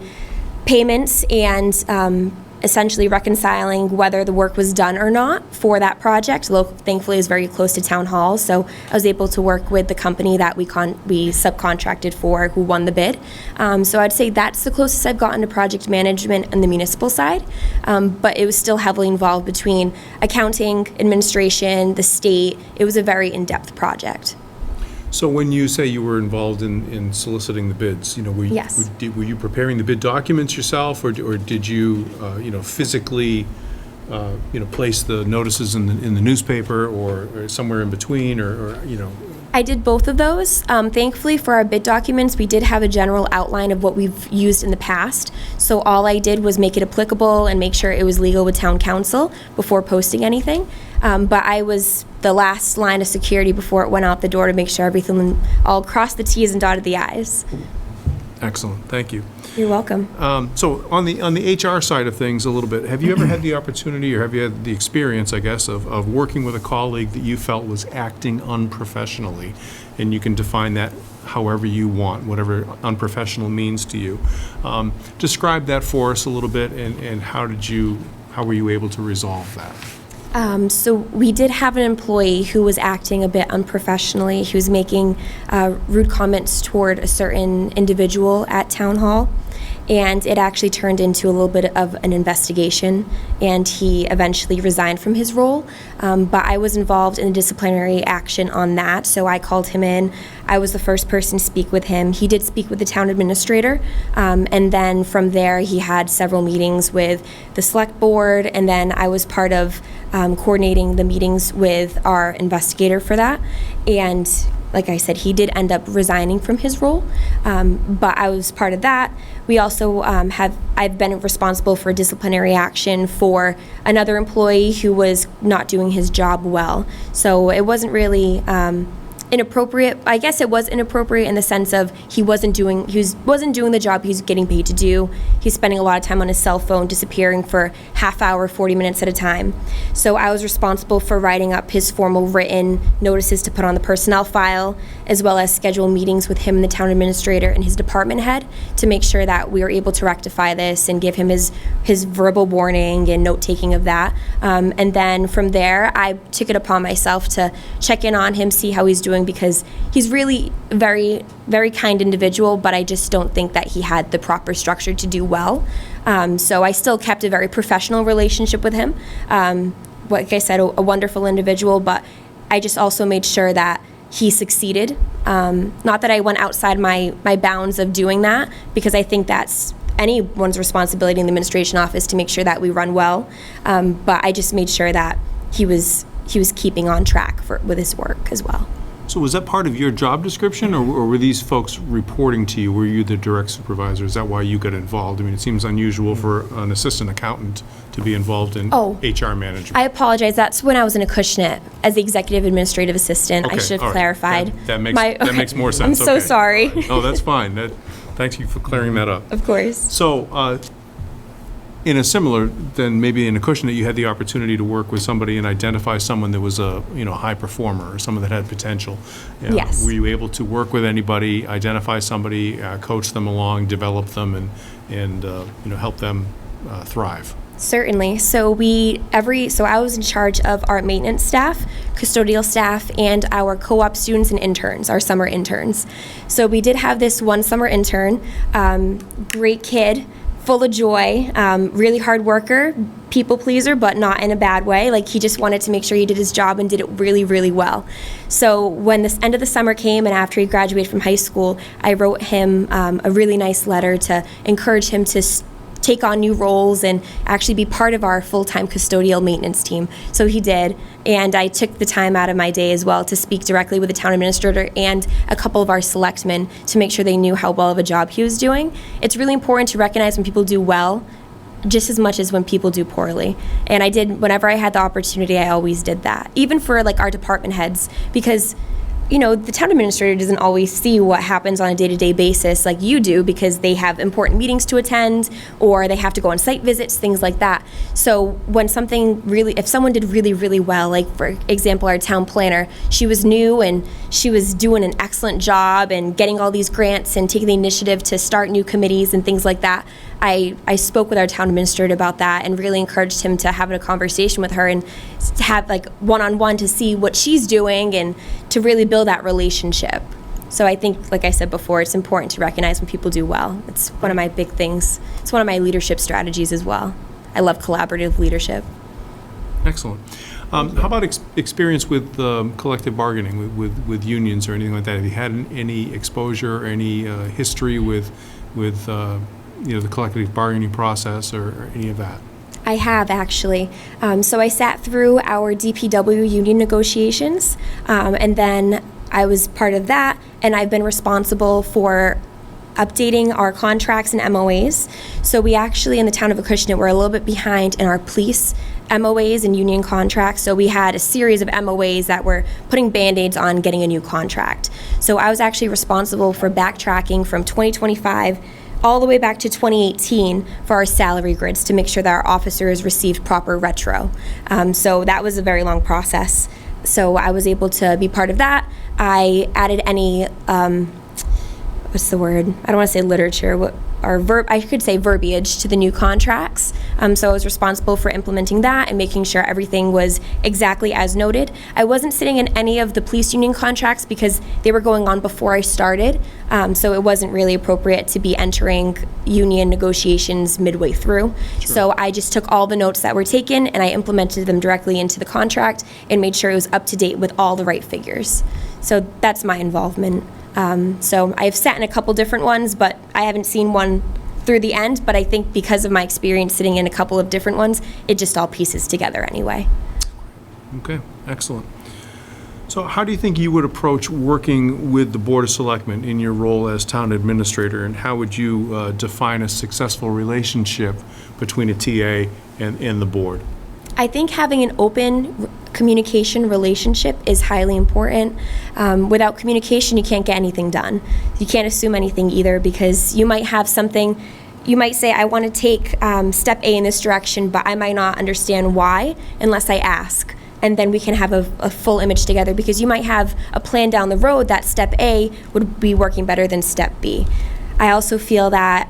payments and essentially reconciling whether the work was done or not for that project. Thankfully, it was very close to Town Hall, so I was able to work with the company that we subcontracted for who won the bid. So I'd say that's the closest I've gotten to project management on the municipal side, but it was still heavily involved between accounting, administration, the state. It was a very in-depth project. So when you say you were involved in soliciting the bids, Yes. were you preparing the bid documents yourself, or did you, physically place the notices in the newspaper or somewhere in between, or I did both of those. Thankfully, for our bid documents, we did have a general outline of what we've used in the past. So all I did was make it applicable and make sure it was legal with town council before posting anything. But I was the last line of security before it went out the door to make sure everything, all crossed the T's and dotted the I's. Excellent, thank you. You're welcome. So on the HR side of things a little bit, have you ever had the opportunity, or have you had the experience, I guess, of working with a colleague that you felt was acting unprofessionally? And you can define that however you want, whatever unprofessional means to you. Describe that for us a little bit, and how were you able to resolve that? So we did have an employee who was acting a bit unprofessionally. He was making rude comments toward a certain individual at Town Hall, and it actually turned into a little bit of an investigation, and he eventually resigned from his role. But I was involved in disciplinary action on that, so I called him in. I was the first person to speak with him. He did speak with the town administrator, and then from there he had several meetings with the select board, and then I was part of coordinating the meetings with our investigator for that. And like I said, he did end up resigning from his role, but I was part of that. We also I've been responsible for disciplinary action for another employee who was not doing his job well. So it wasn't really inappropriate. I guess it was inappropriate in the sense of he wasn't doing the job he was getting paid to do. He's spending a lot of time on his cell phone, disappearing for half hour, 40 minutes at a time. So I was responsible for writing up his formal written notices to put on the personnel file, as well as schedule meetings with him and the town administrator and his department head to make sure that we were able to rectify this and give him his verbal warning and note-taking of that. And then from there, I took it upon myself to check in on him, see how he's doing, because he's really a very, very kind individual, but I just don't think that he had the proper structure to do well. So I still kept a very professional relationship with him. Like I said, a wonderful individual, but I just also made sure that he succeeded. Not that I went outside my bounds of doing that, because I think that's anyone's responsibility in the administration office to make sure that we run well. But I just made sure that he was keeping on track with his work as well. So was that part of your job description, or were these folks reporting to you? Were you the direct supervisor? Is that why you got involved? I mean, it seems unusual for an assistant accountant to be involved in HR management. I apologize. That's when I was in a Acushnet as the executive administrative assistant. I should have clarified. That makes more sense. I'm so sorry. No, that's fine. Thank you for clearing that up. Of course. So, in a similar, then maybe in a Acushnet, you had the opportunity to work with somebody and identify someone that was a high performer, or someone that had potential. Yes. Were you able to work with anybody, identify somebody, coach them along, develop them, and help them thrive? Certainly. So I was in charge of our maintenance staff, custodial staff, and our co-op students and interns, our summer interns. So we did have this one summer intern, great kid, full of joy, really hard worker, people pleaser, but not in a bad way. Like, he just wanted to make sure he did his job and did it really, really well. So when this end of the summer came and after he graduated from high school, I wrote him a really nice letter to encourage him to take on new roles and actually be part of our full-time custodial maintenance team. So he did, and I took the time out of my day as well to speak directly with the town administrator and a couple of our selectmen to make sure they knew how well of a job he was doing. It's really important to recognize when people do well just as much as when people do poorly. And I did, whenever I had the opportunity, I always did that. Even for like our department heads, because the town administrator doesn't always see what happens on a day-to-day basis like you do, because they have important meetings to attend or they have to go on site visits, things like that. So when if someone did really, really well, like for example, our town planner, she was new and she was doing an excellent job and getting all these grants and taking the initiative to start new committees and things like that. I spoke with our town administrator about that and really encouraged him to have a conversation with her and to have like one-on-one to see what she's doing and to really build that relationship. So I think, like I said before, it's important to recognize when people do well. It's one of my big things. It's one of my leadership strategies as well. I love collaborative leadership. Excellent. How about experience with collective bargaining, with unions or anything like that? Have you had any exposure or any history with the collective bargaining process or any of that? I have, actually. So I sat through our DPW union negotiations, and then I was part of that, and I've been responsible for updating our contracts and MOAs. So we actually, in the town of Acushnet, we're a little bit behind in our police MOAs and union contracts. So we had a series of MOAs that were putting Band-Aids on getting a new contract. So I was actually responsible for backtracking from 2025 all the way back to 2018 for our salary grids to make sure that our officers received proper retro. So that was a very long process. So I was able to be part of that. I added any, what's the word? I don't want to say literature, I could say verbiage to the new contracts. So I was responsible for implementing that and making sure everything was exactly as noted. I wasn't sitting in any of the police union contracts because they were going on before I started. So it wasn't really appropriate to be entering union negotiations midway through. So I just took all the notes that were taken and I implemented them directly into the contract and made sure it was up to date with all the right figures. So that's my involvement. So I've sat in a couple different ones, but I haven't seen one through the end. But I think because of my experience sitting in a couple of different ones, it just all pieces together anyway. Okay, excellent. So how do you think you would approach working with the Board of Selectmen in your role as town administrator, and how would you define a successful relationship between a TA and the board? I think having an open communication relationship is highly important. Without communication, you can't get anything done. You can't assume anything either, because you might have something, you might say, I want to take step A in this direction, but I might not understand why unless I ask. And then we can have a full image together, because you might have a plan down the road that step A would be working better than step B. I also feel that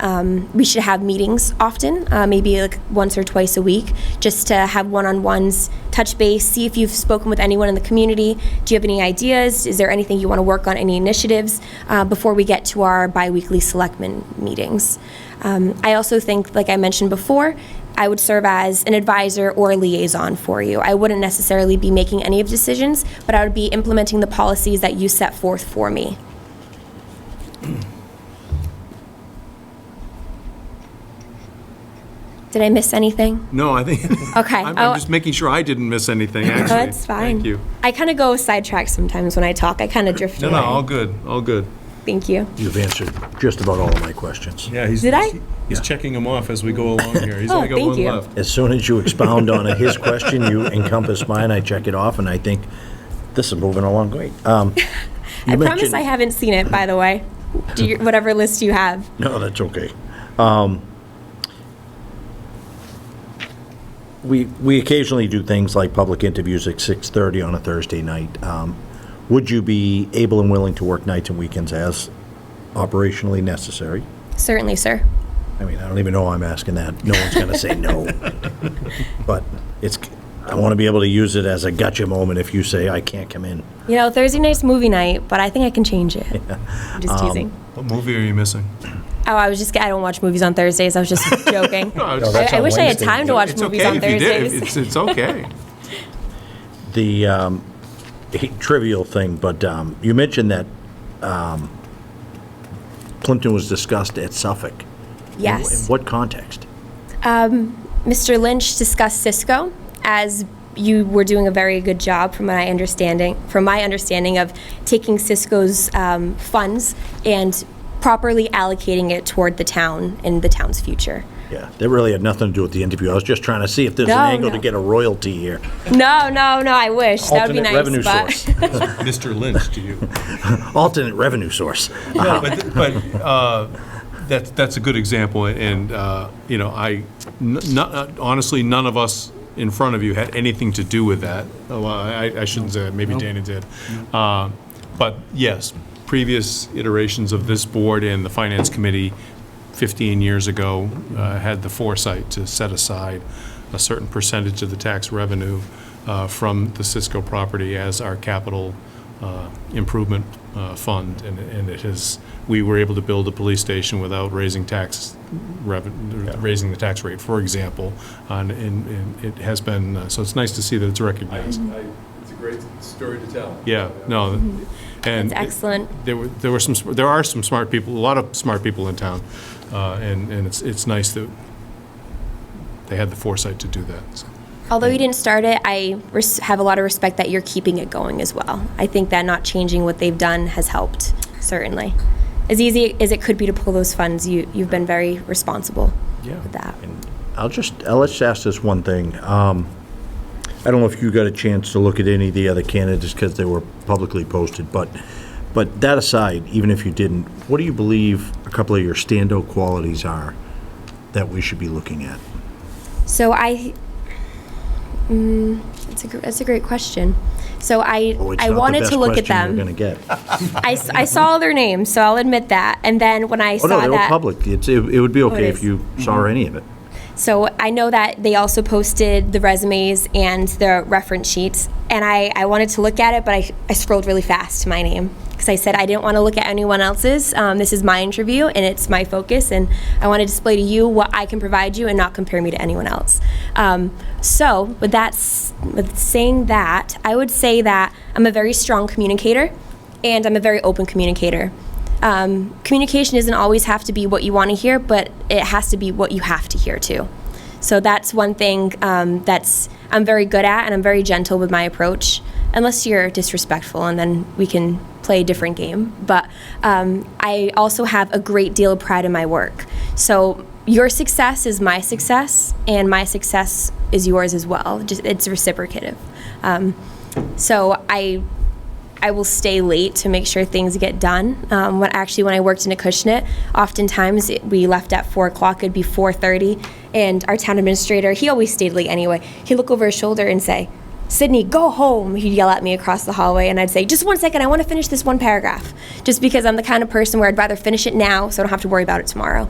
we should have meetings often, maybe like once or twice a week, just to have one-on-ones, touch base, see if you've spoken with anyone in the community. Do you have any ideas? Is there anything you want to work on, any initiatives, before we get to our bi-weekly selectmen meetings? I also think, like I mentioned before, I would serve as an advisor or a liaison for you. I wouldn't necessarily be making any of the decisions, but I would be implementing the policies that you set forth for me. Did I miss anything? No, I think. Okay. I'm just making sure I didn't miss anything, actually. That's fine. Thank you. I kind of go sidetracked sometimes when I talk. I kind of drift No, away. all good, all good. Thank you. You've answered just about all of my questions. Yeah, he's. Did I? He's checking them off as we go along here. He's Oh, only got thank one you. left. As soon as you expound on his question, you encompass mine, I check it off, and I think this is moving along great. I promise I haven't seen it, by the way. Whatever list you have. No, that's okay. We occasionally do things like public interviews at 6:30 on a Thursday night. Would you be able and willing to work nights and weekends as operationally necessary? Certainly, sir. I mean, I don't even know why I'm asking that. No one's going to say no. But I want to be able to use it as a gotcha moment if you say I can't come in. You know, Thursday night's movie night, but I think I can change it. I'm just teasing. What movie are you missing? Oh, I don't watch movies on Thursdays. I was just joking. that's I on wish I had Wednesday. time to watch It's movies okay on if you did. Thursdays. It's okay. The trivial thing, but you mentioned that Plympton was discussed at Suffolk. Yes. In what context? Mr. Lynch discussed Cisco, as you were doing a very good job from my understanding of taking Cisco's funds and properly allocating it toward the town and the town's future. Yeah, that really had nothing to do with the interview. I was just trying to see if there's an No, angle no. to get a royalty here. No, I wish. That would be Alternate nice. revenue but source. Mr. Lynch to you. Alternate revenue source. No, but that's a good example, and you know, honestly, none of us in front of you had anything to do with that. Well, I shouldn't say that. Maybe Dana did. But yes, previous iterations of this board and the finance committee 15 years ago had the foresight to set aside a certain percentage of the tax revenue from the Cisco property as our capital improvement fund, and we were able to build a police station without raising raising the tax rate, for example, and it has been, so it's nice to see that it's recognized. It's a great story to tell. Yeah, no, and That's excellent. there are some smart people, a lot of smart people in town, and it's nice that they had the foresight to do that. So. Although you didn't start it, I have a lot of respect that you're keeping it going as well. I think that not changing what they've done has helped, certainly. As easy as it could be to pull those funds, you've been very responsible with that. I'll just ask this one thing. I don't know if you got a chance to look at any of the other candidates because they were publicly posted, but that aside, even if you didn't, what do you believe a couple of your standout qualities are that we should be looking at? So that's a great question. So I wanted to look at them. You're going to get. I saw their names, so I'll admit that. And then when I Oh, saw no, they were that, public. It would be okay is. if you saw any of it. so I know that they also posted the resumes and the reference sheets, and I wanted to look at it, but I scrolled really fast to my name because I said I didn't want to look at anyone else's. This is my interview, and it's my focus, and I want to display to you what I can provide you and not compare me to anyone else. So with saying that, I would say that I'm a very strong communicator, and I'm a very open communicator. Communication doesn't always have to be what you want to hear, but it has to be what you have to hear too. So that's one thing that's I'm very good at, and I'm very gentle with my approach, unless you're disrespectful, and then we can play a different game. But I also have a great deal of pride in my work. So your success is my success, and my success is yours as well. It's reciprocative. So I will stay late to make sure things get done. When I worked in Acushnet, oftentimes we left at 4 o'clock, it'd be 4:30, and our town administrator, he always stayed late anyway. He'd look over his shoulder and say, "Sydney, go home." He'd yell at me across the hallway, and I'd say, "Just 1 second, I want to finish this one paragraph." Just because I'm the kind of person where I'd rather finish it now so I don't have to worry about it tomorrow.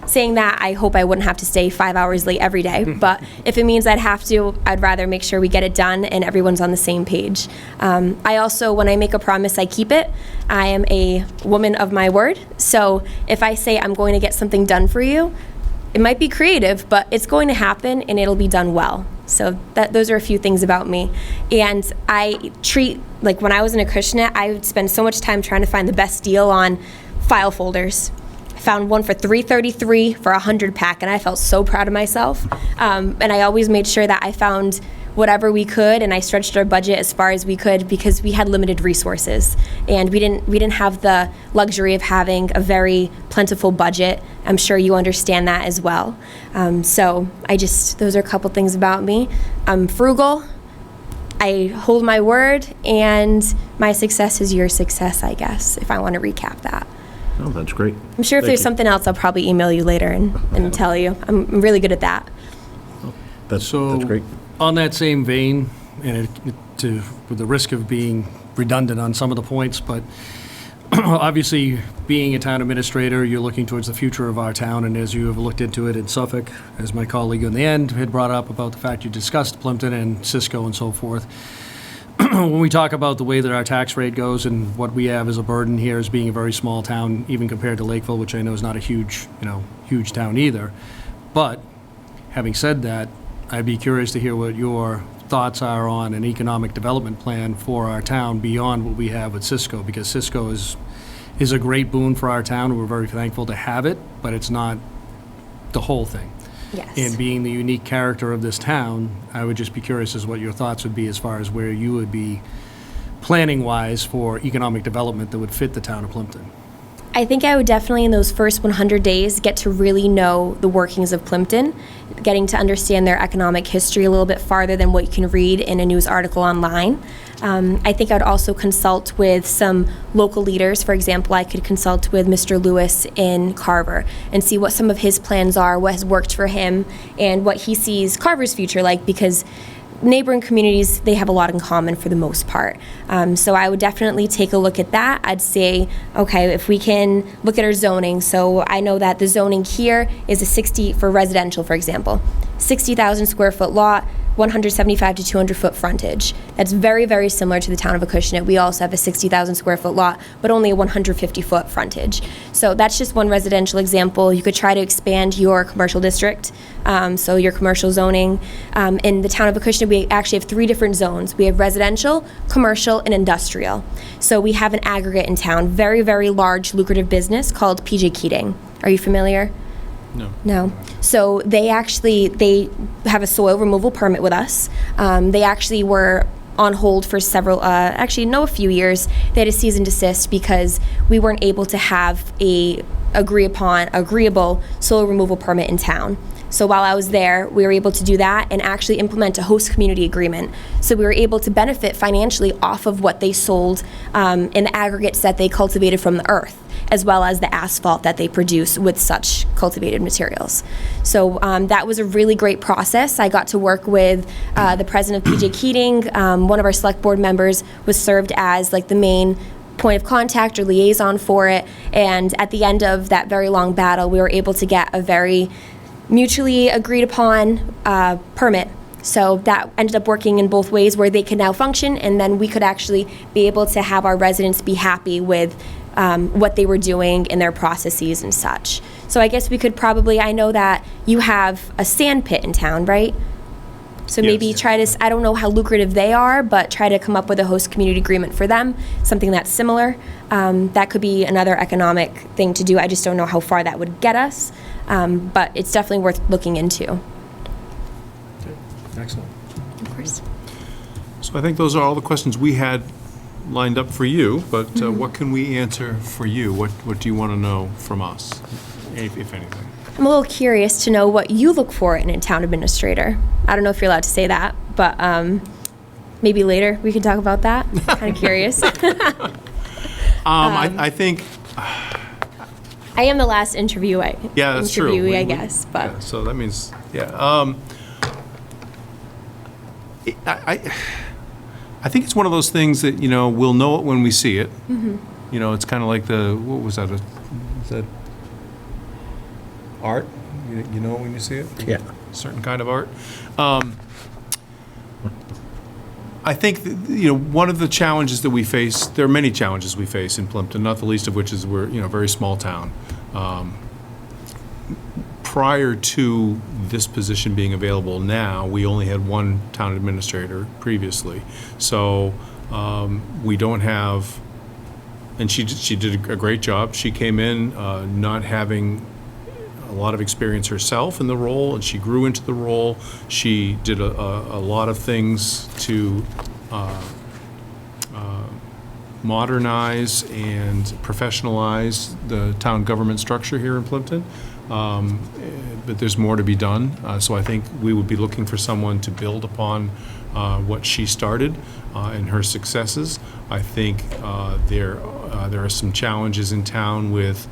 Saying that, I hope I wouldn't have to stay 5 hours late every day, but if it means I'd have to, I'd rather make sure we get it done and everyone's on the same page. I also, when I make a promise, I keep it. I am a woman of my word, so if I say I'm going to get something done for you, it might be creative, but it's going to happen and it'll be done well. So those are a few things about me. And I treat, like when I was in Acushnet, I would spend so much time trying to find the best deal on file folders. I found one for $333 for a 100-pack, and I felt so proud of myself. And I always made sure that I found whatever we could, and I stretched our budget as far as we could because we had limited resources, and we didn't have the luxury of having a very plentiful budget. I'm sure you understand that as well. So those are a couple things about me. I'm frugal, I hold my word, and my success is your success, I guess, if I want to recap that. Oh, that's great. I'm sure if there's something else, I'll probably email you later and tell you. I'm really good at that. That's So, great. on that same vein, and with the risk of being redundant on some of the points, but obviously, being a town administrator, you're looking towards the future of our town, and as you have looked into it in Suffolk, as my colleague in the end had brought up about the fact you discussed Plympton and Cisco and so forth. When we talk about the way that our tax rate goes and what we have as a burden here as being a very small town, even compared to Lakeville, which I know is not a huge town either. But having said that, I'd be curious to hear what your thoughts are on an economic development plan for our town beyond what we have with Cisco, because Cisco is a great boon for our town. We're very thankful to have it, but it's not the whole thing. Yes. And being the unique character of this town, I would just be curious as what your thoughts would be as far as where you would be planning-wise for economic development that would fit the town of Plympton. I think I would definitely, in those first 100 days, get to really know the workings of Plympton, getting to understand their economic history a little bit farther than what you can read in a news article online. I think I would also consult with some local leaders. For example, I could consult with Mr. Lewis in Carver and see what some of his plans are, what has worked for him, and what he sees Carver's future like, because neighboring communities, they have a lot in common for the most part. So I would definitely take a look at that. I'd say, okay, if we can look at our zoning. So I know that the zoning here is a 60, for residential, for example, 60,000 square foot lot, 175 to 200 foot frontage. That's very, very similar to the town of Acushnet. We also have a 60,000 square foot lot, but only a 150 foot frontage. So that's just one residential example. You could try to expand your commercial district, so your commercial zoning. In the town of Acushnet, we actually have 3 different zones. We have residential, commercial, and industrial. So we have an aggregate in town, very, very large, lucrative business called PJ Keating. Are you familiar? No. No. So they have a soil removal permit with us. They actually were on hold for a few years. They had a cease and desist because we weren't able to have a agreeable soil removal permit in town. So while I was there, we were able to do that and actually implement a host community agreement. So we were able to benefit financially off of what they sold in the aggregates that they cultivated from the earth, as well as the asphalt that they produce with such cultivated materials. So that was a really great process. I got to work with the president of PJ Keating. One of our select board members was served as like the main point of contact or liaison for it. And at the end of that very long battle, we were able to get a very mutually agreed upon permit. So that ended up working in both ways, where they could now function, and then we could actually be able to have our residents be happy with what they were doing in their processes and such. So I guess we could probably, I know that you have a sand pit in town, right? So maybe Yes. try to, I don't know how lucrative they are, but try to come up with a host community agreement for them, something that's similar. That could be another economic thing to do. I just don't know how far that would get us, but it's definitely worth looking into. Excellent. Of course. So I think those are all the questions we had lined up for you, but Mm-hmm. what can we answer for you? What do you want to know from us, if anything? I'm a little curious to know what you look for in a town administrator. I don't know if you're allowed to say that, but maybe later we can talk about that. Kind of curious. I think, I am the last interviewee. yeah, that's true. I guess, but Yeah, so that means, yeah. I think it's one of those things that, we'll know it when we see it. Mm-hmm. It's kind of like what was that? Is that art? You know it when you see it? Yeah. Certain kind of art. I think, one of the challenges that we face, there are many challenges we face in Plympton, not the least of which is we're, a very small town. Prior to this position being available now, we only had one town administrator previously. So we don't have, and she did a great job. She came in not having a lot of experience herself in the role, and she grew into the role. She did a lot of things to modernize and professionalize the town government structure here in Plympton. But there's more to be done. So I think we would be looking for someone to build upon what she started and her successes. I think there are some challenges in town with,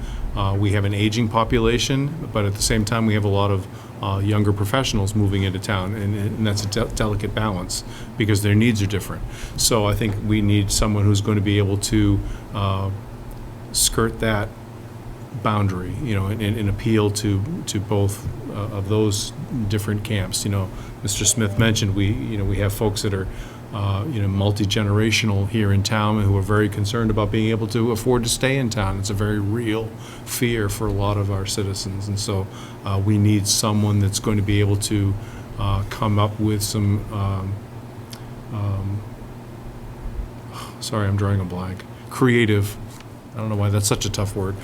we have an aging population, but at the same time, we have a lot of younger professionals moving into town, and that's a delicate balance because their needs are different. So I think we need someone who's going to be able to skirt that boundary, and appeal to both of those different camps. Mr. Smith mentioned we have folks that are multi-generational here in town and who are very concerned about being able to afford to stay in town. It's a very real fear for a lot of our citizens, and so we need someone that's going to be able to come up with some sorry, I'm drawing a blank. Creative, I don't know why that's such a tough word.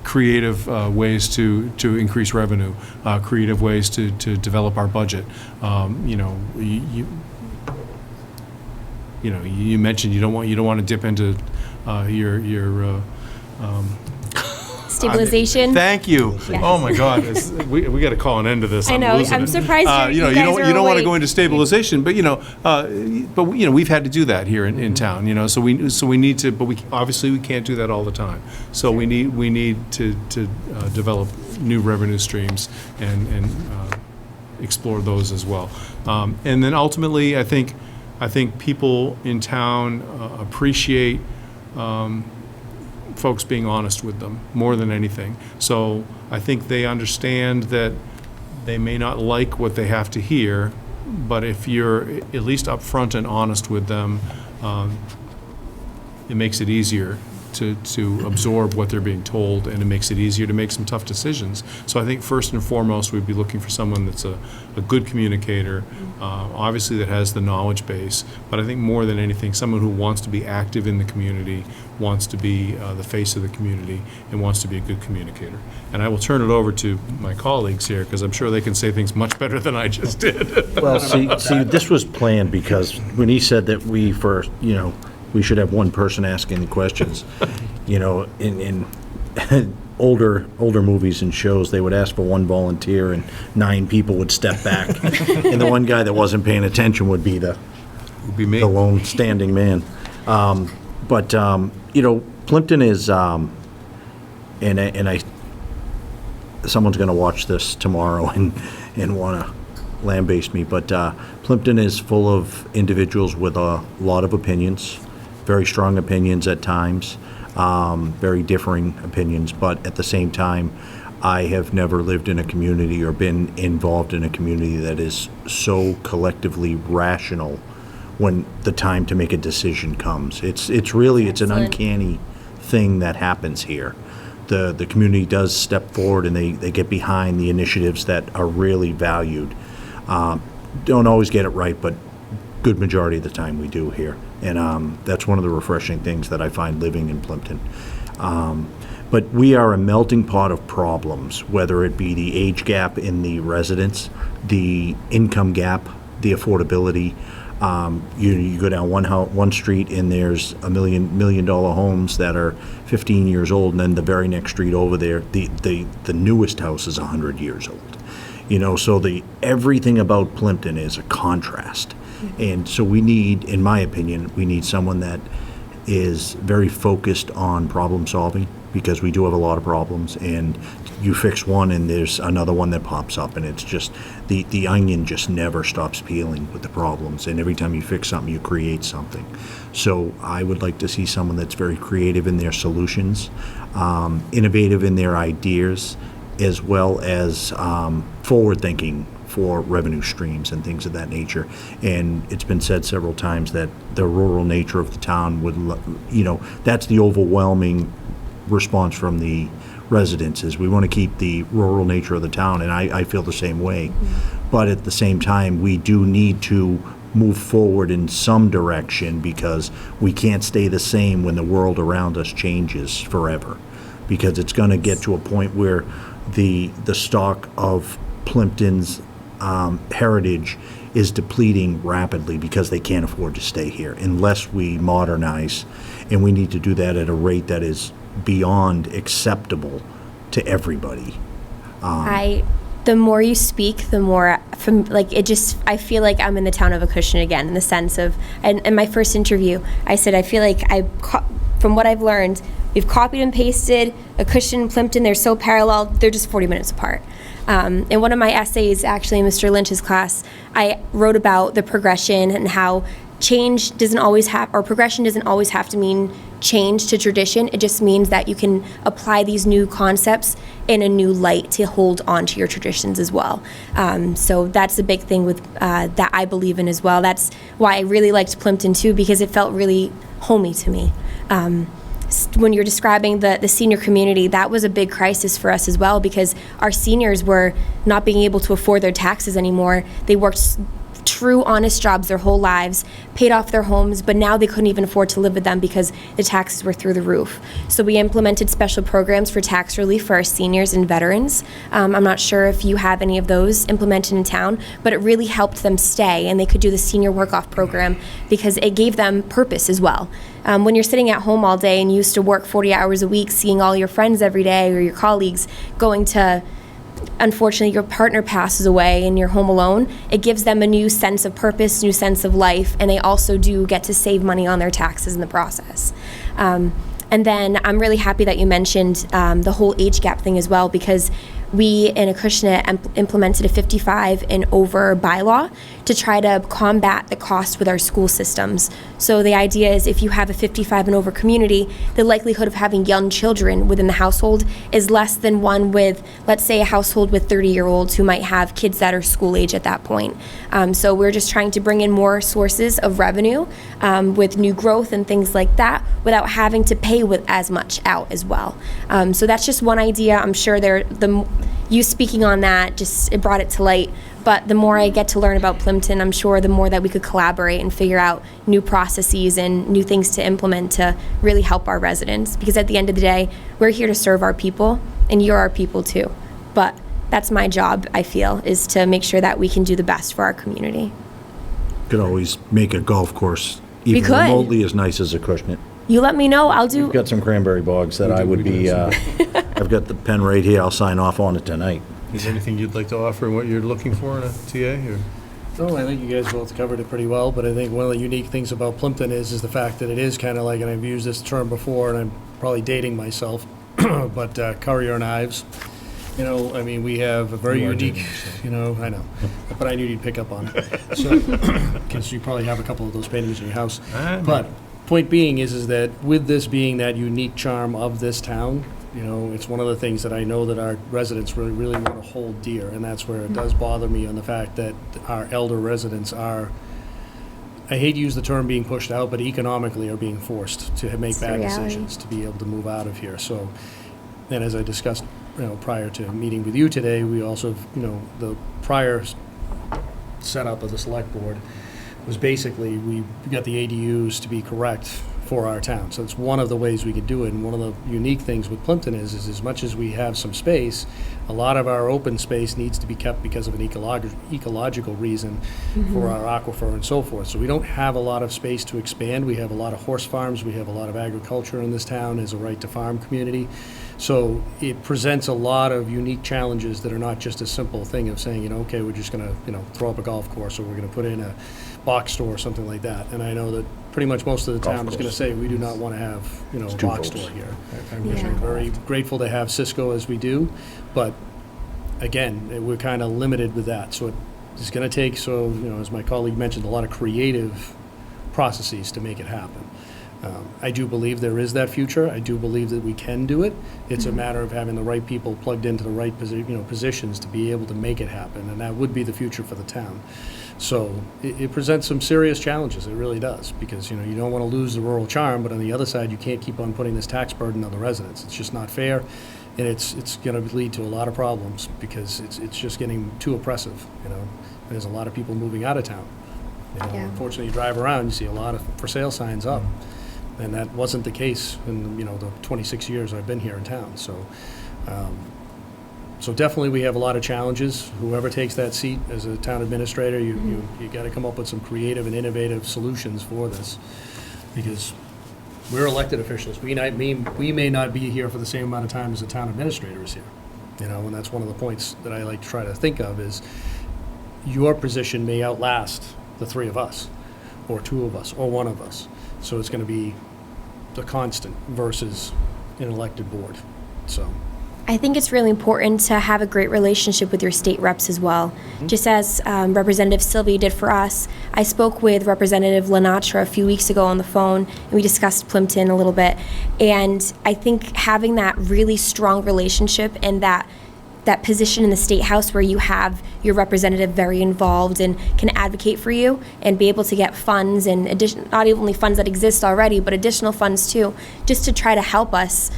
Creative ways to increase revenue, creative ways to develop our budget. You mentioned you don't want to dip into your stabilization. Thank you. Yes. Oh my God, we got to call an end to this. I know. losing I'm it. surprised you guys are you don't want to awake. go into stabilization, but we've had to do that here in town. So we need to, but we obviously we can't do that all the time. So we need to develop new revenue streams and explore those as well. And then ultimately, I think people in town appreciate folks being honest with them more than anything. So I think they understand that they may not like what they have to hear, but if you're at least upfront and honest with them, it makes it easier to absorb what they're being told, and it makes it easier to make some tough decisions. So I think first and foremost, we'd be looking for someone that's a good communicator, obviously that has the knowledge base, but I think more than anything, someone who wants to be active in the community, wants to be the face of the community, and wants to be a good communicator. And I will turn it over to my colleagues here, because I'm sure they can say things much better than I just did. Well, see, this was planned because when he said that we should have one person asking the questions, in older movies and shows, they would ask for one volunteer and 9 people would step back. And the one guy that wasn't paying attention would be the lone standing man. Plympton is, someone's going to watch this tomorrow and want to lambaste me, but Plympton is full of individuals with a lot of opinions, very strong opinions at times, very differing opinions, but at the same time, I have never lived in a community or been involved in a community that is so collectively rational when the time to make a decision comes. It's an uncanny thing that happens here. The community does step forward and they get behind the initiatives that are really valued. Don't always get it right, but good majority of the time we do here. And that's one of the refreshing things that I find living in Plympton. But we are a melting pot of problems, whether it be the age gap in the residents, the income gap, the affordability. You go down one street and there's $1 million homes that are 15 years old, and then the very next street over there, the newest house is 100 years old. So everything about Plympton is a contrast. And so we need, in my opinion, we need someone that is very focused on problem solving, because we do have a lot of problems, and you fix one and there's another one that pops up, and it's just, the onion just never stops peeling with the problems, and every time you fix something, you create something. So I would like to see someone that's very creative in their solutions, innovative in their ideas, as well as forward-thinking for revenue streams and things of that nature. And it's been said several times that the rural nature of the town would, that's the overwhelming response from the residents, is we want to keep the rural nature of the town, and I feel the same way. Mm-hmm. But at the same time, we do need to move forward in some direction, because we can't stay the same when the world around us changes forever, because it's going to get to a point where the stock of Plympton's heritage is depleting rapidly, because they can't afford to stay here unless we modernize, and we need to do that at a rate that is beyond acceptable to everybody. The more you speak, the more I feel like I'm in the town of Acushnet again, in the sense of, and in my first interview, I said, I feel like from what I've learned, we've copied and pasted Acushnet and Plympton. They're so parallel, they're just 40 minutes apart. In one of my essays, actually in Mr. Lynch's class, I wrote about the progression and how change doesn't always have, or progression doesn't always have to mean change to tradition. It just means that you can apply these new concepts in a new light to hold on to your traditions as well. So that's a big thing with that I believe in as well. That's why I really liked Plympton too, because it felt really homey to me. When you're describing the senior community, that was a big crisis for us as well, because our seniors were not being able to afford their taxes anymore. They worked true, honest jobs their whole lives, paid off their homes, but now they couldn't even afford to live with them because the taxes were through the roof. So we implemented special programs for tax relief for our seniors and veterans. I'm not sure if you have any of those implemented in town, but it really helped them stay, and they could do the senior work-off program because it gave them purpose as well. When you're sitting at home all day and you used to work 40 hours a week, seeing all your friends every day or your colleagues, going to, unfortunately, your partner passes away and you're home alone, it gives them a new sense of purpose, new sense of life, and they also do get to save money on their taxes in the process. And then I'm really happy that you mentioned the whole age gap thing as well, because we in Acushnet implemented a 55 and over bylaw to try to combat the cost with our school systems. So the idea is if you have a 55 and over community, the likelihood of having young children within the household is less than one with, let's say, a household with 30-year-olds who might have kids that are school age at that point. So we're just trying to bring in more sources of revenue with new growth and things like that without having to pay with as much out as well. So that's just one idea. I'm sure you speaking on that, just it brought it to light. But the more I get to learn about Plympton, I'm sure the more that we could collaborate and figure out new processes and new things to implement to really help our residents. Because at the end of the day, we're here to serve our people, and you're our people too. But that's my job, I feel, is to make sure that we can do the best for our community. Could always make a golf course even could. remotely as nice as Acushnet. You let me know, I'll do. We've got some cranberry bogs that I would be, I've got the pen right here, I'll sign off on it tonight. Is there anything you'd like to offer in what you're looking for in a TA? Or? No, I think you guys both covered it pretty well, but I think one of the unique things about Plympton is the fact that it is kind of like, and I've used this term before, and I'm probably dating myself, but courier knives. You know, I mean, we have a very unique, I know, but I knew you'd pick up on it. So, because you probably have a couple of those paintings in your house. But point being is that with this being that unique charm of this town, it's one of the things that I know that our residents really, really want to hold dear, and that's where it does bother me on the fact that our elder residents are, I hate to use the term being pushed out, but economically are being forced to make bad decisions to be able to move out of here. So, and as I discussed, prior to meeting with you today, we also, the prior setup of the select board was basically we got the ADUs to be correct for our town. So it's one of the ways we could do it. And one of the unique things with Plympton is as much as we have some space, a lot of our open space needs to be kept because of an ecological reason for our aquifer and so forth. So we don't have a lot of space to expand. We have a lot of horse farms. We have a lot of agriculture in this town as a right to farm community. So it presents a lot of unique challenges that are not just a simple thing of saying, okay, we're just going to, throw up a golf course, or we're going to put in a box store or something like that. And I know that pretty much most of the town is going to say we do not want to have, a box store here. I'm very grateful to have Cisco as we do, but again, we're kind of limited with that. So it's going to take, as my colleague mentioned, a lot of creative processes to make it happen. I do believe there is that future. I do believe that we can do it. It's a matter of having the right people plugged into the right positions to be able to make it happen, and that would be the future for the town. So it presents some serious challenges. It really does, because you don't want to lose the rural charm, but on the other side, you can't keep on putting this tax burden on the residents. It's just not fair, and it's going to lead to a lot of problems because it's just getting too oppressive. And there's a lot of people moving out of town. Unfortunately, you drive around, you see a lot of for sale signs up. And that wasn't the case in the 26 years I've been here in town. So, so definitely we have a lot of challenges. Whoever takes that seat as a town administrator, you got to come up with some creative and innovative solutions for this, because we're elected officials. We may not be here for the same amount of time as the town administrator is here. And that's one of the points that I like to try to think of is your position may outlast the three of us, or two of us, or one of us. So it's going to be the constant versus an elected board. So I think it's really important to have a great relationship with your state reps as well. Just as Representative Sylvia did for us, I spoke with Representative Lenatra a few weeks ago on the phone, and we discussed Plympton a little bit. And I think having that really strong relationship and that position in the State House where you have your representative very involved and can advocate for you and be able to get funds and not only funds that exist already, but additional funds too, just to try to help us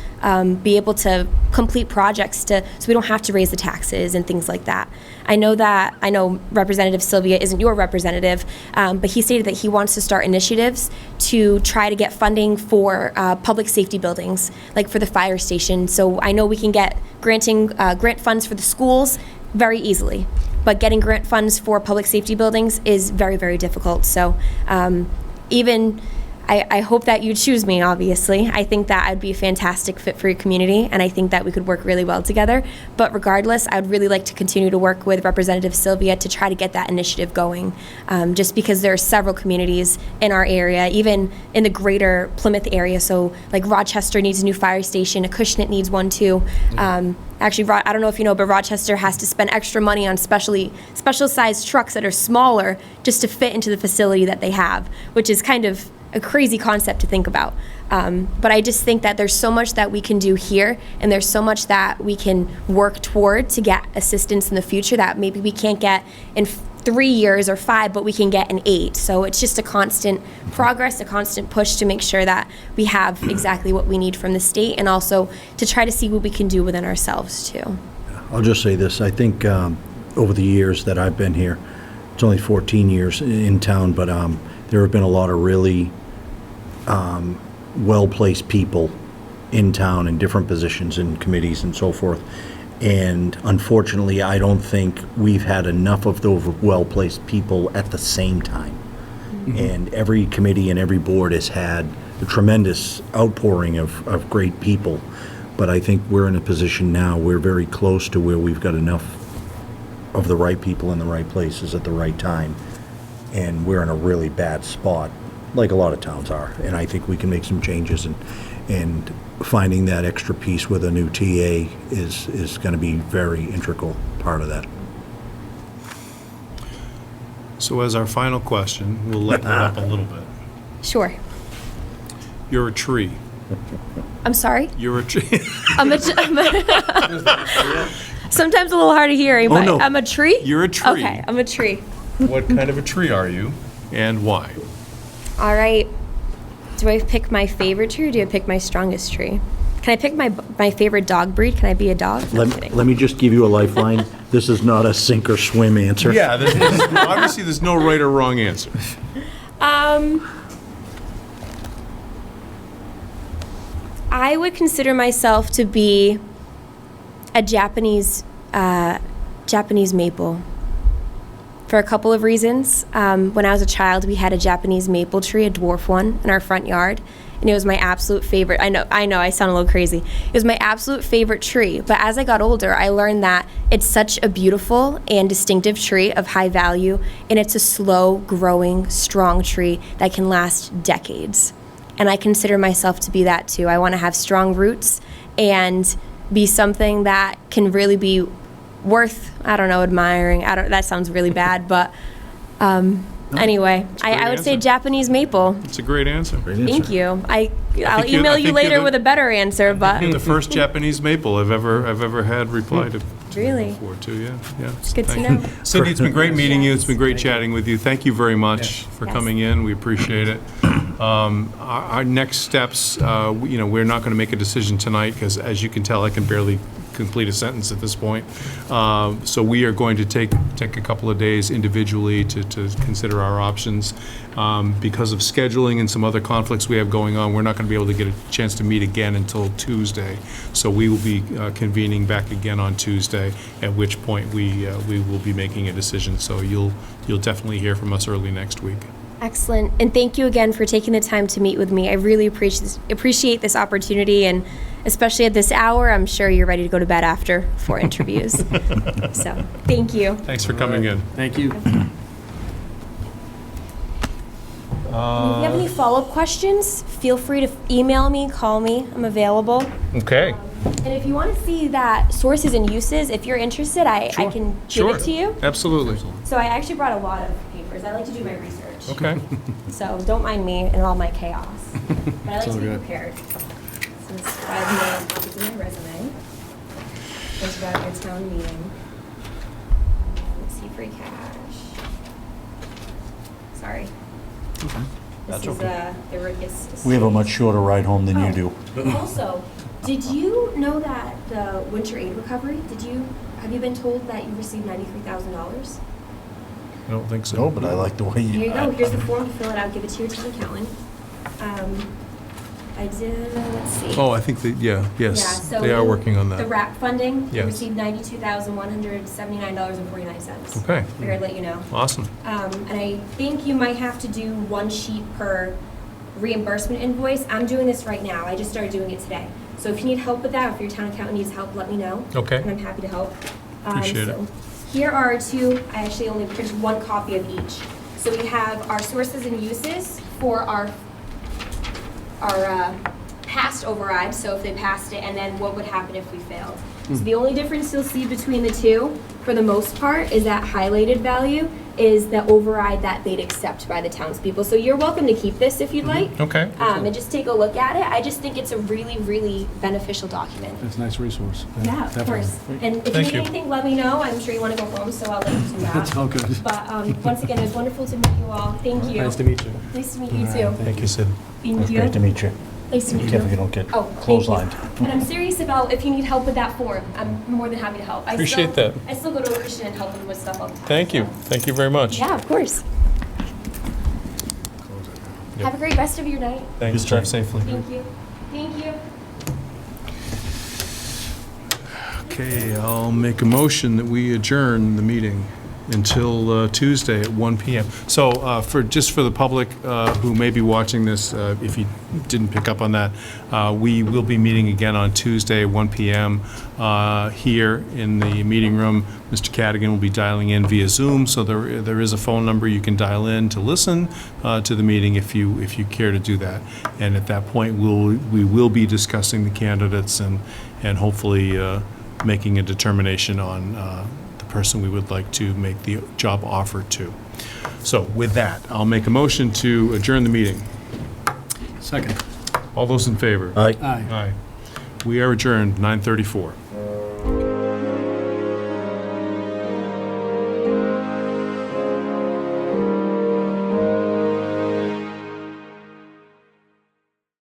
be able to complete projects so we don't have to raise the taxes and things like that. I know Representative Sylvia isn't your representative, but he stated that he wants to start initiatives to try to get funding for public safety buildings, like for the fire station. So I know we can get grant funds for the schools very easily, but getting grant funds for public safety buildings is very, very difficult. So even I hope that you choose me, obviously. I think that I'd be a fantastic fit for your community, and I think that we could work really well together. But regardless, I'd really like to continue to work with Representative Sylvia to try to get that initiative going, just because there are several communities in our area, even in the greater Plymouth area. So, like, Rochester needs a new fire station, Acushnet needs one too. Actually, I don't know if you know, but Rochester has to spend extra money on special-sized trucks that are smaller just to fit into the facility that they have, which is kind of a crazy concept to think about. But I just think that there's so much that we can do here, and there's so much that we can work toward to get assistance in the future that maybe we can't get in 3 years or 5, but we can get in 8. So it's just a constant progress, a constant push to make sure that we have exactly what we need from the state, and also to try to see what we can do within ourselves too. I'll just say this, I think over the years that I've been here, it's only 14 years in town, but there have been a lot of really well-placed people in town in different positions in committees and so forth. And unfortunately, I don't think we've had enough of those well-placed people at the same time. And every committee and every board has had a tremendous outpouring of great people. But I think we're in a position now, we're very close to where we've got enough of the right people in the right places at the right time. And we're in a really bad spot, like a lot of towns are. And I think we can make some changes, and finding that extra piece with a new TA is going to be very integral part of that. So as our final question, we'll lighten it up a little bit. Sure. You're a tree. I'm sorry? You're a tree. Sometimes a little hard of hearing, but no. I'm a tree? You're a tree. Okay, I'm a tree. What kind of a tree are you, and why? All right. Do I pick my favorite tree, or do I pick my strongest tree? Can I pick my favorite dog breed? Can I be a dog? No, I'm kidding. Let me just give you a lifeline. This is not a sink or swim answer. Yeah, obviously there's no right or wrong answer. I would consider myself to be a Japanese maple for a couple of reasons. When I was a child, we had a Japanese maple tree, a dwarf one, in our front yard, and it was my absolute favorite. I know, I sound a little crazy. It was my absolute favorite tree, but as I got older, I learned that it's such a beautiful and distinctive tree of high value, and it's a slow-growing, strong tree that can last decades. And I consider myself to be that too. I want to have strong roots and be something that can really be worth, admiring. That sounds really bad, but anyway, I would say answer. Japanese maple. It's a great answer. Thank you. I'll think you're- email I you think later you're the- with a better answer, but You're the first Japanese maple I've ever had reply to Really? before too. Yeah. good to Thank know. you. Cindy, it's been great meeting you. It's been great chatting with you. Thank you very much for Yes. coming in. We appreciate it. Our next steps, we're not going to make a decision tonight because, as you can tell, I can barely complete a sentence at this point. So we are going to take a couple of days individually to consider our options. Because of scheduling and some other conflicts we have going on, we're not going to be able to get a chance to meet again until Tuesday. So we will be convening back again on Tuesday, at which point we will be making a decision. So you'll definitely hear from us early next week. Excellent. And thank you again for taking the time to meet with me. I really appreciate this opportunity, and especially at this hour, I'm sure you're ready to go to bed after 4 interviews. So, thank you. Thanks for coming in. Thank you. If you have any follow-up questions, feel free to email me, call me. I'm available. Okay. And if you want to see that sources and uses, if you're interested, I can give it to you. Absolutely. So I actually brought a lot of papers. I like to do my research. Okay. So don't mind me and all my chaos. But I like to be good. prepared. So this is 5 million copies of my resume. There's about your town meeting. Let's see, free cash. Sorry. This is the Rickus. We have a much shorter ride home than you do. Also, did you know that the winter aid recovery, have you been told that you received $93,000? I don't think so. No, but I like the way Here you... you go. Here's the form to fill it out. Give it to your town accountant. I did, let's see. Oh, I think that, yes, Yeah, so they are working on The that. RAP funding, you Yes. received $92,179.49. Okay. Figured I'd let you know. Awesome. And I think you might have to do 1 sheet per reimbursement invoice. I'm doing this right now. I just started doing it today. So if you need help with that, or if your town accountant needs help, let me know. Okay. And I'm happy to help. Appreciate it. So here are two, I actually only printed one copy of each. So we have our sources and uses for our past override, so if they passed it, and then what would happen if we failed. So the only difference you'll see between the two, for the most part, is that highlighted value is the override that they'd accept by the townspeople. So you're welcome to keep this if you'd like. Okay. And just take a look at it. I just think it's a really, really beneficial document. It's a nice resource. Yeah, of Definitely. course. And if you Thank need you. anything, let me know. I'm sure you want to go home, so I'll let you do that. That's all good. But once again, it was wonderful to meet you all. Thank you. Nice to meet you. Nice to meet you too. Thank you, Sid. Thank you. Great to meet you. Nice to meet Be you. careful you don't get Oh, thank you. clotheslined. And I'm serious about if you need help with that form. I'm more than happy to help. Appreciate that. I still go to Christian and help them with stuff all the time. Thank you. so. Thank you very much. Yeah, of course. Have a great rest of your night. Thanks. Drive safely. Thank you. Thank you. Okay, I'll make a motion that we adjourn the meeting until Tuesday at 1 PM. So just for the public who may be watching this, if you didn't pick up on that, we will be meeting again on Tuesday at 1 PM here in the meeting room. Mr. Cadigan will be dialing in via Zoom, so there is a phone number you can dial in to listen to the meeting if you care to do that. And at that point, we will be discussing the candidates and hopefully making a determination on the person we would like to make the job offer to. So with that, I'll make a motion to adjourn the meeting. Second. All those in favor? Aye. Aye. Aye. We are adjourned, 9:34.